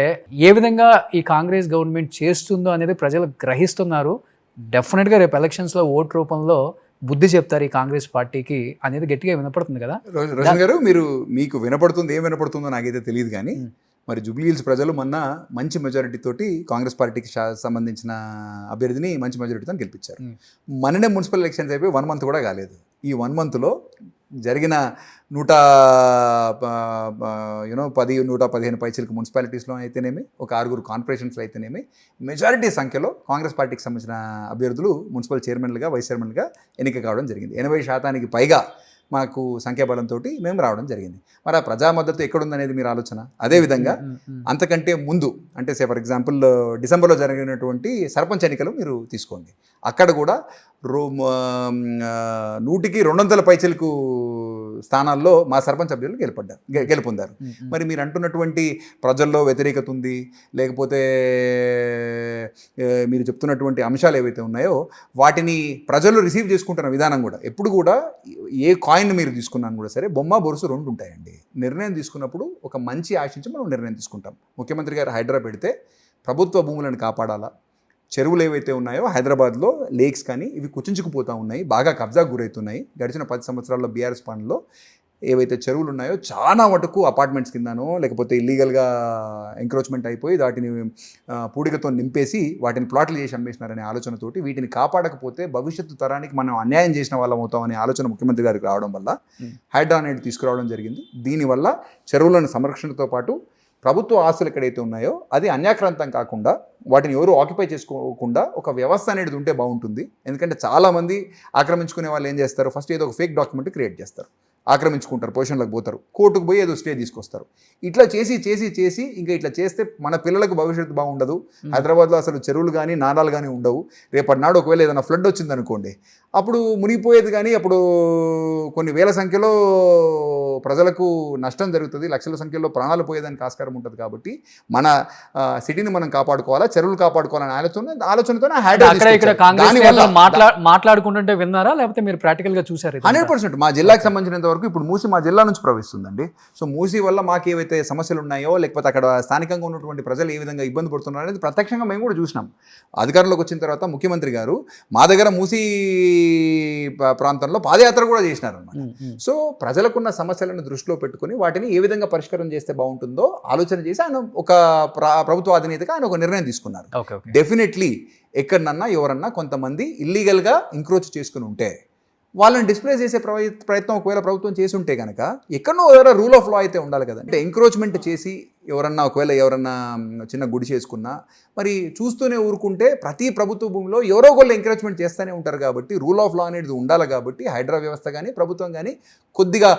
ఏ విధంగా ఈ కాంగ్రెస్ గవర్నమెంట్ చేస్తుందో అనేది ప్రజలు గ్రహిస్తున్నారు? డెఫినెట్గా రేపు ఎలక్షన్స్లో ఓటు రూపంలో బుద్ధి చెప్తారు ఈ కాంగ్రెస్ పార్టీకి అనేది గట్టిగా వినపడుతుంది కదా. రోషన్ గారు, మీకు వినపడుతుంది, ఏం వినపడుతుందో నాకైతే తెలియదు. కానీ మరి జూబ్లీ హిల్స్ ప్రజలు మొన్న మంచి మెజారిటీ తోటి కాంగ్రెస్ పార్టీకి సంబంధించిన అభ్యర్థిని మంచి మెజారిటీతో గెలిపించారు. మననే మున్సిపల్ ఎలక్షన్స్ అయిపోయి 1 మంత్ కూడా కాలేదు. ఈ 1 మంత్లో జరిగిన 115 పైచీలకు మున్సిపాలిటీస్లో అయితేనేమి, ఒక 6 కార్పొరేషన్స్లో అయితేనేమి మెజారిటీ సంఖ్యలో కాంగ్రెస్ పార్టీకి సంబంధించిన అభ్యర్థులు మున్సిపల్ చైర్మన్లుగా, వైస్ చైర్మన్లుగా ఎన్నిక కావడం జరిగింది. 80% పైగా మాకు సంఖ్యాబలంతో మేము రావడం జరిగింది. మరి ఆ ప్రజా మద్దతు ఎక్కడుందనేది మీరు ఆలోచన. అదేవిధంగా అంతకంటే ముందు అంటే ఫర్ ఎగ్జాంపుల్ డిసెంబర్లో జరిగినటువంటి సర్పంచ్ ఎన్నికలు మీరు తీసుకోండి. అక్కడ కూడా 100కి 200 పైచలకు స్థానాల్లో మా సర్పంచ్ అభ్యర్థులు గెలుపొందారు. మరి మీరు అంటున్నటువంటి ప్రజల్లో వ్యతిరేకత ఉంది, లేకపోతే మీరు చెప్తున్నటువంటి అంశాలు ఏవైతే ఉన్నాయో వాటిని ప్రజలు రిసీవ్ చేసుకుంటున్న విధానం కూడా, ఎప్పుడు కూడా ఏ కాయిన్ మీరు తీసుకున్నాను కూడా సరే బొమ్మ బొరుసు 2 ఉంటాయండి. నిర్ణయం తీసుకున్నప్పుడు ఒక మంచి ఆశించి మనం నిర్ణయం తీసుకుంటాం. ముఖ్యమంత్రి గారు హైడ్రా పెడితే ప్రభుత్వ భూములను కాపాడాలా, చెరువులు ఏవైతే ఉన్నాయో హైదరాబాద్లో లేక్స్ కానీ ఇవి కుచించుకుపోతూ ఉన్నాయి, బాగా కబ్జాకు గురవుతున్నాయి. గడిచిన 10 సంవత్సరాల్లో బీఆర్ఎస్ పాలనలో ఏవైతే చెరువులు ఉన్నాయో చాలా మటుకు అపార్ట్మెంట్స్ కిందనో లేకపోతే ఇల్లీగల్గా ఎంక్రోచ్మెంట్ అయిపోయి వాటిని పూడికతో నింపేసి వాటిని ప్లాట్లు చేసి అమ్మేసినారనే ఆలోచనతోటి వీటిని కాపాడకపోతే భవిష్యత్తు తరానికి మనం అన్యాయం చేసిన వాళ్ళం అవుతామనే ఆలోచన ముఖ్యమంత్రి గారికి రావడం వల్ల హైడ్రా అనేది తీసుకురావడం జరిగింది. దీనివల్ల చెరువులను సంరక్షణతో పాటు ప్రభుత్వ ఆస్తులు ఎక్కడైతే ఉన్నాయో అది అన్యాక్రాంతం కాకుండా వాటిని ఎవరు ఆక్యుపై చేసుకోకుండా ఒక వ్యవస్థ అనేది ఉంటే బాగుంటుంది. ఎందుకంటే చాలామంది ఆక్రమించుకునే వాళ్ళు ఏం చేస్తారు, ఫస్ట్ ఏదో ఒక ఫేక్ డాక్యుమెంట్ క్రియేట్ చేస్తారు, ఆక్రమించుకుంటారు, పొజిషన్లకు పోతారు, కోర్టుకు పోయి ఏదో స్టే తీసుకొస్తారు. ఇట్లా చేసి ఇంకా ఇట్లా చేస్తే మన పిల్లలకు భవిష్యత్తు బాగుండదు. హైదరాబాద్లో అసలు చెరువులు కానీ నాలాలు కానీ ఉండవు. రేపటి నాడు ఒకవేళ ఏదైనా ఫ్లడ్ వచ్చింది అనుకోండి, అప్పుడు మునిగిపోయేది కానీ అప్పుడు కొన్ని వేల సంఖ్యలో ప్రజలకు నష్టం జరుగుతుంది, లక్షల సంఖ్యలో ప్రాణాలు పోయేదానికి ఆస్కారం ఉంటుంది. కాబట్టి మన సిటీని మనం కాపాడుకోవాలా, చెరువులు కాపాడుకోవాలనే ఆలోచనతోనే మాట్లాడుకుంటుంటే విన్నారా, లేకపోతే మీరు ప్రాక్టికల్గా చూసారు? 100% మా జిల్లాకు సంబంధించినంత వరకు ఇప్పుడు మూసి మా జిల్లా నుంచి ప్రవహిస్తుందండి. సో మూసి వల్ల మాకు ఏవైతే సమస్యలు ఉన్నాయో లేకపోతే అక్కడ స్థానికంగా ఉన్నటువంటి ప్రజలు ఏ విధంగా ఇబ్బంది పడుతున్నారో అనేది ప్రత్యక్షంగా మేము కూడా చూసినాం. అధికారంలోకి వచ్చిన తర్వాత ముఖ్యమంత్రి గారు మా దగ్గర మూసి ప్రాంతంలో పాదయాత్ర కూడా చేసినారన్నమాట. సో ప్రజలకున్న సమస్యలను దృష్టిలో పెట్టుకుని వాటిని ఏ విధంగా పరిష్కారం చేస్తే బాగుంటుందో ఆలోచన చేసి ఆయన ఒక ప్రభుత్వ అధినేతగా ఆయన ఒక నిర్ణయం తీసుకున్నారు. డెఫినెట్లీ ఎక్కడన్నా ఎవరన్నా కొంతమంది ఇల్లీగల్గా ఎంక్రోచ్ చేసుకుని ఉంటే వాళ్ళని డిస్ప్లే చేసే ప్రయత్నం ఒకవేళ ప్రభుత్వం చేసి ఉంటే కనుక ఎక్కడో ఎవరైనా రూల్ ఆఫ్ లా అయితే ఉండాలి కదా. అంటే ఎంక్రోచ్మెంట్ చేసి ఎవరన్నా చిన్న గుడి చేసుకున్నా మరి చూస్తూనే ఊరుకుంటే ప్రతి ప్రభుత్వ భూమిలో ఎవరో ఒకళ్ళు ఎంకరేజ్మెంట్ చేస్తూనే ఉంటారు. కాబట్టి రూల్ ఆఫ్ లా అనేది ఉండాలి. కాబట్టి హైడ్రా వ్యవస్థ కానీ ప్రభుత్వం కానీ కొద్దిగా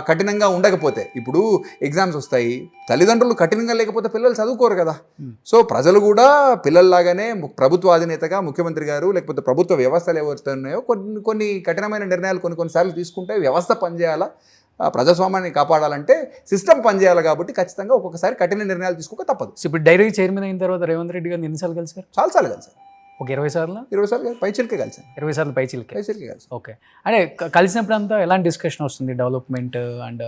కఠినంగా ఉండకపోతే, ఇప్పుడు ఎగ్జామ్స్ వస్తాయి, తల్లిదండ్రులు కఠినంగా లేకపోతే పిల్లలు చదువుకోరు కదా. సో ప్రజలు కూడా పిల్లల్లాగానే ప్రభుత్వ అధినేతగా ముఖ్యమంత్రి గారు లేకపోతే ప్రభుత్వ వ్యవస్థలు ఎవరితో ఉన్నాయో కొన్ని కఠినమైన నిర్ణయాలు కొన్నిసార్లు తీసుకుంటే వ్యవస్థ పనిచేయాలా, ప్రజాస్వామ్యాన్ని కాపాడాలంటే సిస్టమ్ పనిచేయాలి. కాబట్టి ఖచ్చితంగా ఒక్కొక్కసారి కఠిన నిర్ణయాలు తీసుకోక తప్పదు. ఇప్పుడు డైరీ చైర్మన్ అయిన తర్వాత రేవంత్ రెడ్డి గారు ఎన్నిసార్లు కలిసారు? చాలాసార్లు కలిసారు. ఒక 20 సార్లు పైచిల్కే కలిసాను. 20 సార్లు పైచిల్కే కలిసి. ఓకే. అంటే కలిసినప్పుడు అంతా ఎలాంటి డిస్కషన్ వస్తుంది, డెవలప్మెంట్ అండ్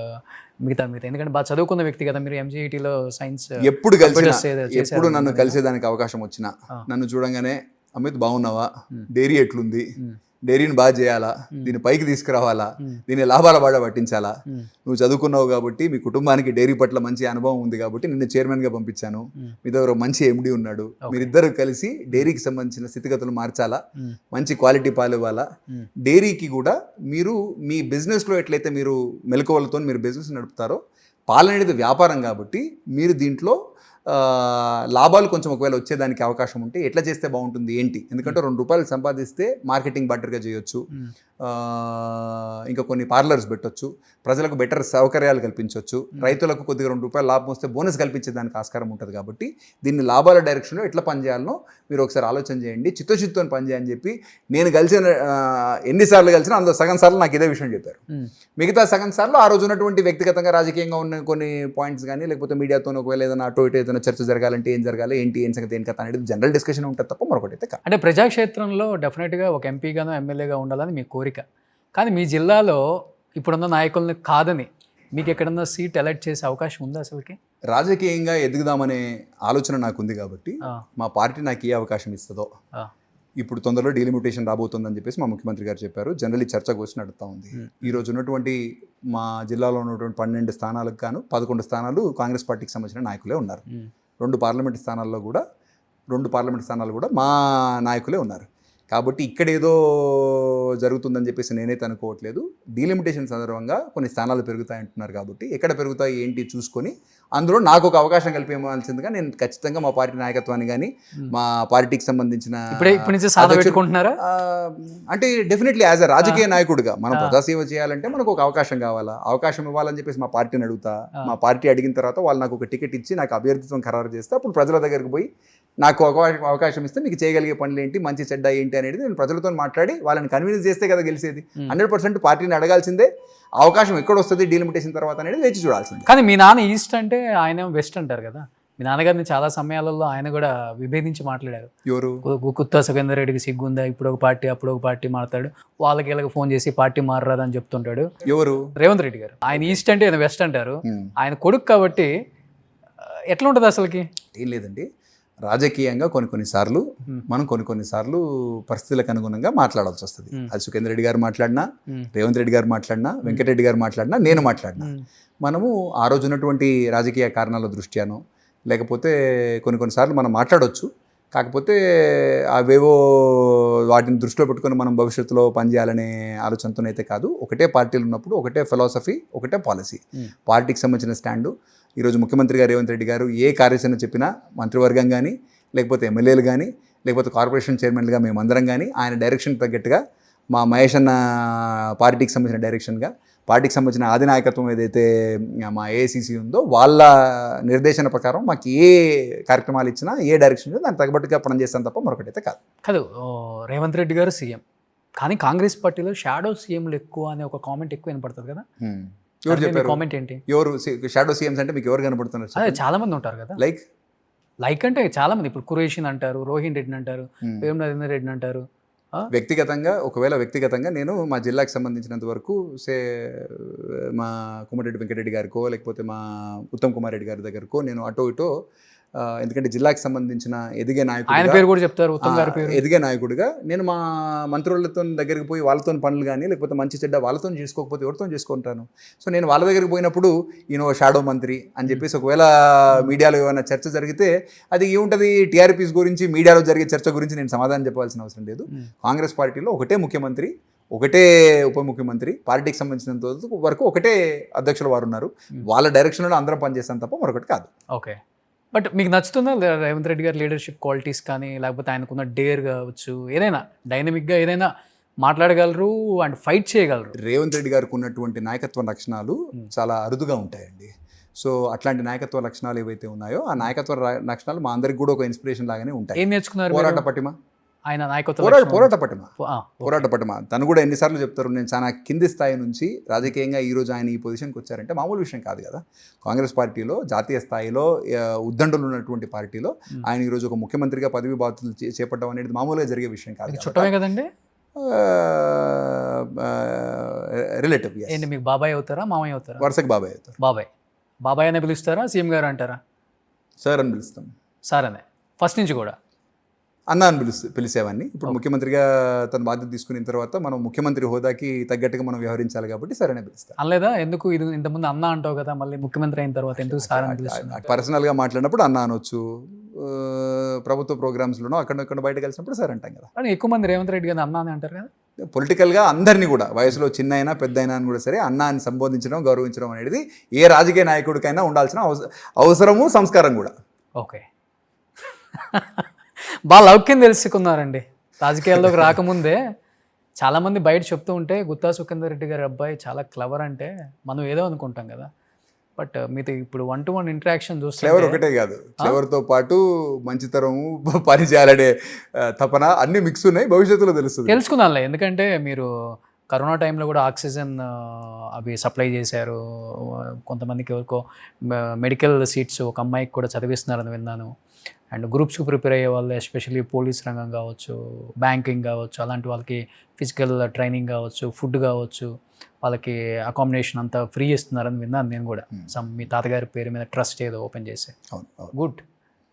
మిగతా ఎందుకంటే బాగా చదువుకున్న వ్యక్తి కదా మీరు, ఎంజీఈటీలో సైన్స్ ఎప్పుడు నన్ను కలిసేదానికి అవకాశం వచ్చినా నన్ను చూడంగానే అమిత్ బాగున్నావా, డైరీ ఎట్లుంది, డైరీని బాగా చేయాలా, దీన్ని పైకి తీసుకురావాలా, దీన్ని లాభాల బాగా పట్టించాలా, నువ్వు చదువుకున్నావు కాబట్టి మీ కుటుంబానికి డైరీ పట్ల మంచి అనుభవం ఉంది కాబట్టి నిన్ను చైర్మన్గా పంపించాను, మీ దగ్గర మంచి ఎండి ఉన్నాడు, మీరిద్దరు కలిసి డైరీకి సంబంధించిన స్థితిగతులు మార్చాలా, మంచి క్వాలిటీ పాలు ఇవ్వాలా, డైరీకి కూడా మీరు మీ బిజినెస్లో ఎట్లయితే మీరు మెలకువలతో మీరు బిజినెస్ నడుపుతారో పాలు అనేది వ్యాపారం కాబట్టి మీరు దీంట్లో లాభాలు కొంచెం ఒకవేళ వచ్చేదానికి అవకాశం ఉంటే ఎట్లా చేస్తే బాగుంటుంది ఏంటి. ఎందుకంటే ₹2 సంపాదిస్తే మార్కెటింగ్ బెటర్గా చేయొచ్చు, ఇంకా కొన్ని పార్లర్స్ పెట్టొచ్చు, ప్రజలకు బెటర్ సౌకర్యాలు కల్పించవచ్చు, రైతులకు కొద్దిగా ₹2 లాభం వస్తే బోనస్ కల్పించేదానికి ఆస్కారం ఉంటుంది. కాబట్టి దీన్ని లాభాల డైరెక్షన్లో ఎట్లా పనిచేయాలనో మీరు ఒకసారి ఆలోచన చేయండి, చిత్తశుద్ధితో పనిచేయని చెప్పి నేను కలిసిన ఎన్నిసార్లు కలిసినా అందులో సగం సార్లు నాకు ఇదే విషయం చెప్పారు. మిగతా సగం సార్లు ఆ రోజు ఉన్నటువంటి వ్యక్తిగతంగా రాజకీయంగా ఉన్న కొన్ని పాయింట్స్ కానీ లేకపోతే మీడియాతో ఒకవేళ ఏదైనా అటు ఇటు ఏదైనా చర్చ జరగాలంటే ఏం జరగాలి ఏం సంగతి ఏం కథ అనేది జనరల్ డిస్కషన్ ఉంటుంది తప్ప మరొకటి అయితే కాదు. అంటే ప్రజాక్షేత్రంలో డెఫినెట్గా ఒక ఎంపీగానో ఎమ్మెల్యేగా ఉండాలని మీ కోరిక, కానీ మీ జిల్లాలో ఇప్పుడున్న నాయకులను కాదని మీకు ఎక్కడన్నా సీట్ ఎలక్ట్ చేసే అవకాశం ఉందా అసలుకి? రాజకీయంగా ఎదుగుదామనే ఆలోచన నాకు ఉంది కాబట్టి మా పార్టీ నాకు ఏ అవకాశం ఇస్తుందో, ఇప్పుడు తొందరలో డీలిమిటేషన్ రాబోతుందని చెప్పేసి మా ముఖ్యమంత్రి గారు చెప్పారు. జనరల్లీ చర్చ కోసం నడుస్తూ ఉంది. ఈరోజు ఉన్నటువంటి మా జిల్లాలో ఉన్నటువంటి 12 స్థానాలకు గాను 11 స్థానాలు కాంగ్రెస్ పార్టీకి సంబంధించిన నాయకులే ఉన్నారు. 2 పార్లమెంట్ స్థానాలు కూడా మా నాయకులే ఉన్నారు. కాబట్టి ఇక్కడ ఏదో జరుగుతుందని చెప్పేసి నేనైతే అనుకోవట్లేదు. డీలిమిటేషన్ సందర్భంగా కొన్ని స్థానాలు పెరుగుతాయంటున్నారు కాబట్టి ఎక్కడ పెరుగుతాయి ఏంటి చూసుకొని అందులో నాకు ఒక అవకాశం కల్పించాల్సిందిగా నేను ఖచ్చితంగా మా పార్టీ నాయకత్వాన్ని కానీ మా పార్టీకి సంబంధించిన అంటే డెఫినెట్లీ యాజ్ అ రాజకీయ నాయకుడిగా మనం ప్రజాసేవ చేయాలంటే మనకు ఒక అవకాశం కావాలా, అవకాశం ఇవ్వాలని చెప్పేసి మా పార్టీని అడుగుతా. మా పార్టీ అడిగిన తర్వాత వాళ్ళు నాకు ఒక టికెట్ ఇచ్చి నాకు అభ్యర్థిత్వం ఖరారు చేస్తే అప్పుడు ప్రజల దగ్గరికి పోయి నాకు అవకాశం ఇస్తే మీకు చేయగలిగే పనులు ఏంటి, మంచి చెడ్డ ఏంటి అనేది నేను ప్రజలతో మాట్లాడి వాళ్ళని కన్విన్స్ చేస్తే కదా గెలిచేది. 100% పార్టీని అడగాల్సిందే. అవకాశం ఎక్కడ వస్తుంది డీలిమిటేషన్ తర్వాత అనేది వేచి చూడాల్సిందే. కానీ మీ నాన్న ఈస్ట్ అంటే ఆయన వెస్ట్ అంటారు కదా, మీ నాన్నగారిని చాలా సమయాలలో ఆయన కూడా విభేదించి మాట్లాడారు. ఎవరు? గుత్తా సుఖేందర్ రెడ్డికి సిగ్గుందా, ఇప్పుడు ఒక పార్టీ అప్పుడు ఒక పార్టీ మాట్లాడు, వాళ్ళకి వీళ్ళకి ఫోన్ చేసి పార్టీ మారరాదని చెప్తుంటాడు. ఎవరు? రేవంత్ రెడ్డి గారు. ఆయన ఈస్ట్ అంటే ఆయన వెస్ట్ అంటారు. ఆయన కొడుకు కాబట్టి ఎట్లా ఉంటుంది అసలుకి? ఏం లేదండి, రాజకీయంగా కొన్నిసార్లు మనం కొన్నిసార్లు పరిస్థితులకు అనుగుణంగా మాట్లాడాల్సి వస్తుంది. అది సుఖేందర్ రెడ్డి గారు మాట్లాడినా, రేవంత్ రెడ్డి గారు మాట్లాడినా, వెంకటరెడ్డి గారు మాట్లాడినా, నేను మాట్లాడినా, మనము ఆ రోజు ఉన్నటువంటి రాజకీయ కారణాల దృష్ట్యానో లేకపోతే కొన్నిసార్లు మనం మాట్లాడవచ్చు. కాకపోతే అవేవో వాటిని దృష్టిలో పెట్టుకొని మనం భవిష్యత్తులో పనిచేయాలనే ఆలోచనతోనైతే కాదు. ఒకటే పార్టీలు ఉన్నప్పుడు ఒకటే ఫిలాసఫీ, ఒకటే పాలసీ, పార్టీకి సంబంధించిన స్టాండు. ఈరోజు ముఖ్యమంత్రి గారు రేవంత్ రెడ్డి గారు ఏ కార్యాచరణ చెప్పినా మంత్రివర్గం కానీ, లేకపోతే ఎమ్మెల్యేలు కానీ, లేకపోతే కార్పొరేషన్ చైర్మన్లుగా మేమందరం కానీ ఆయన డైరెక్షన్ తగ్గట్టుగా, మా మహేష్ అన్న పార్టీకి సంబంధించిన డైరెక్షన్గా, పార్టీకి సంబంధించిన అధినాయకత్వం ఏదైతే మా ఏఐసిసి ఉందో వాళ్ళ నిర్దేశన ప్రకారం మాకు ఏ కార్యక్రమాలు ఇచ్చినా, ఏ డైరెక్షన్ ఇచ్చినా దానికి తగ్గట్టుగా పనిచేస్తాను తప్ప మరొకటైతే కాదు. రేవంత్ రెడ్డి గారు సీఎం, కానీ కాంగ్రెస్ పార్టీలో షాడో సీఎంలు ఎక్కువ అనే ఒక కామెంట్ ఎక్కువ వినపడుతుంది కదా. ఎవరు చెప్పారు? కామెంట్ ఏంటి? ఎవరు షాడో సీఎంస్ అంటే మీకు ఎవరు కనబడుతున్నారు? అదే చాలా మంది ఉంటారు కదా. లైక్ అంటే చాలా మంది, ఇప్పుడు కురేషిన్ అంటారు, రోహిన్ రెడ్డిని అంటారు, వేం నరేందర్ రెడ్డిని అంటారు. వ్యక్తిగతంగా నేను మా జిల్లాకు సంబంధించినంత వరకు మా కోమటిరెడ్డి వెంకటరెడ్డి గారికో లేకపోతే మా ఉత్తమ్ కుమార్ రెడ్డి గారి దగ్గరకో నేను అటో ఇటో, ఎందుకంటే జిల్లాకు సంబంధించిన ఎదిగే నాయకుడు, ఆయన పేరు కూడా చెప్తారు, ఉత్తమ్ గారి పేరు, ఎదిగే నాయకుడిగా నేను మా మంత్రులతో దగ్గరికి పోయి వాళ్ళతో పనులు కానీ లేకపోతే మంచి చెడ్డ వాళ్ళతో చేసుకోకపోతే ఎవరితో చేసుకుంటాను. సో నేను వాళ్ళ దగ్గరికి పోయినప్పుడు ఈయన షాడో మంత్రి అని చెప్పేసి ఒకవేళ మీడియాలో ఏమైనా చర్చ జరిగితే అది ఏముంటుంది, టీఆర్పీస్ గురించి మీడియాలో జరిగే చర్చ గురించి నేను సమాధానం చెప్పాల్సిన అవసరం లేదు. కాంగ్రెస్ పార్టీలో ఒకటే ముఖ్యమంత్రి, ఒకటే ఉప ముఖ్యమంత్రి, పార్టీకి సంబంధించినంత వరకు ఒకటే అధ్యక్షులు వారు ఉన్నారు. వాళ్ళ డైరెక్షన్లో అందరం పనిచేస్తాం తప్ప మరొకటి కాదు. ఓకే, బట్ మీకు నచ్చుతుందా రేవంత్ రెడ్డి గారి లీడర్షిప్ క్వాలిటీస్ కానీ, లేకపోతే ఆయనకున్న డేర్ కావచ్చు, ఏదైనా డైనమిక్గా ఏదైనా మాట్లాడగలరు అండ్ ఫైట్ చేయగలరు? రేవంత్ రెడ్డి గారికి ఉన్నటువంటి నాయకత్వ లక్షణాలు చాలా అరుదుగా ఉంటాయండి. సో అట్లాంటి నాయకత్వ లక్షణాలు ఏవైతే ఉన్నాయో ఆ నాయకత్వ లక్షణాలు మా అందరికి కూడా ఒక ఇన్స్పిరేషన్ లాగానే ఉంటాయి. ఏం నేర్చుకున్నారు? పోరాట పటిమ, ఆయన నాయకత్వ పోరాట పటిమ. తను కూడా ఎన్నిసార్లు చెప్తారు, నేను చాలా కింది స్థాయి నుంచి రాజకీయంగా ఈరోజు ఆయన ఈ పొజిషన్కి వచ్చారంటే మామూలు విషయం కాదు కదా. కాంగ్రెస్ పార్టీలో జాతీయ స్థాయిలో ఉద్దండులు ఉన్నటువంటి పార్టీలో ఆయన ఈరోజు ఒక ముఖ్యమంత్రిగా పదవి బాధ్యతలు చేపట్టడం అనేది మామూలుగా జరిగే విషయం కాదు. చుట్టమే కదండి, రిలేటివ్. ఏంటి మీకు బాబాయ్ అవుతారా, మామయ్య అవుతారా? వరుసకి బాబాయ్ అవుతారు. బాబాయ్ అనే పిలుస్తారా, సీఎం గారు అంటారా? సార్ అని పిలుస్తాం. సార్ అనే ఫస్ట్ నుంచి కూడా అన్న అని పిలిచేవాడిని. ఇప్పుడు ముఖ్యమంత్రిగా తన బాధ్యత తీసుకున్న తర్వాత మనం ముఖ్యమంత్రి హోదాకి తగ్గట్టుగా మనం వ్యవహరించాలి కాబట్టి సరే అని పిలుస్తాను. అనలేదా? ఎందుకు ఇది ఇంతకుముందు అన్న అంటావు కదా, మళ్ళీ ముఖ్యమంత్రి అయిన తర్వాత ఎందుకు సార్ అని పిలుస్తాను? పర్సనల్గా మాట్లాడినప్పుడు అన్న అనొచ్చు, ప్రభుత్వ ప్రోగ్రామ్స్లోనో అక్కడ బయట కలిసినప్పుడు సార్ అంటాం కదా. కానీ ఎక్కువ మంది రేవంత్ రెడ్డి గారు అన్న అని అంటారు కదా. పొలిటికల్గా అందరినీ కూడా వయసులో చిన్న అయినా పెద్ద అయినా అని కూడా సరే అన్న అని సంబోధించడం, గౌరవించడం అనేది ఏ రాజకీయ నాయకుడికైనా ఉండాల్సిన అవసరము, సంస్కారం కూడా. ఓకే, బాగా లౌక్యం తెలుసుకున్నారండి. రాజకీయాల్లోకి రాకముందే చాలామంది బయట చెప్తూ ఉంటే గుత్తా సుఖేందర్ రెడ్డి గారి అబ్బాయి చాలా క్లవర్ అంటే మనం ఏదో అనుకుంటాం కదా. బట్ మీతో ఇప్పుడు 1-to-1 ఇంటరాక్షన్ చూస్తే క్లవర్ ఒకటే కాదు, క్లవర్తో పాటు మంచితనము, పని చేయాలనే తపన అన్ని మిక్స్ ఉన్నాయి. భవిష్యత్తులో తెలుసుకుందాంలే. ఎందుకంటే మీరు కరోనా టైంలో కూడా ఆక్సిజన్ అవి సప్లై చేశారు, కొంతమందికి ఎవరికో మెడికల్ సీట్స్ ఒక అమ్మాయికి కూడా చదివిస్తున్నారని విన్నాను. అండ్ గ్రూప్స్కి ప్రిపేర్ అయ్యే వాళ్ళు, ఎస్పెషల్లీ పోలీస్ రంగం కావచ్చు, బ్యాంకింగ్ కావచ్చు, అలాంటి వాళ్ళకి ఫిజికల్ ట్రైనింగ్ కావచ్చు, ఫుడ్ కావచ్చు, వాళ్ళకి అకామిడేషన్ అంతా ఫ్రీ ఇస్తున్నారని విన్నాను నేను కూడా. మీ తాతగారి పేరు మీద ట్రస్ట్ ఏదో ఓపెన్ చేసి. గుడ్.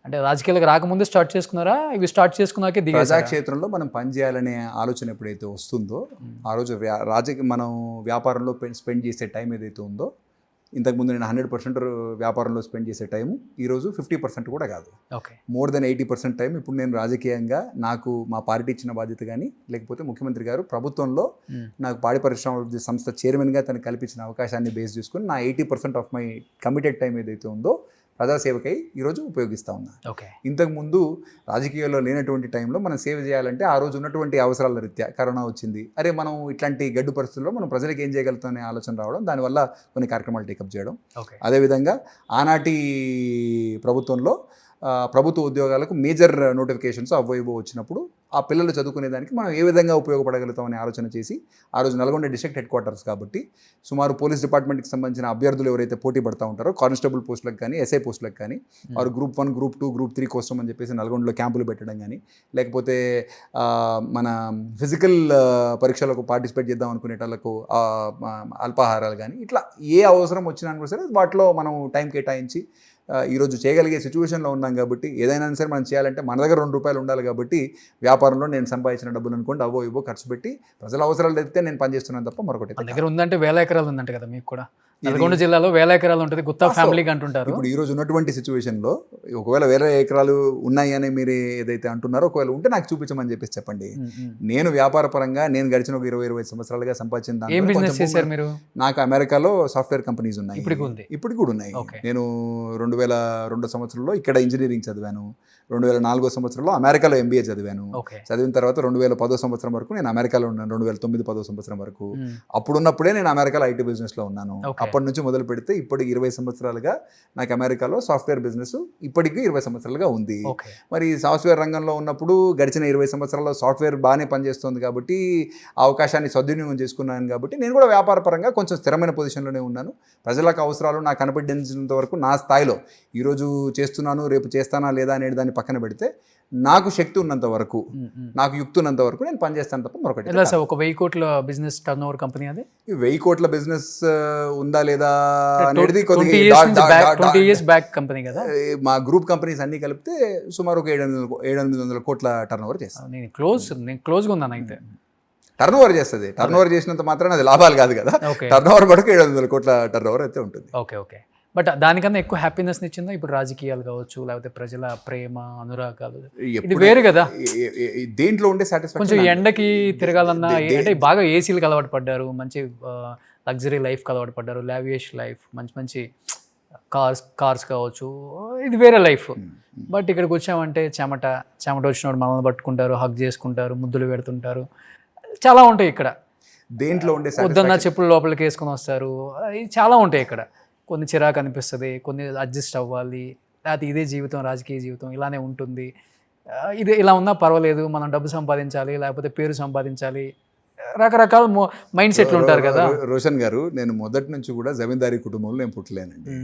అంటే రాజకీయాలకు రాకముందే స్టార్ట్ చేసుకున్నారా, ఇవి స్టార్ట్ చేసుకున్నాకే ప్రజాక్షేత్రంలో మనం పనిచేయాలనే ఆలోచన ఎప్పుడైతే వస్తుందో ఆ రోజు మనం వ్యాపారంలో స్పెండ్ చేసే టైం ఏదైతే ఉందో, ఇంతకుముందు నేను 100% వ్యాపారంలో స్పెండ్ చేసే టైము ఈరోజు 50% కూడా కాదు. ఓకే, మోర్ దెన్ 80% టైం ఇప్పుడు నేను రాజకీయంగా నాకు మా పార్టీ ఇచ్చిన బాధ్యత కానీ, లేకపోతే ముఖ్యమంత్రి గారు ప్రభుత్వంలో నాకు పాడి పరిశ్రమ సంస్థ చైర్మన్గా తనకు కల్పించిన అవకాశాన్ని బేస్ చేసుకుని నా 80% ఆఫ్ మై కమిటెడ్ టైం ఏదైతే ఉందో ప్రజాసేవకై ఈరోజు ఉపయోగిస్తూ ఉన్నా. ఓకే, ఇంతకుముందు రాజకీయాల్లో లేనటువంటి టైంలో మనం సేవ చేయాలంటే ఆ రోజు ఉన్నటువంటి అవసరాల రీత్యా కరోనా వచ్చింది, అరే మనం ఇట్లాంటి గడ్డు పరిస్థితుల్లో మనం ప్రజలకు ఏం చేయగలుగుతాం అనే ఆలోచన రావడం, దానివల్ల కొన్ని కార్యక్రమాలు టేకప్ చేయడం. అదేవిధంగా ఆనాటి ప్రభుత్వంలో ప్రభుత్వ ఉద్యోగాలకు మేజర్ నోటిఫికేషన్స్ అవైవో వచ్చినప్పుడు ఆ పిల్లలు చదువుకునేదానికి మనం ఏ విధంగా ఉపయోగపడగలుగుతామని ఆలోచన చేసి ఆ రోజు నల్గొండ డిస్ట్రిక్ట్ హెడ్ క్వార్టర్స్ కాబట్టి సుమారు పోలీస్ డిపార్ట్మెంట్కి సంబంధించిన అభ్యర్థులు ఎవరైతే పోటీ పడుతూ ఉంటారో కానిస్టేబుల్ పోస్టులకు కానీ, ఎస్ఐ పోస్టులకు కానీ, వారు గ్రూప్ 1, గ్రూప్ 2, గ్రూప్ 3 కోసం అని చెప్పేసి నల్గొండలో క్యాంపులు పెట్టడం కానీ, లేకపోతే మన ఫిజికల్ పరీక్షలకు పార్టిసిపేట్ చేద్దాం అనుకునే వాళ్ళకు అల్పాహారాలు కానీ, ఇట్లా ఏ అవసరం వచ్చినా కూడా సరే వాటిలో మనం టైం కేటాయించి ఈరోజు చేయగలిగే సిచ్యువేషన్లో ఉన్నాం కాబట్టి ఏదైనా సరే మనం చేయాలంటే మన దగ్గర ₹2 ఉండాలి కాబట్టి వ్యాపారంలో నేను సంపాదించిన డబ్బులు అనుకోండి అవో ఇవో ఖర్చు పెట్టి ప్రజల అవసరాలు ఎత్తే నేను పనిచేస్తున్నాను తప్ప మరొకటి మన దగ్గర ఉందంటే 1000 ఎకరాలు ఉందంట కదా మీకు కూడా. నల్గొండ జిల్లాలో 1000 ఎకరాలు ఉంటుంది, గుత్తా ఫ్యామిలీకి అంటుంటారు. ఇప్పుడు ఈ రోజు ఉన్నటువంటి సిచ్యువేషన్లో ఒకవేళ 1000 ఎకరాలు ఉన్నాయి అని మీరు ఏదైతే అంటున్నారో ఒకవేళ ఉంటే నాకు చూపించమని చెప్పేసి చెప్పండి. నేను వ్యాపార పరంగా నేను గడిచిన ఒక 20-25 సంవత్సరాలుగా సంపాదించిన ఏం బిజినెస్ చేశారు మీరు? నాకు అమెరికాలో సాఫ్ట్వేర్ కంపెనీస్ ఉన్నాయి, ఇప్పుడు కూడా ఉన్నాయి. నేను 2002 సంవత్సరంలో ఇక్కడ ఇంజనీరింగ్ చదివాను, 2004 సంవత్సరంలో అమెరికాలో MBA చదివాను. చదివిన తర్వాత 2010 సంవత్సరం వరకు నేను అమెరికాలో ఉన్నాను, 2009-10 సంవత్సరం వరకు. అప్పుడున్నప్పుడే నేను అమెరికాలో IT బిజినెస్లో ఉన్నాను. అప్పటి నుంచి మొదలు పెడితే ఇప్పటికి 20 సంవత్సరాలుగా నాకు అమెరికాలో సాఫ్ట్వేర్ బిజినెస్ ఇప్పటికీ 20 సంవత్సరాలుగా ఉంది. మరి సాఫ్ట్వేర్ రంగంలో ఉన్నప్పుడు గడిచిన 20 సంవత్సరాల్లో సాఫ్ట్వేర్ బాగానే పనిచేస్తుంది కాబట్టి ఆ అవకాశాన్ని సద్వినియోగం చేసుకున్నాను కాబట్టి నేను కూడా వ్యాపార పరంగా కొంచెం స్థిరమైన పొజిషన్లోనే ఉన్నాను. ప్రజలకు అవసరాలు నాకు కనిపించినంత వరకు నా స్థాయిలో ఈరోజు చేస్తున్నాను, రేపు చేస్తానా లేదా అనేది దాన్ని పక్కన పెడితే నాకు శక్తి ఉన్నంత వరకు, నాకు యుక్తి ఉన్నంత వరకు నేను పనిచేస్తాను తప్ప మరొకటి. ఒక 1000 కోట్ల బిజినెస్ టర్న్ ఓవర్ కంపెనీ అది. 1000 కోట్ల బిజినెస్ ఉందా లేదా అనేది 20 years బ్యాక్ కంపెనీ కదా. మా గ్రూప్ కంపెనీస్ అన్ని కలిపితే సుమారు ఒక 700-800 కోట్ల టర్న్ ఓవర్ చేస్తాను. నేను క్లోజ్గా ఉన్నాను అయితే. టర్న్ ఓవర్ చేస్తుంది, టర్న్ ఓవర్ చేసినంత మాత్రం అది లాభాలు కాదు కదా. టర్న్ ఓవర్ పడక 700 కోట్ల టర్న్ ఓవర్ అయితే ఉంటుంది. ఓకే. బట్ దానికన్నా ఎక్కువ హ్యాపీనెస్ ఇచ్చిందా ఇప్పుడు రాజకీయాలు కావచ్చు, లేకపోతే ప్రజల ప్రేమ అనురాగాలు? ఇది వేరు కదా. దేంట్లో ఉండే సాటిస్ఫాక్షన్. కొంచెం ఎండకి తిరగాలన్నా అంటే బాగా ఏసీలకు అలవాటు పడ్డారు, మంచి లగ్జరీ లైఫ్ అలవాటు పడ్డారు, లావియష్ లైఫ్, మంచి కార్స్ కావచ్చు, ఇది వేరే లైఫ్. బట్ ఇక్కడికి వచ్చామంటే చెమట వచ్చినప్పుడు మనల్ని పట్టుకుంటారు, హగ్ చేసుకుంటారు, ముద్దులు పెడుతుంటారు, చాలా ఉంటాయి ఇక్కడ. దేంట్లో ఉండే వద్దన్న చెప్పులు లోపలికి వేసుకొని వస్తారు, చాలా ఉంటాయి ఇక్కడ. కొన్ని చిరాకు అనిపిస్తుంది, కొన్ని అడ్జస్ట్ అవ్వాలి, లేకపోతే ఇదే జీవితం, రాజకీయ జీవితం ఇలానే ఉంటుంది, ఇది ఇలా ఉన్నా పర్వాలేదు, మనం డబ్బు సంపాదించాలి, లేకపోతే పేరు సంపాదించాలి, రకరకాల మైండ్ సెట్లు ఉంటారు కదా. రోషన్ గారు, నేను మొదటి నుంచి కూడా జమీందారీ కుటుంబంలో నేను పుట్టలేనండి.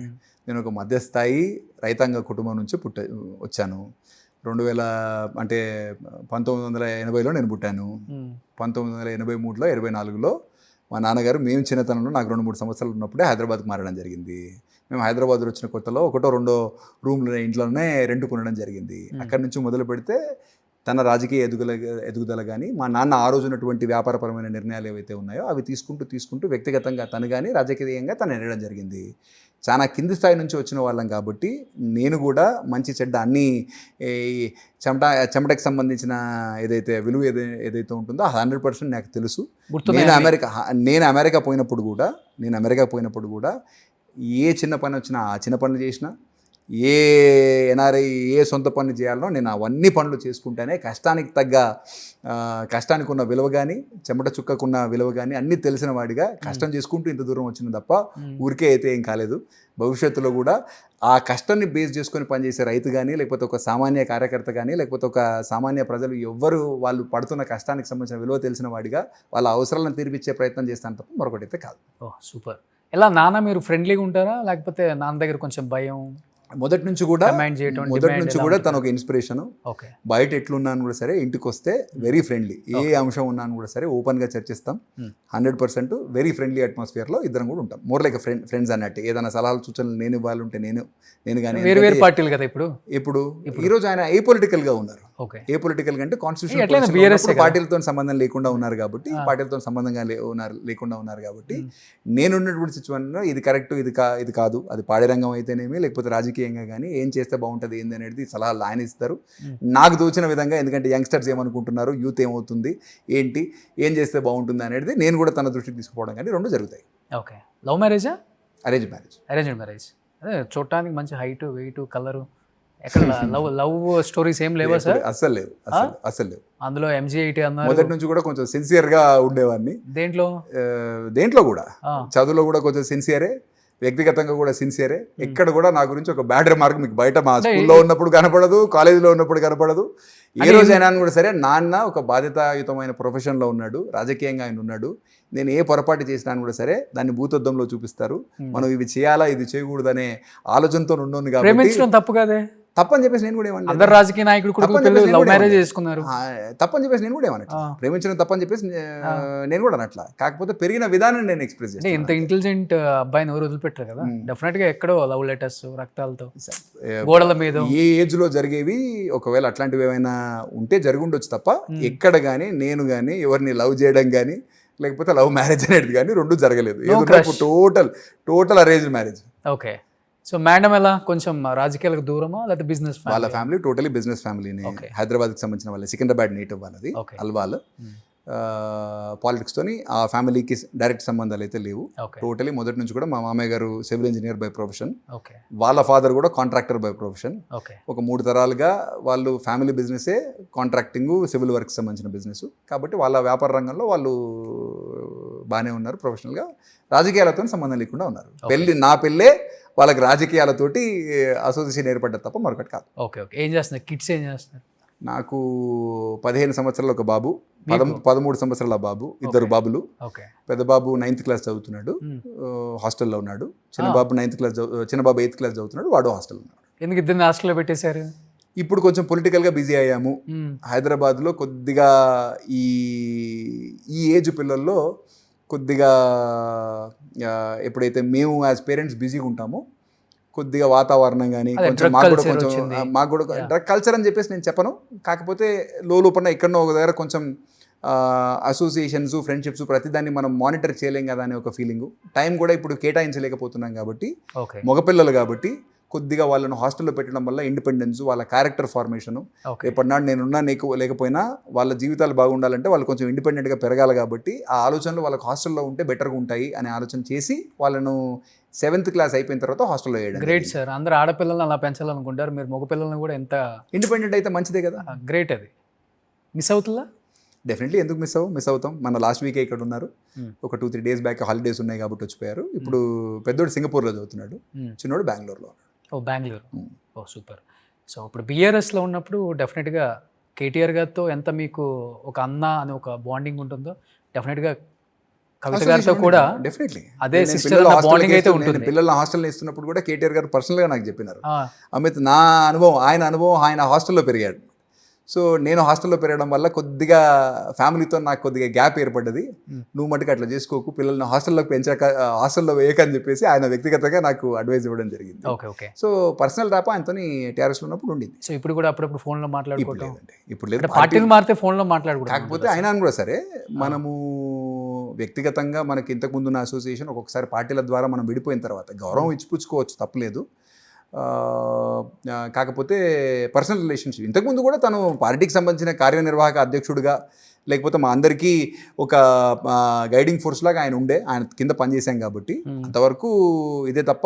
నేను ఒక మధ్యస్థాయి రైతాంగ కుటుంబం నుంచి వచ్చాను. 1980లో నేను పుట్టాను. 1983లో 24లో మా నాన్నగారు మేము చిన్నతనంలో నాకు 2-3 సంవత్సరాలు ఉన్నప్పుడే హైదరాబాద్కి మారడం జరిగింది. మేము హైదరాబాద్లో వచ్చిన కొత్తలో 1-2 రూమ్లు ఇంట్లోనే రెంట్ కొనడం జరిగింది. అక్కడి నుంచి మొదలు పెడితే తన రాజకీయ ఎదుగుదల కానీ, మా నాన్న ఆ రోజు ఉన్నటువంటి వ్యాపారపరమైన నిర్ణయాలు ఏవైతే ఉన్నాయో అవి తీసుకుంటూ వ్యక్తిగతంగా తను కానీ రాజకీయంగా తను ఎదగడం జరిగింది. చాలా కింది స్థాయి నుంచి వచ్చిన వాళ్ళం కాబట్టి నేను కూడా మంచి చెడ్డ అన్నీ చెమటకి సంబంధించిన ఏదైతే విలువ ఏదైతే ఉంటుందో 100% నాకు తెలుసు. నేను అమెరికా పోయినప్పుడు కూడా ఏ చిన్న పని వచ్చినా ఆ చిన్న పనులు చేసినా, ఏ ఎన్ఆర్ఐ ఏ సొంత పనులు చేయాలో నేను అవన్నీ పనులు చేసుకుంటేనే కష్టానికి ఉన్న విలువ కానీ, చెమట చుక్కకున్న విలువ కానీ అన్నీ తెలిసిన వాడిగా కష్టం చేసుకుంటూ ఇంత దూరం వచ్చింది తప్ప ఊరికే అయితే ఏం కాలేదు. భవిష్యత్తులో కూడా ఆ కష్టాన్ని బేస్ చేసుకొని పనిచేసే రైతు కానీ, లేకపోతే ఒక సామాన్య కార్యకర్త కానీ, లేకపోతే ఒక సామాన్య ప్రజలు ఎవ్వరు వాళ్ళు పడుతున్న కష్టానికి సంబంధించిన విలువ తెలిసిన వాడిగా వాళ్ళ అవసరాలను తీర్పిచ్చే ప్రయత్నం చేస్తాను తప్ప మరొకటి అయితే కాదు. సూపర్. ఎలా నాన్న మీరు ఫ్రెండ్లీగా ఉంటారా, లేకపోతే నాన్న దగ్గర కొంచెం భయం? మొదటి నుంచి కూడా తను ఒక ఇన్స్పిరేషన్. బయట ఎట్లున్నాను కూడా సరే, ఇంటికి వస్తే వెరీ ఫ్రెండ్లీ, ఏ అంశం ఉన్నాను కూడా సరే ఓపెన్గా చర్చిస్తాం. 100% వెరీ ఫ్రెండ్లీ అట్మాస్ఫియర్లో ఇద్దరం కూడా ఉంటాం. మోర్ లైక్ ఫ్రెండ్స్ అన్నట్టు. ఏదైనా సలహాలు సూచనలు నేను ఇవ్వాలి ఉంటే నేను కానీ. వేరు పార్టీలు కదా ఇప్పుడు ఈరోజు ఆయన ఏ పొలిటికల్గా ఉన్నారు. ఏ పొలిటికల్ అంటే కాన్స్టిట్యూషన్ పార్టీలతో సంబంధం లేకుండా ఉన్నారు కాబట్టి, పార్టీలతో సంబంధంగా లేకుండా ఉన్నారు కాబట్టి నేనున్నటువంటి సిచ్యువేషన్లో ఇది కరెక్ట్, ఇది కాదు, అది పాడే రంగం అయితేనేమి లేకపోతే రాజకీయంగా కానీ ఏం చేస్తే బాగుంటుంది ఏంది అనేది సలహాలు ఆయన ఇస్తారు నాకు తోచిన విధంగా. ఎందుకంటే యంగ్స్టర్స్ ఏమనుకుంటున్నారు, యూత్ ఏమవుతుంది, ఏం చేస్తే బాగుంటుంది అనేది నేను కూడా తన దృష్టికి తీసుకుపోవడం కానీ 2 జరుగుతాయి. ఓకే. లవ్ మ్యారేజా? Arrange marriage. అదే చూడటానికి మంచి హైట్, వెయిట్, కలరు. ఎక్కడ లవ్ స్టోరీస్ ఏం లేవా సార్? అస్సలు లేవు. అందులో MG80 అన్నారు. మొదటి నుంచి కూడా కొంచెం సిన్సియర్గా ఉండేవాడిని. దేంట్లో కూడా చదువులో కూడా కొంచెం సిన్సియరే, వ్యక్తిగతంగా కూడా సిన్సియరే. ఎక్కడ కూడా నా గురించి ఒక బ్యాడ్ రిమార్క్ మీకు బయట మా స్కూల్లో ఉన్నప్పుడు కనపడదు, కాలేజీలో ఉన్నప్పుడు కనపడదు. ఏ రోజైనా కూడా సరే నాన్న ఒక బాధ్యతాయుతమైన ప్రొఫెషన్లో ఉన్నాడు, రాజకీయంగా ఆయన ఉన్నాడు. నేను ఏ పొరపాటు చేసినాను కూడా సరే దాన్ని భూతద్దంలో చూపిస్తారు. మనం ఇవి చేయాలా, ఇది చేయకూడదనే ఆలోచనతో ఉండను కాబట్టి. తప్పు కాదే. తప్పని చెప్పేసి నేను కూడా ఏమన్నా అందరు రాజకీయ నాయకులు కూడా లవ్ మ్యారేజ్ చేసుకున్నారు. తప్పని చెప్పేసి నేను కూడా ఏమన్నా ప్రేమించడం తప్పని చెప్పేసి నేను కూడా అనట్లా. కాకపోతే పెరిగిన విధానం నేను ఎక్స్ప్రెస్ అంటే ఇంత ఇంటెలిజెంట్ అబ్బాయిని ఎవరు వదిలిపెట్టారు కదా, డెఫినెట్ గా ఎక్కడో లవ్ లెటర్స్ రక్తాలతో గోడల మీద ఏ ఏజ్ లో జరిగేవి ఒకవేళ అట్లాంటివి ఏమైనా ఉంటే జరిగి ఉండొచ్చు తప్ప ఎక్కడ కానీ నేను కానీ ఎవరిని లవ్ చేయడం కానీ లేకపోతే లవ్ మ్యారేజ్ అనేది కానీ రెండు జరగలేదు. Total arrange marriage. Okay. So madam ఎలా కొంచెం రాజకీయాలకు దూరమా లేకపోతే బిజినెస్? వాళ్ళ ఫ్యామిలీ టోటలీ బిజినెస్ ఫ్యామిలీని, హైదరాబాద్కి సంబంధించిన వాళ్ళ, సికింద్రాబాద్ నేటివ్ వాళ్ళది, అల్వాల్. పాలిటిక్స్తోని ఆ ఫ్యామిలీకి డైరెక్ట్ సంబంధాలు అయితే లేవు. టోటలీ మొదటి నుంచి కూడా మా మామయ్య గారు సివిల్ ఇంజనీర్ బై ప్రొఫెషన్, వాళ్ళ ఫాదర్ కూడా కాంట్రాక్టర్ బై ప్రొఫెషన్. ఒక 3 తరాలుగా వాళ్ళు ఫ్యామిలీ బిజినెసే కాంట్రాక్టింగ్, సివిల్ వర్క్ సంబంధించిన బిజినెస్. కాబట్టి వాళ్ళ వ్యాపార రంగంలో వాళ్ళు బాగానే ఉన్నారు, ప్రొఫెషనల్గా. రాజకీయాలతో సంబంధం లేకుండా ఉన్నారు. నా పెళ్ళే వాళ్ళకి రాజకీయాలతోటి అసోసియేషన్ ఏర్పడ్డది తప్ప మరొకటి కాదు. ఓకే. ఏం చేస్తున్నారు కిడ్స్? ఏం చేస్తున్నారు? నాకు 15 సంవత్సరాల ఒక బాబు, 13 సంవత్సరాల బాబు, 2 బాబులు. పెద్ద బాబు 9th క్లాస్ చదువుతున్నాడు, హాస్టల్లో ఉన్నాడు. చిన్న బాబు 8th క్లాస్ చదువుతున్నాడు, వాడు హాస్టల్లో ఉన్నాడు. ఎందుకు ఇద్దరిని హాస్టల్లో పెట్టేశారు? ఇప్పుడు కొంచెం పొలిటికల్గా బిజీ అయ్యాము. హైదరాబాద్లో కొద్దిగా ఈ ఏజ్ పిల్లల్లో కొద్దిగా ఎప్పుడైతే మేము యాజ్ పేరెంట్స్ బిజీగా ఉంటామో కొద్దిగా వాతావరణం కానీ కొంచెం మాకు కూడా డ్రగ్ కల్చర్ అని చెప్పేసి నేను చెప్పను. కాకపోతే లోపల ఎక్కడనో ఒక దగ్గర కొంచెం అసోసియేషన్స్, ఫ్రెండ్షిప్స్ ప్రతిదాన్ని మనం మానిటర్ చేయలేం కదా అనే ఒక ఫీలింగ్. టైం కూడా ఇప్పుడు కేటాయించలేకపోతున్నాం కాబట్టి, మగపిల్లలు కాబట్టి కొద్దిగా వాళ్ళను హాస్టల్లో పెట్టడం వల్ల ఇండిపెండెన్స్, వాళ్ళ క్యారెక్టర్ ఫార్మేషను, ఎప్పటినాడు నేనున్నా లేకపోయినా వాళ్ళ జీవితాలు బాగుండాలంటే వాళ్ళు కొంచెం ఇండిపెండెంట్గా పెరగాలి. కాబట్టి ఆ ఆలోచనలు వాళ్ళకి హాస్టల్లో ఉంటే బెటర్గా ఉంటాయి అనే ఆలోచన చేసి వాళ్ళను 7th క్లాస్ అయిపోయిన తర్వాత హాస్టల్లో వేయడం. Great sir. అందరూ ఆడపిల్లలను అలా పెంచాలనుకుంటారు, మీరు మగపిల్లలను కూడా ఎంత ఇండిపెండెంట్ అయితే మంచిదే కదా. గ్రేట్. అది మిస్ అవుతుందా? డెఫినెట్లీ. ఎందుకు మిస్ అవుతాం? మన లాస్ట్ వీకే ఇక్కడ ఉన్నారు. ఒక 2-3 డేస్ బ్యాక్ హాలిడేస్ ఉన్నాయి కాబట్టి వచ్చిపోయారు. ఇప్పుడు పెద్దోడు సింగపూర్లో చదువుతున్నాడు, చిన్నోడు బెంగళూరులో ఉన్నాడు. బెంగళూరు. సూపర్. సో ఇప్పుడు బీఆర్ఎస్లో ఉన్నప్పుడు డెఫినెట్గా కేటీఆర్ గారితో ఎంత మీకు ఒక అన్న అని ఒక బాండింగ్ ఉంటుందో, డెఫినెట్గా కవిత గారితో కూడా డెఫినెట్లీ అదే సిస్టర్ బాండింగ్ అయితే ఉంటుంది. పిల్లల హాస్టల్లో ఇస్తున్నప్పుడు కూడా కేటీఆర్ గారు పర్సనల్గా నాకు చెప్పినారు. అమిత్, నా అనుభవం, ఆయన హాస్టల్లో పెరిగాడు. సో నేను హాస్టల్లో పెరగడం వల్ల కొద్దిగా ఫ్యామిలీతో నాకు కొద్దిగా గ్యాప్ ఏర్పడ్డది. నువ్వు మటుకు అట్లా చేసుకోకు, పిల్లల్ని హాస్టల్లోకి హాస్టల్లో వేయకని చెప్పేసి ఆయన వ్యక్తిగతంగా నాకు అడ్వైజ్ ఇవ్వడం జరిగింది. సో పర్సనల్ ర్యాప్ ఆయనతో టీఆర్ఎస్లో ఉన్నప్పుడు ఉండింది. సో ఇప్పుడు కూడా అప్పుడప్పుడు ఫోన్లో మాట్లాడుకుంటాం. ఇప్పుడు లేదు, పార్టీలు మారితే ఫోన్లో మాట్లాడుకుంటాం. కాకపోతే అయినా కూడా సరే మనము వ్యక్తిగతంగా మనకి ఇంతకుముందు ఉన్న అసోసియేషన్ ఒక్కొక్కసారి పార్టీల ద్వారా మనం విడిపోయిన తర్వాత గౌరవం ఇచ్చిపుచ్చుకోవచ్చు, తప్పలేదు. కాకపోతే పర్సనల్ రిలేషన్షిప్ ఇంతకుముందు కూడా తను పార్టీకి సంబంధించిన కార్యనిర్వాహక అధ్యక్షుడిగా లేకపోతే మా అందరికీ ఒక గైడింగ్ ఫోర్స్ లాగా ఆయన ఉండే, ఆయన కింద పనిచేసాం కాబట్టి అంతవరకు ఇదే తప్ప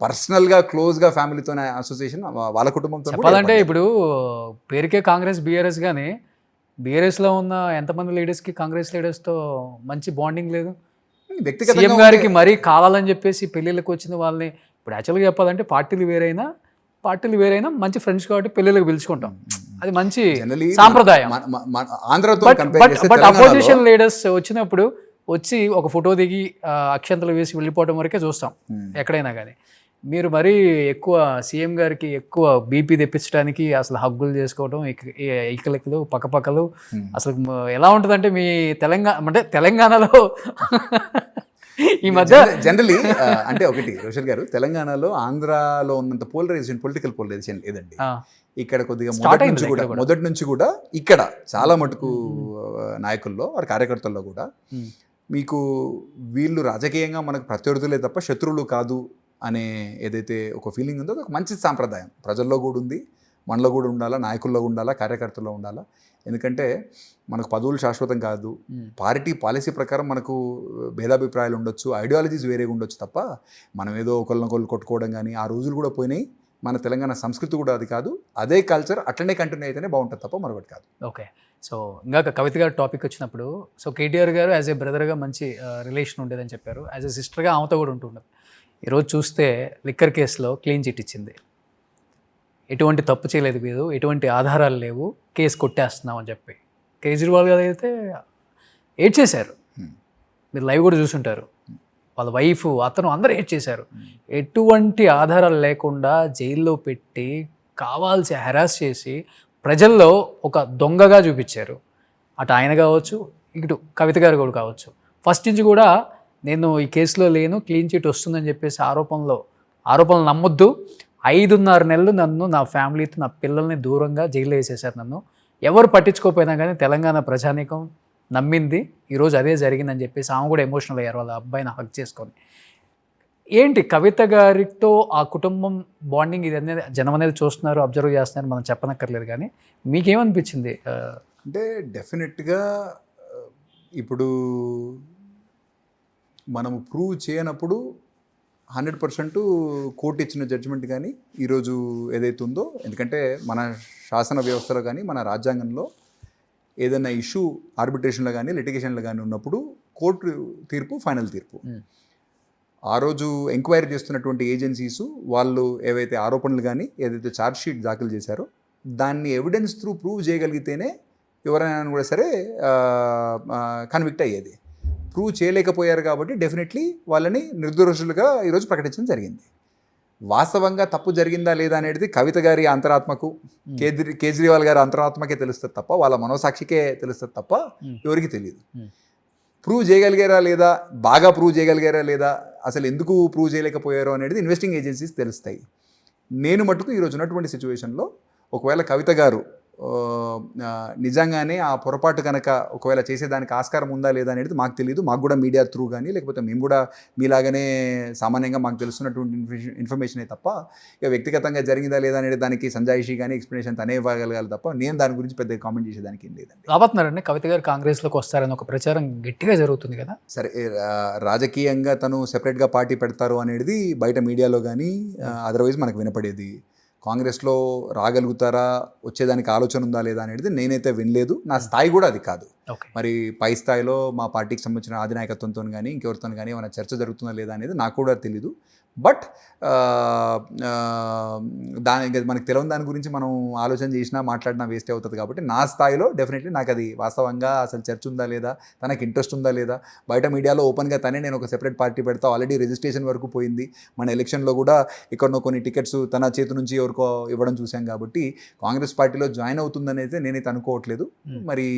పర్సనల్గా క్లోజ్గా ఫ్యామిలీతో అసోసియేషన్ వాళ్ళ కుటుంబంతో. చెప్పాలంటే ఇప్పుడు పేరుకే కాంగ్రెస్ బీఆర్ఎస్ కానీ బీఆర్ఎస్లో ఉన్న ఎంతమంది లీడర్స్కి కాంగ్రెస్ లీడర్స్తో మంచి బాండింగ్ లేదు. వ్యక్తిగత సీఎం గారికి మరీ కావాలని చెప్పేసి పెళ్ళిళ్ళకి వచ్చిన వాళ్ళని, ఇప్పుడు యాక్చువల్గా చెప్పాలంటే పార్టీలు వేరైనా మంచి ఫ్రెండ్స్ కాబట్టి పెళ్ళిళ్ళకి పిలుచుకుంటాం, అది మంచి సాంప్రదాయం. బట్ అపోజిషన్ లీడర్స్ వచ్చినప్పుడు వచ్చి ఒక ఫోటో దిగి అక్షంతలు వేసి వెళ్ళిపోవడం వరకే చూస్తాం ఎక్కడైనా కానీ. మీరు మరీ ఎక్కువ సీఎం గారికి ఎక్కువ బీపీ తెప్పించడానికి అసలు హగ్గులు చేసుకోవడం, ఈకలెక్కలు పక్కపక్కలు, అసలు ఎలా ఉంటుందంటే మీ తెలంగాణలో ఈ మధ్య జనరలీ అంటే ఒకటి రోషన్ గారు, తెలంగాణలో ఆంధ్రాలో ఉన్నంత పొలిటికల్ పోలరైజేషన్ లేదండి. ఇక్కడ కొద్దిగా మొదటి నుంచి కూడా ఇక్కడ చాలా మటుకు నాయకుల్లో వారి కార్యకర్తల్లో కూడా మీకు వీళ్ళు రాజకీయంగా మనకు ప్రత్యర్థులే తప్ప శత్రువులు కాదు అనే ఏదైతే ఒక ఫీలింగ్ ఉందో ఒక మంచి సాంప్రదాయం ప్రజల్లో కూడా ఉంది, మనలో కూడా ఉండాలా, నాయకుల్లో ఉండాలా, కార్యకర్తల్లో ఉండాలా. ఎందుకంటే మనకు పదవులు శాశ్వతం కాదు, పాలసీ ప్రకారం మనకు భేదాభిప్రాయాలు ఉండొచ్చు, ఐడియాలజీస్ వేరేగా ఉండొచ్చు తప్ప మనం ఏదో ఒకళ్ళనొకళ్ళు కొట్టుకోవడం కానీ ఆ రోజులు కూడా పోయినాయి. మన తెలంగాణ సంస్కృతి కూడా అది కాదు, అదే కల్చర్ అట్లనే కంటిన్యూ అయితేనే బాగుంటుంది తప్ప మరొకటి కాదు. ఓకే. సో ఇందాక కవిత గారు టాపిక్ వచ్చినప్పుడు, సో కేటీఆర్ గారు యాజ్ ఏ బ్రదర్గా మంచి రిలేషన్ ఉండేదని చెప్పారు, యాజ్ ఏ సిస్టర్గా ఆమెతో కూడా ఉంటుండదు. ఈరోజు చూస్తే లిక్కర్ కేసులో క్లీన్ చిట్ ఇచ్చింది, ఎటువంటి తప్పు చేయలేదు మీరు, ఎటువంటి ఆధారాలు లేవు, కేసు కొట్టేస్తున్నాం అని చెప్పి. కేజ్రీవాల్ గారు అయితే ఏడ్ చేశారు, మీరు లైవ్ కూడా చూసుంటారు, వాళ్ళ వైఫ్ అతను అందరూ ఏడ్ చేశారు. ఎటువంటి ఆధారాలు లేకుండా జైల్లో పెట్టి కావాల్సి హెరాస్ చేసి ప్రజల్లో ఒక దొంగగా చూపించారు. అటు ఆయన కావచ్చు, ఇటు కవిత గారు కూడా కావచ్చు. ఫస్ట్ నుంచి కూడా నేను ఈ కేసులో లేను, క్లీన్ చిట్ వస్తుందని చెప్పేసి ఆరోపణలు నమ్మొద్దు. 5.5 నెలలు నన్ను, నా ఫ్యామిలీతో, నా పిల్లల్ని దూరంగా జైల్లో వేసేసారు. నన్ను ఎవరు పట్టించుకోకపోయినా కానీ తెలంగాణ ప్రజానీకం నమ్మింది. ఈరోజు అదే జరిగిందని చెప్పేసి ఆమె కూడా ఎమోషనల్ అయ్యారు వాళ్ళ అబ్బాయిని హక్ చేసుకొని. ఏంటి కవిత గారితో ఆ కుటుంబం బాండింగ్ ఇది అనేది జనం అనేది చూస్తున్నారు, అబ్జర్వ్ చేస్తున్నారు, మనం చెప్పనక్కర్లేదు. కానీ మీకేమనిపించింది? అంటే డెఫినెట్గా ఇప్పుడు మనము ప్రూవ్ చేయనప్పుడు 100% కోర్టు ఇచ్చిన జడ్జిమెంట్ కానీ ఈరోజు ఏదైతే ఉందో, ఎందుకంటే మన శాసన వ్యవస్థలో కానీ మన రాజ్యాంగంలో ఏదైనా ఇష్యూ ఆర్బిట్రేషన్లో కానీ లిటిగేషన్లో కానీ ఉన్నప్పుడు కోర్టు తీర్పు ఫైనల్ తీర్పు. ఆ రోజు ఎంక్వైరీ చేస్తున్నటువంటి ఏజెన్సీస్ వాళ్ళు ఏవైతే ఆరోపణలు కానీ ఏదైతే ఛార్జ్ షీట్ దాఖలు చేశారో దాన్ని ఎవిడెన్స్ త్రూ ప్రూవ్ చేయగలిగితేనే ఎవరైనా కూడా సరే కన్విక్ట్ అయ్యేది. ప్రూవ్ చేయలేకపోయారు కాబట్టి డెఫినెట్లీ వాళ్ళని నిర్దోషులుగా ఈరోజు ప్రకటించడం జరిగింది. వాస్తవంగా తప్పు జరిగిందా లేదా అనేది కవిత గారి అంతరాత్మకు, కేజ్రీవాల్ గారి అంతరాత్మకే తెలుస్తుంది తప్ప, వాళ్ళ మనోసాక్షికే తెలుస్తుంది తప్ప ఎవరికి తెలియదు. ప్రూవ్ చేయగలిగారా లేదా, బాగా ప్రూవ్ చేయగలిగారా లేదా, అసలు ఎందుకు ప్రూవ్ చేయలేకపోయారో అనేది ఇన్వెస్టింగ్ ఏజెన్సీస్ తెలుస్తాయి. నేను మటుకు ఈరోజు ఉన్నటువంటి సిచ్యువేషన్లో ఒకవేళ కవిత గారు నిజంగానే ఆ పొరపాటు కనుక ఒకవేళ చేసేదానికి ఆస్కారం ఉందా లేదా అనేది మాకు తెలియదు. మాకు కూడా మీడియా త్రూ కానీ లేకపోతే మేము కూడా మీలాగానే సామాన్యంగా మాకు తెలుస్తున్నటువంటి ఇన్ఫర్మేషనే తప్ప ఇక వ్యక్తిగతంగా జరిగిందా లేదా అనేది దానికి సంజాయిషి కానీ ఎక్స్ప్లెనేషన్ తనే ఇవ్వగలగాలి తప్ప నేను దాని గురించి పెద్ద కామెంట్ చేసేదానికి ఏం లేదండి. రాబోతున్నారండి కవిత గారు కాంగ్రెస్లోకి వస్తారని ఒక ప్రచారం గట్టిగా జరుగుతుంది కదా. సరే, రాజకీయంగా తను సెపరేట్గా పార్టీ పెడతారు అనేది బయట మీడియాలో కానీ అదర్వైజ్ మనకు వినపడేది. కాంగ్రెస్లో రాగలుగుతారా, వచ్చేదానికి ఆలోచన ఉందా లేదా అనేది నేనైతే వినలేదు. నా స్థాయి కూడా అది కాదు. మరి పై స్థాయిలో మా పార్టీకి సంబంధించిన అధినాయకత్వంతో కానీ ఇంకెవరితో కానీ ఏమైనా చర్చ జరుగుతుందా లేదా అనేది నాకు కూడా తెలీదు. బట్ మనకు తెలియని దాని గురించి మనం ఆలోచన చేసినా మాట్లాడినా వేస్ట్ అవుతుంది. కాబట్టి నా స్థాయిలో డెఫినెట్లీ నాకు అది వాస్తవంగా అసలు చర్చ ఉందా లేదా, తనకి ఇంట్రెస్ట్ ఉందా లేదా, బయట మీడియాలో ఓపెన్గా తనే నేను ఒక సెపరేట్ పార్టీ పెడతా, ఆల్రెడీ రిజిస్ట్రేషన్ వరకు పోయింది. మన ఎలక్షన్లో కూడా ఎక్కడనో కొన్ని టికెట్స్ తన చేతి నుంచి ఎవరికో ఇవ్వడం చూసాం. కాబట్టి కాంగ్రెస్ పార్టీలో జాయిన్ అవుతుందనేది నేనైతే అనుకోవట్లేదు. మరి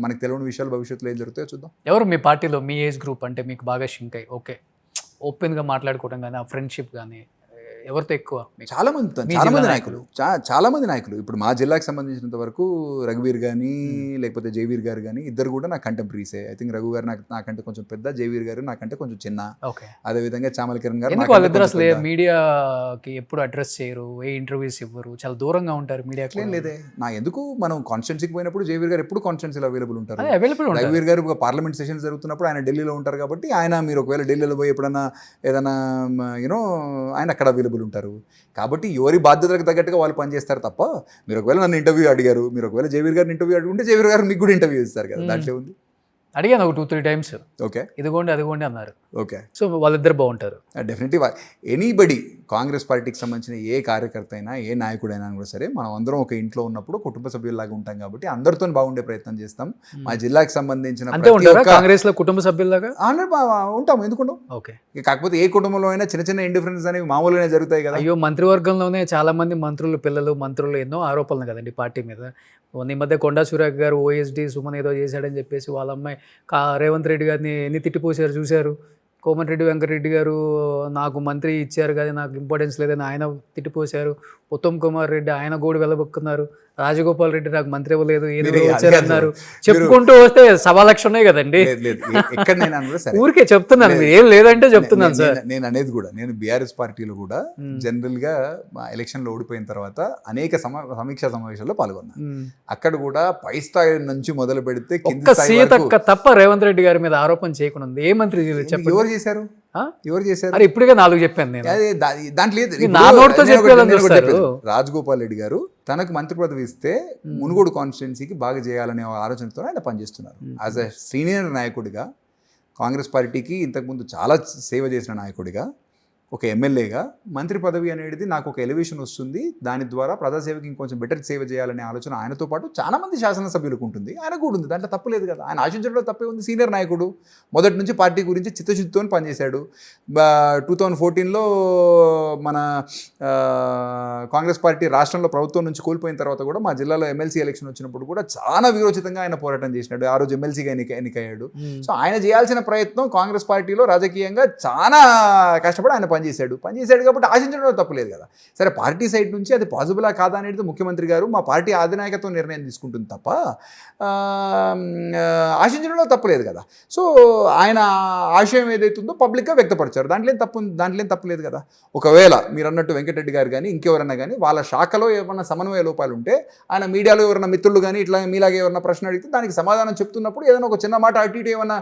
మనకు తెలియని విషయాలు భవిష్యత్తులో ఏం జరుగుతాయో చూద్దాం. ఎవరు మీ పార్టీలో మీ ఏజ్ గ్రూప్ అంటే మీకు బాగా షింక్ అయ్యి ఓకే ఓపెన్గా మాట్లాడుకోవడం కానీ, ఆ ఫ్రెండ్షిప్ కానీ ఎవరితో ఎక్కువ? చాలా మంది నాయకులు ఇప్పుడు మా జిల్లాకు సంబంధించినంత వరకు రఘువీర్ కానీ లేకపోతే జయవీర్ గారు కానీ ఇద్దరు కూడా నా కంటెంపరీసే. ఐ థింక్ రఘు గారు నాకంటే కొంచెం పెద్ద, జయవీర్ గారు నాకంటే కొంచెం చిన్న. అదేవిధంగా చామల కిరణ్ గారు. వాళ్ళిద్దరు అసలు మీడియాకి ఎప్పుడు అడ్రస్ చేయరు, ఏ ఇంటర్వ్యూస్ ఇవ్వరు, చాలా దూరంగా ఉంటారు మీడియాకి. ఏం లేదే, నా ఎందుకు మనం కాన్స్టిట్యున్సీకి పోయినప్పుడు జయవీర్ గారు ఎప్పుడు కాన్స్టిట్యున్సీలో అవైలబుల్ ఉంటారు. రఘువీర్ గారు పార్లమెంట్ సెషన్స్ జరుగుతున్నప్పుడు ఆయన ఢిల్లీలో ఉంటారు. కాబట్టి ఆయన మీరు ఒకవేళ ఢిల్లీలో పోయి ఎప్పుడన్నా ఏదైనా ఆయన అక్కడ అవైలబుల్ ఉంటారు. కాబట్టి ఎవరి బాధ్యతలకు తగ్గట్టుగా వాళ్ళు పనిచేస్తారు తప్ప, మీరు ఒకవేళ నన్ను ఇంటర్వ్యూ అడిగారు, మీరు ఒకవేళ జయవీర్ గారిని ఇంటర్వ్యూ అడుగుంటే జయవీర్ గారు మీకు కూడా ఇంటర్వ్యూ ఇస్తారు కదా, దాంట్లో ఉంది. అడిగాను ఒక 2-3 టైమ్స్. ఓకే, ఇదిగోండి అదిగోండి అన్నారు. ఓకే, సో వాళ్ళిద్దరు బాగుంటారు. డెఫినెట్లీ ఎనీబడి కాంగ్రెస్ పార్టీకి సంబంధించిన ఏ కార్యకర్త అయినా ఏ నాయకుడైనా కూడా సరే మనం అందరం ఒక ఇంట్లో ఉన్నప్పుడు కుటుంబ సభ్యుల్లాగా ఉంటాం. కాబట్టి అందరితో బాగుండే ప్రయత్నం చేస్తాం. మా జిల్లాకి సంబంధించిన కాంగ్రెస్ లో కుటుంబ సభ్యుల్లాగా ఉంటాం. ఎందుకుంటాం? ఓకే, కాకపోతే ఏ కుటుంబంలో అయినా చిన్న చిన్న ఇండిఫరెన్స్ అనేవి మామూలుగానే జరుగుతాయి కదా. అయ్యో, మంత్రివర్గంలోనే చాలా మంది మంత్రులు ఎన్నో ఆరోపణలు కదండి పార్టీ మీద. ఈ మధ్య కొండా సురేఖ గారు ఓఎస్డి సుమన్ ఏదో చేశాడని చెప్పేసి వాళ్ళ అమ్మాయి రేవంత్ రెడ్డి గారిని ఎన్ని తిట్టిపోసారు చూశారు. కోమటిరెడ్డి వెంకటరెడ్డి గారు నాకు మంత్రి ఇచ్చారు కానీ నాకు ఇంపార్టెన్స్ లేదని ఆయన తిట్టిపోశారు. ఉత్తమ్ కుమార్ రెడ్డి ఆయన గోడు వెళ్ళబొక్కున్నారు. రాజగోపాల్ రెడ్డి నాకు మంత్రి ఇవ్వలేదు ఏదో వచ్చారన్నారు. చెప్పుకుంటూ వస్తే 1,00,000 ఉన్నాయి కదండి. ఊరికే చెప్తున్నాను, ఏం లేదంటే చెప్తున్నాను సార్. నేను అనేది కూడా నేను బీఆర్ఎస్ పార్టీలో కూడా జనరల్ గా ఎలక్షన్ లో ఓడిపోయిన తర్వాత అనేక సమీక్షా సమావేశాల్లో పాల్గొన్నాను. అక్కడ కూడా పై స్థాయి నుంచి మొదలు పెడితే సీతక్క తప్ప రేవంత్ రెడ్డి గారి మీద ఆరోపణ చేయకుండా ఏ మంత్రి చెప్పండి ఎవరు చేశారు? ఇప్పుడుగా 4 చెప్పాను నేను. దాంట్లో రాజగోపాల్ రెడ్డి గారు తనకు మంత్రి పదవి ఇస్తే మునుగోడు కాన్స్టిట్యున్సీకి బాగా చేయాలనే ఆలోచనతో ఆయన పనిచేస్తున్నారు. యాజ్ ఎ సీనియర్ నాయకుడిగా కాంగ్రెస్ పార్టీకి ఇంతకుముందు చాలా సేవ చేసిన నాయకుడిగా ఒక ఎమ్మెల్యేగా మంత్రి పదవి అనేది నాకు ఒక ఎలివేషన్ వస్తుంది, దాని ద్వారా ప్రజాసేవకి ఇంకొంచెం బెటర్ సేవ చేయాలనే ఆలోచన ఆయనతో పాటు చాలా మంది శాసనసభ్యులకు ఉంటుంది, ఆయనకు కూడా ఉంది. దాంట్లో తప్పు లేదు కదా, ఆయన ఆశించడంలో తప్పే ఉంది. సీనియర్ నాయకుడు, మొదటి నుంచి పార్టీ గురించి చిత్తశుద్ధితో పనిచేశాడు. 2014లో మన కాంగ్రెస్ పార్టీ రాష్ట్రంలో ప్రభుత్వం నుంచి కోల్పోయిన తర్వాత కూడా మా జిల్లాలో ఎమ్మెల్సీ ఎలక్షన్ వచ్చినప్పుడు కూడా చాలా వీరోచితంగా ఆయన పోరాటం చేసినాడు. ఆ రోజు ఎమ్మెల్సీగా ఎన్నికయ్యాడు. సో ఆయన చేయాల్సిన ప్రయత్నం కాంగ్రెస్ పార్టీలో రాజకీయంగా చాలా కష్టపడి ఆయన పనిచేశాడు కాబట్టి ఆశించడంలో తప్పులేదు కదా. సరే, పార్టీ సైడ్ నుంచి అది పాసిబులా కాదా అనేది ముఖ్యమంత్రి గారు మా పార్టీ అధినాయకత్వం నిర్ణయం తీసుకుంటుంది తప్ప ఆశించడంలో తప్పులేదు కదా. సో ఆయన ఆశయం ఏదైతుందో పబ్లిక్గా వ్యక్తపరిచారు, దాంట్లో ఏం తప్పులేదు కదా. ఒకవేళ మీరు అన్నట్టు వెంకటరెడ్డి గారు కానీ ఇంకెవరన్నా కానీ వాళ్ళ శాఖలో ఏమన్నా సమన్వయ లోపాలు ఉంటే ఆయన మీడియాలో ఎవరన్నా మిత్రులు కానీ ఇట్లా మీలాగే ఎవరన్నా ప్రశ్న అడిగితే దానికి సమాధానం చెప్తున్నప్పుడు ఏదైనా ఒక చిన్న మాట అటు ఇటు ఏమన్నా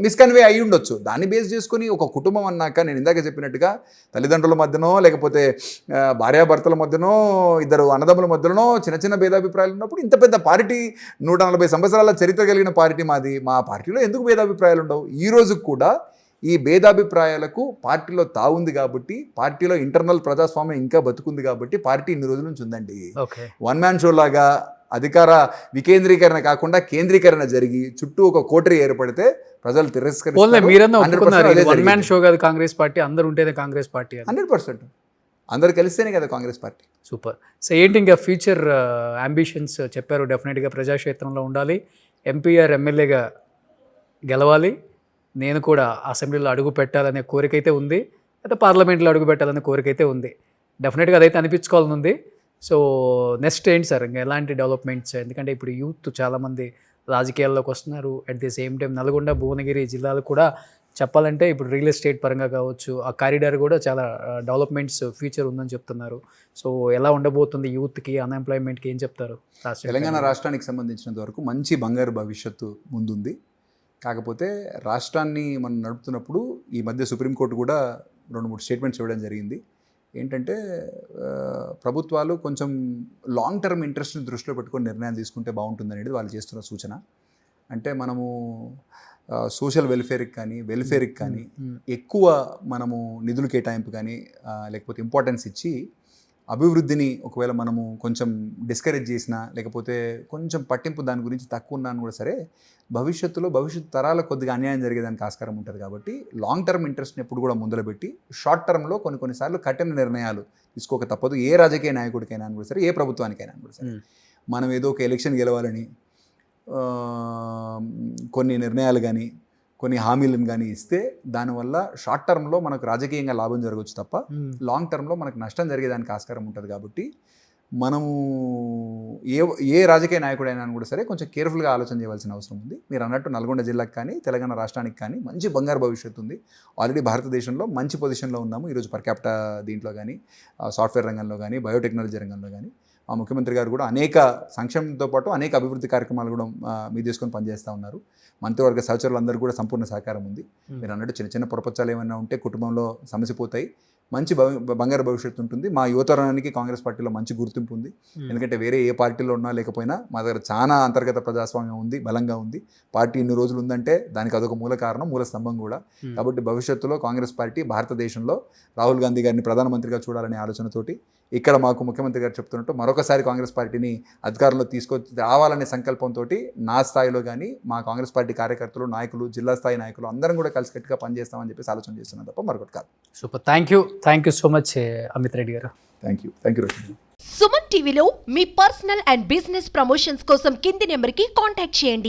మిస్కన్వే అయ్యి ఉండొచ్చు. దాన్ని బేస్ చేసుకుని ఒక కుటుంబం అన్నాక నేను ఇందాక చెప్పినట్టుగా తల్లిదండ్రుల మధ్యనో లేకపోతే భార్యాభర్తల మధ్యనో ఇద్దరు అన్నదమ్ముల మధ్యలోనో చిన్న చిన్న భేదాభిప్రాయాలు ఉన్నప్పుడు ఇంత పెద్ద పార్టీ 140 సంవత్సరాల చరిత్ర కలిగిన పార్టీ మాది, మా పార్టీలో ఎందుకు భేదాభిప్రాయాలు ఉండవు? ఈ రోజు కూడా ఈ భేదాభిప్రాయాలకు పార్టీలో తావుంది కాబట్టి, పార్టీలో ఇంటర్నల్ ప్రజాస్వామ్యం ఇంకా బతుకుంది కాబట్టి పార్టీ ఇన్ని రోజుల నుంచి ఉందండి. వన్ మ్యాన్ షో లాగా అధికార వికేంద్రీకరణ కాకుండా కేంద్రీకరణ జరిగి చుట్టూ ఒక కోటరీ ఏర్పడితే ప్రజలు తిరస్కరిస్తారు. 100% అందరు కలిస్తేనే కదా కాంగ్రెస్ పార్టీ. సూపర్. సో ఏంటి ఇంకా ఫ్యూచర్ అంబిషన్స్ చెప్పారు? డెఫినెట్గా ప్రజాక్షేత్రంలో ఉండాలి, ఎంపీఆర్ ఎమ్మెల్యేగా గెలవాలి, నేను కూడా అసెంబ్లీలో అడుగు పెట్టాలనే కోరిక అయితే ఉంది, అయితే పార్లమెంట్లో అడుగు పెట్టాలనే కోరిక అయితే ఉంది. డెఫినెట్గా అదైతే అనిపించుకోవాలని ఉంది. సో నెక్స్ట్ ఏంటి సార్ ఇంకా ఎలాంటి డెవలప్మెంట్స్? ఎందుకంటే ఇప్పుడు యూత్ చాలామంది రాజకీయాల్లోకి వస్తున్నారు. At the same time Nalgonda, Bhuvanagiri జిల్లాలు కూడా చెప్పాలంటే ఇప్పుడు రియల్ ఎస్టేట్ పరంగా కావచ్చు, ఆ కారిడార్ కూడా చాలా డెవలప్మెంట్స్ ఫ్యూచర్ ఉందని చెప్తున్నారు. సో ఎలా ఉండబోతుంది యూత్కి, అన్ఎంప్లాయ్మెంట్కి ఏం చెప్తారు? తెలంగాణ రాష్ట్రానికి సంబంధించినంత వరకు మంచి బంగారు భవిష్యత్తు ముందుంది. కాకపోతే రాష్ట్రాన్ని మనం నడుపుతున్నప్పుడు ఈ మధ్య సుప్రీంకోర్టు కూడా 2-3 స్టేట్మెంట్స్ ఇవ్వడం జరిగింది. ఏంటంటే ప్రభుత్వాలు కొంచెం లాంగ్ టర్మ్ ఇంట్రెస్ట్ని దృష్టిలో పెట్టుకొని నిర్ణయాలు తీసుకుంటే బాగుంటుంది అనేది వాళ్ళు చేస్తున్న సూచన. అంటే మనము సోషల్ వెల్ఫేర్కి కానీ ఎక్కువ మనము నిధులు కేటాయింపు కానీ లేకపోతే ఇంపార్టెన్స్ ఇచ్చి అభివృద్ధిని ఒకవేళ మనము కొంచెం డిస్కరేజ్ చేసినా లేకపోతే కొంచెం పట్టింపు దాని గురించి తక్కువ ఉన్నాను కూడా సరే, భవిష్యత్తు తరాలకు కొద్దిగా అన్యాయం జరిగేదానికి ఆస్కారం ఉంటుంది. కాబట్టి లాంగ్ టర్మ్ ఇంట్రెస్ట్ని ఎప్పుడు కూడా ముందర పెట్టి షార్ట్ టర్మ్లో కొన్నిసార్లు కఠిన నిర్ణయాలు తీసుకోక తప్పదు. ఏ రాజకీయ నాయకుడికైనా కూడా సరే, ఏ ప్రభుత్వానికైనా కూడా సరే, మనం ఏదో ఒక ఎలక్షన్ గెలవాలని కొన్ని నిర్ణయాలు కానీ కొన్ని హామీలను కానీ ఇస్తే దానివల్ల షార్ట్ టర్మ్లో మనకు రాజకీయంగా లాభం జరగవచ్చు తప్ప లాంగ్ టర్మ్లో మనకు నష్టం జరిగేదానికి ఆస్కారం ఉంటుంది. కాబట్టి మనము ఏ రాజకీయ నాయకుడైనా కూడా సరే కొంచెం కేర్ఫుల్గా ఆలోచన చేయవలసిన అవసరం ఉంది. మీరు అన్నట్టు నల్గొండ జిల్లాకు కానీ తెలంగాణ రాష్ట్రానికి కానీ మంచి బంగారు భవిష్యత్తు ఉంది. ఆల్రెడీ భారతదేశంలో మంచి పొజిషన్లో ఉన్నాము. ఈరోజు పర్ క్యాపిటా దీంట్లో కానీ, సాఫ్ట్వేర్ రంగంలో కానీ, బయోటెక్నాలజీ రంగంలో కానీ మా ముఖ్యమంత్రి గారు కూడా అనేక సంక్షేమంతో పాటు అనేక అభివృద్ధి కార్యక్రమాలు కూడా మీద తీసుకొని పనిచేస్తూ ఉన్నారు. మంత్రివర్గ సహచరులందరూ కూడా సంపూర్ణ సహకారం ఉంది. మీరు అన్నట్టు చిన్న చిన్న పొరపచ్చాలు ఏమైనా ఉంటే కుటుంబంలో సమస్య పోతాయి, మంచి బంగారు భవిష్యత్తు ఉంటుంది. మా యువతరానికి కాంగ్రెస్ పార్టీలో మంచి గుర్తింపు ఉంది. ఎందుకంటే వేరే ఏ పార్టీలో ఉన్నా లేకపోయినా మా దగ్గర చాలా అంతర్గత ప్రజాస్వామ్యం ఉంది, బలంగా ఉంది. పార్టీ ఇన్ని రోజులు ఉందంటే దానికి అదొక మూల కారణం, మూల స్తంభం కూడా. కాబట్టి భవిష్యత్తులో కాంగ్రెస్ పార్టీ భారతదేశంలో రాహుల్ గాంధీ గారిని ప్రధానమంత్రిగా చూడాలనే ఆలోచనతోటి ఇక్కడ మాకు ముఖ్యమంత్రి గారు చెప్తున్నట్టు మరొకసారి కాంగ్రెస్ పార్టీని అధికారంలో రావాలనే సంకల్పంతో నా స్థాయిలో కానీ మా కాంగ్రెస్ పార్టీ కార్యకర్తలు, నాయకులు, జిల్లా స్థాయి నాయకులు అందరం కూడా కలిసికట్టుగా పనిచేస్తామని చెప్పేసి ఆలోచన చేస్తున్నాం తప్ప మరొకటి కాదు. Super. Thank you so much Amit Reddy garu. Thank you Roshan. Suman టీవీలో మీ పర్సనల్ అండ్ బిజినెస్ ప్రమోషన్స్ కోసం కింది నెంబర్కి కాంటాక్ట్ చేయండి.